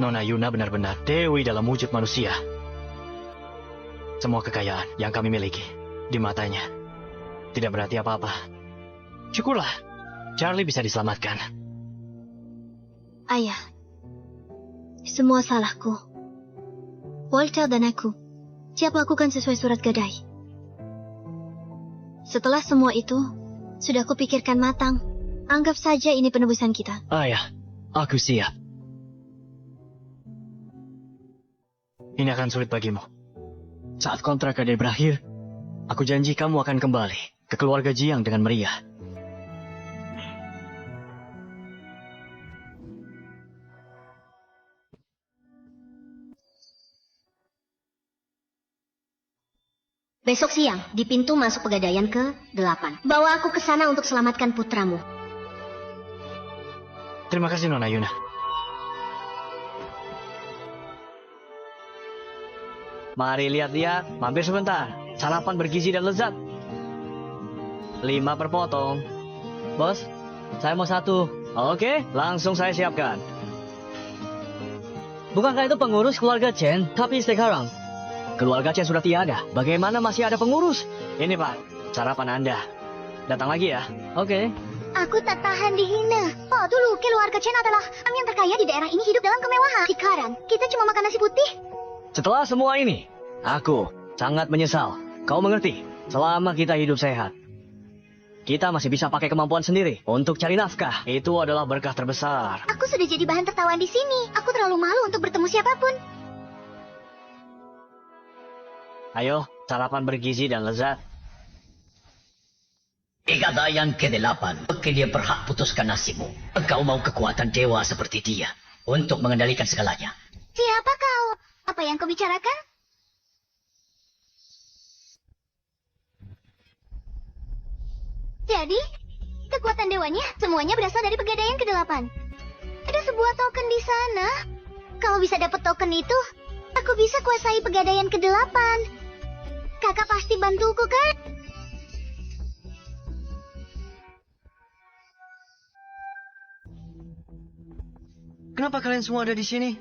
Nona Yuna benar-benar dewi dalam wujud manusia. Semua kekayaan yang kami miliki di matanya tidak berarti apa-apa. Syukurlah, Charlie bisa diselamatkan. Ayah. Semua salahku. Walter dan aku siap lakukan sesuai surat gadai. Setelah semua itu, sudah kupikirkan matang. Anggap saja ini penebusan kita. Ayah, aku siap. Ini akan sulit bagimu. Saat kontrak gadai berakhir, aku janji kamu akan kembali ke keluarga Jiang dengan meriah. Besok siang, di pintu masuk pegadaian ke-8. Bawa aku ke sana untuk selamatkan putramu. Terima kasih, Nona Yuna. Mari lihat-lihat, mampir sebentar. Sarapan bergizi dan lezat. 5 per potong. Bos, saya mau 1. Oke, langsung saya siapkan. Bukankah itu pengurus keluarga Chen? Tapi sekarang keluarga Chen sudah tiada. Bagaimana masih ada pengurus? Ini Pak, sarapan Anda. Datang lagi ya. Oke. Aku tak tahan dihina. Oh, dulu keluarga Chen adalah orang yang terkaya di daerah ini, hidup dalam kemewahan. Sekarang, kita cuma makan nasi putih. Setelah semua ini, aku sangat menyesal. Kau mengerti? Selama kita hidup sehat, kita masih bisa pakai kemampuan sendiri untuk cari nafkah. Itu adalah berkah terbesar. Aku sudah jadi bahan tertawaan di sini. Aku terlalu malu untuk bertemu siapapun. Ayo, sarapan bergizi dan lezat. Pegadaian ke-8. Oke, dia berhak putuskan nasibmu. Engkau mau kekuatan dewa seperti dia untuk mengendalikan segalanya. Siapa kau? Apa yang kau bicarakan? Jadi, kekuatan dewanya semuanya berasal dari pegadaian ke-8. Ada sebuah token di sana. Kalau bisa dapat token itu, aku bisa kuasai pegadaian ke-8. Kakak pasti bantuku, kan? Kenapa kalian semua ada di sini?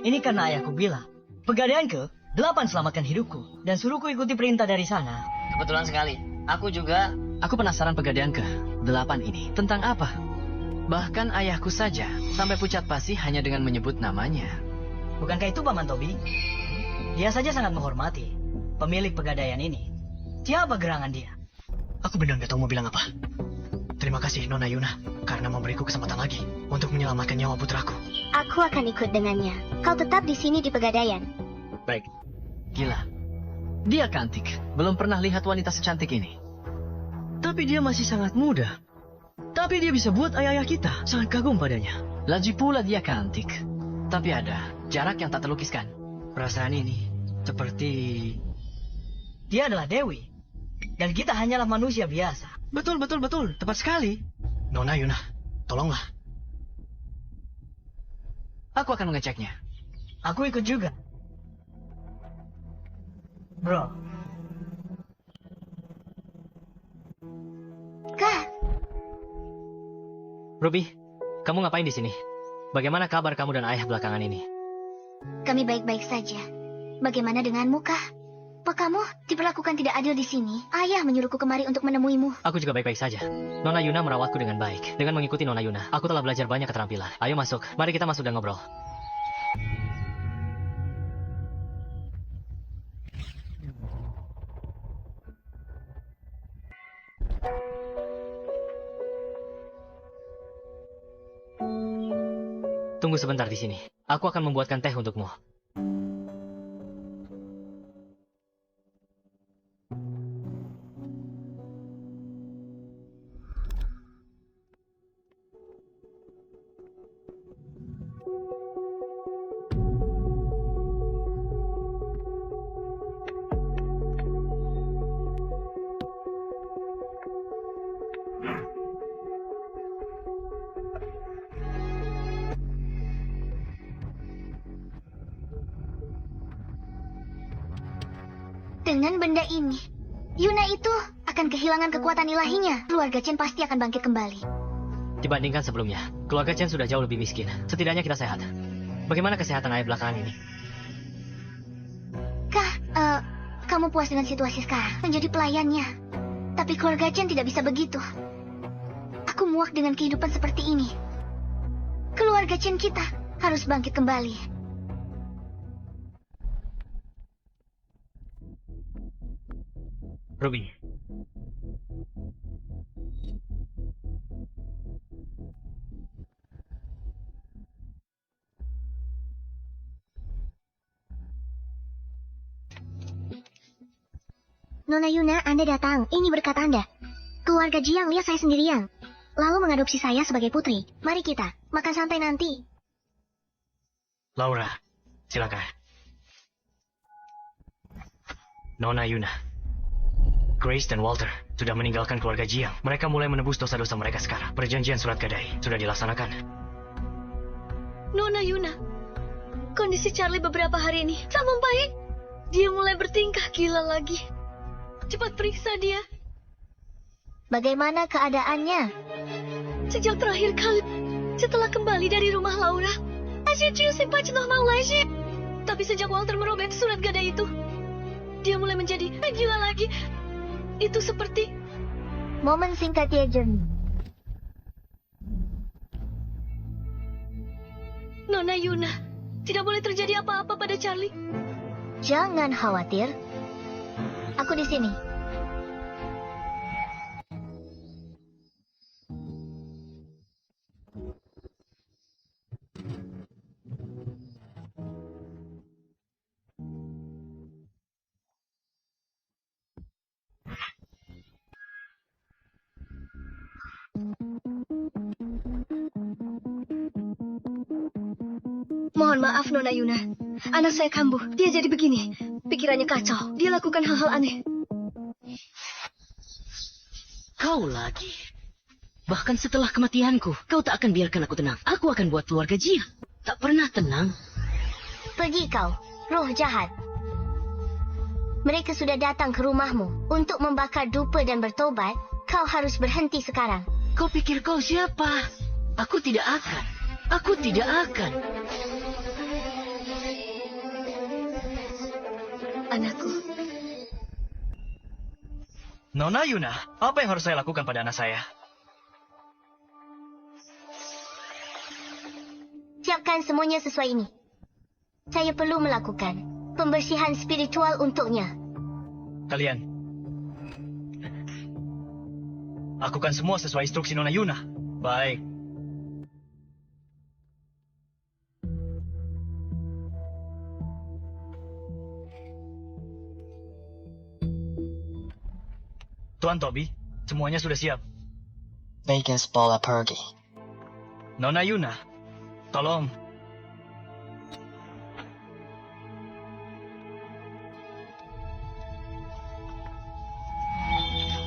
Ini karena ayahku bilang, pegadaian ke-8 selamatkan hidupku dan suruhku ikuti perintah dari sana. Kebetulan sekali. Aku juga. Aku penasaran pegadaian ke-8 ini tentang apa? Bahkan ayahku saja sampai pucat pasi hanya dengan menyebut namanya. Bukankah itu Paman Tobi? Dia saja sangat menghormati pemilik pegadaian ini. Siapa gerangan dia? Aku benar nggak tahu mau bilang apa. Terima kasih Nona Yuna karena memberiku kesempatan lagi untuk menyelamatkan nyawa putraku. Aku akan ikut dengannya. Kau tetap di sini di pegadaian. Baik. Gila. Dia cantik. Belum pernah lihat wanita secantik ini. Tapi dia masih sangat muda. Tapi dia bisa buat ayah-ayah kita sangat kagum padanya. Lagi pula dia cantik. Tapi ada jarak yang tak terlukiskan. Perasaan ini seperti... Dia adalah Dewi. Dan kita hanyalah manusia biasa. Betul. Tepat sekali. Nona Yuna, tolonglah. Aku akan mengeceknya. Aku ikut juga. Bro. Kak, Ruby, kamu ngapain di sini? Bagaimana kabar kamu dan ayah belakangan ini? kami baik-baik saja. Bagaimana denganmu, Kak? Apa kamu diperlakukan tidak adil di sini? Ayah menyuruhku kemari untuk menemuimu. Aku juga baik-baik saja. Nona Yuna merawatku dengan baik. Dengan mengikuti Nona Yuna, aku telah belajar banyak keterampilan. Ayo masuk. Mari kita masuk dan ngobrol. Tunggu sebentar di sini. Aku akan membuatkan teh untukmu. Dengan benda ini, Yuna itu akan kehilangan kekuatan ilahinya. Keluarga Chen pasti akan bangkit kembali. Dibandingkan sebelumnya, keluarga Chen sudah jauh lebih miskin. Setidaknya kita sehat. Bagaimana kesehatan ayah belakangan ini? Kamu puas dengan situasi sekarang, menjadi pelayannya. Tapi keluarga Chen tidak bisa begitu. Aku muak dengan kehidupan seperti ini. Keluarga Chen kita harus bangkit kembali. Ruby. Nona Yuna, Anda datang. Ini berkat Anda. Keluarga Jiang lihat saya sendirian. Lalu mengadopsi saya sebagai putri. Mari kita makan santai nanti. Laura, silakan. Nona Yuna. Grace dan Walter sudah meninggalkan keluarga Jiang. Mereka mulai menebus dosa-dosa mereka sekarang. Perjanjian surat gadai sudah dilaksanakan. Nona Yuna, kondisi Charlie beberapa hari ini tak membaik. Dia mulai bertingkah gila lagi. Cepat periksa dia. Bagaimana keadaannya? Sejak terakhir kali setelah kembali dari rumah Laura, tapi sejak Walter merobek surat gadai itu, dia mulai menjadi gila lagi. Itu seperti Momen singkat ya, Jen. Nona Yuna. Tidak boleh terjadi apa-apa pada Charlie. Jangan khawatir. Aku di sini. Mohon maaf, Nona Yuna. Anak saya kambuh. Dia jadi begini. Pikirannya kacau. Dia lakukan hal-hal aneh. Kau lagi. Bahkan setelah kematianku, kau tak akan biarkan aku tenang. Aku akan buat keluarga Jiang tak pernah tenang. Pergi kau, roh jahat. Mereka sudah datang ke rumahmu untuk membakar dupa dan bertobat. Kau harus berhenti sekarang. Kau pikir kau siapa? Aku tidak akan. Aku tidak akan. Anakku. Nona Yuna, apa yang harus saya lakukan pada anak saya? Siapkan semuanya sesuai ini. Saya perlu melakukan pembersihan spiritual untuknya. Kalian. Lakukan semua sesuai instruksi Nona Yuna. Baik. Tuan Toby, semuanya sudah siap. Vegas bola pergi. Nona Yuna, tolong.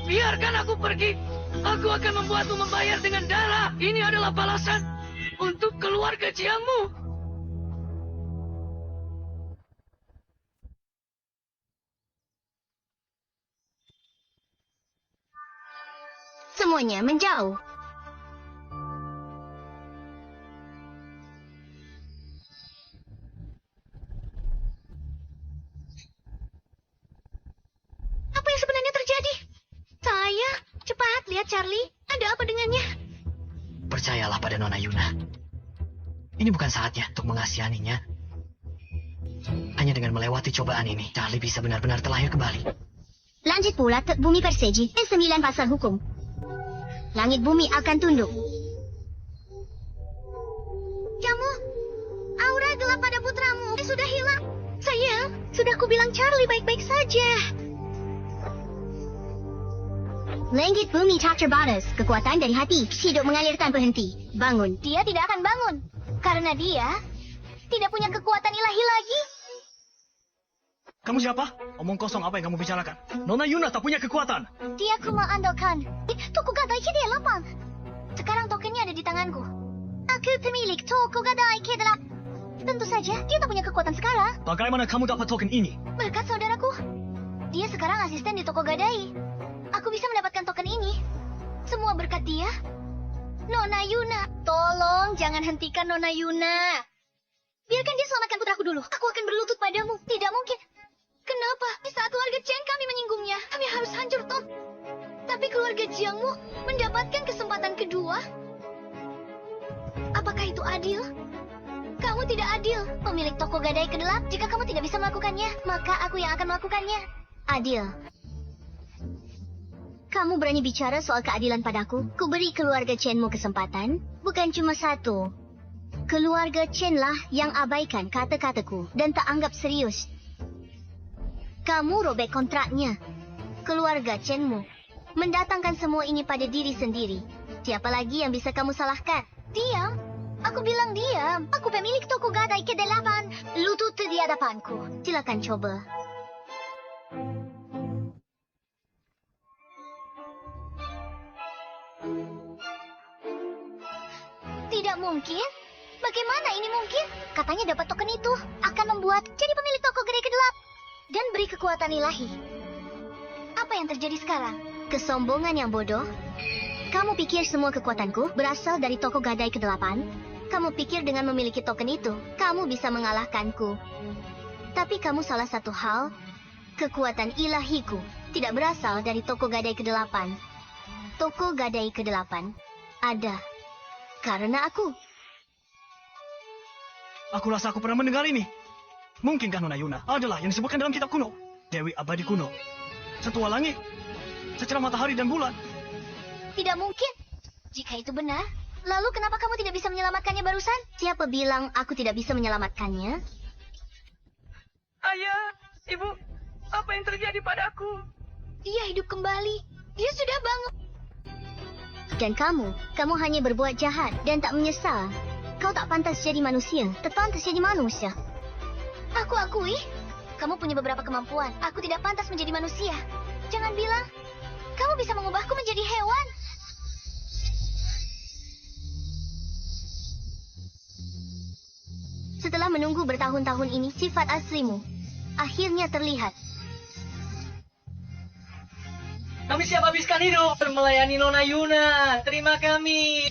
Biarkan aku pergi. Aku akan membuatmu membayar dengan darah. Ini adalah balasan untuk keluarga Jiangmu. Semuanya menjauh. Apa yang sebenarnya terjadi? Saya, cepat lihat Charlie. Ada apa dengannya? Percayalah pada Nona Yuna. Ini bukan saatnya untuk mengasihaninya. Hanya dengan melewati cobaan ini, Charlie bisa benar-benar terlahir kembali. Lanjut pula ke bumi persegi. 9 pasal hukum. Langit bumi akan tunduk. Kamu, aura gelap pada putramu sudah hilang. Sayang, sudah kubilang Charlie baik-baik saja. Langit bumi tak terbatas. Kekuatan dari hati hidup mengalir tanpa henti. Bangun. Dia tidak akan bangun. Karena dia tidak punya kekuatan ilahi lagi. Kamu siapa? Omong kosong apa yang kamu bicarakan? Nona Yuna tak punya kekuatan. Dia aku mengandalkan. Toko gadai dia lapang. Sekarang tokennya ada di tanganku. Aku pemilik toko gadai kedala. Tentu saja dia tak punya kekuatan sekarang. Bagaimana kamu dapat token ini? Berkat saudaraku. Dia sekarang asisten di toko gadai. Aku bisa mendapatkan token ini. Semua berkat dia. Nona Yuna, tolong jangan hentikan Nona Yuna. Biarkan dia selamatkan putraku dulu. Aku akan berlutut padamu. Tidak mungkin. Kenapa? Di saat keluarga Chen kami menyinggungnya, kami harus hancur toh. Tapi keluarga Jiangmu mendapatkan kesempatan kedua. Apakah itu adil? Kamu tidak adil. Pemilik toko gadai kedelap, jika kamu tidak bisa melakukannya, maka aku yang akan melakukannya. Adil. Kamu berani bicara soal keadilan padaku? Ku beri keluarga Chenmu kesempatan, bukan cuma satu. Keluarga Chen lah yang abaikan kata-kataku dan tak anggap serius. Kamu robek kontraknya. Keluarga Chenmu mendatangkan semua ini pada diri sendiri. Siapa lagi yang bisa kamu salahkan? Diam. Aku bilang diam. Aku pemilik toko gadai ke-8. Lutut di hadapanku. Silakan coba. Tidak mungkin. Bagaimana ini mungkin? Katanya dapat token itu akan membuat jadi pemilik toko gadai ke-8 dan beri kekuatan ilahi. Apa yang terjadi sekarang? Kesombongan yang bodoh. Kamu pikir semua kekuatanku berasal dari toko gadai ke-8? Kamu pikir dengan memiliki token itu, kamu bisa mengalahkanku. Tapi kamu salah satu hal, kekuatan ilahiku tidak berasal dari toko gadai ke-8. Toko gadai ke-8 ada karena aku. Aku rasa aku pernah mendengar ini. Mungkinkah Nona Yuna adalah yang disebutkan dalam kitab kuno? Dewi abadi kuno. Setua langit. Secerah matahari dan bulan. Tidak mungkin. Jika itu benar, lalu kenapa kamu tidak bisa menyelamatkannya barusan? Siapa bilang aku tidak bisa menyelamatkannya? Ayah, Ibu, apa yang terjadi padaku? Dia hidup kembali. Dia sudah bangun. Dan kamu hanya berbuat jahat dan tak menyesal. Kau tak pantas jadi manusia, tak pantas jadi manusia. Aku akui, kamu punya beberapa kemampuan. Aku tidak pantas menjadi manusia. Jangan bilang, kamu bisa mengubahku menjadi hewan. Setelah menunggu bertahun-tahun ini, sifat aslimu akhirnya terlihat. Kami siap habiskan hidup melayani Nona Yuna. Terima kami.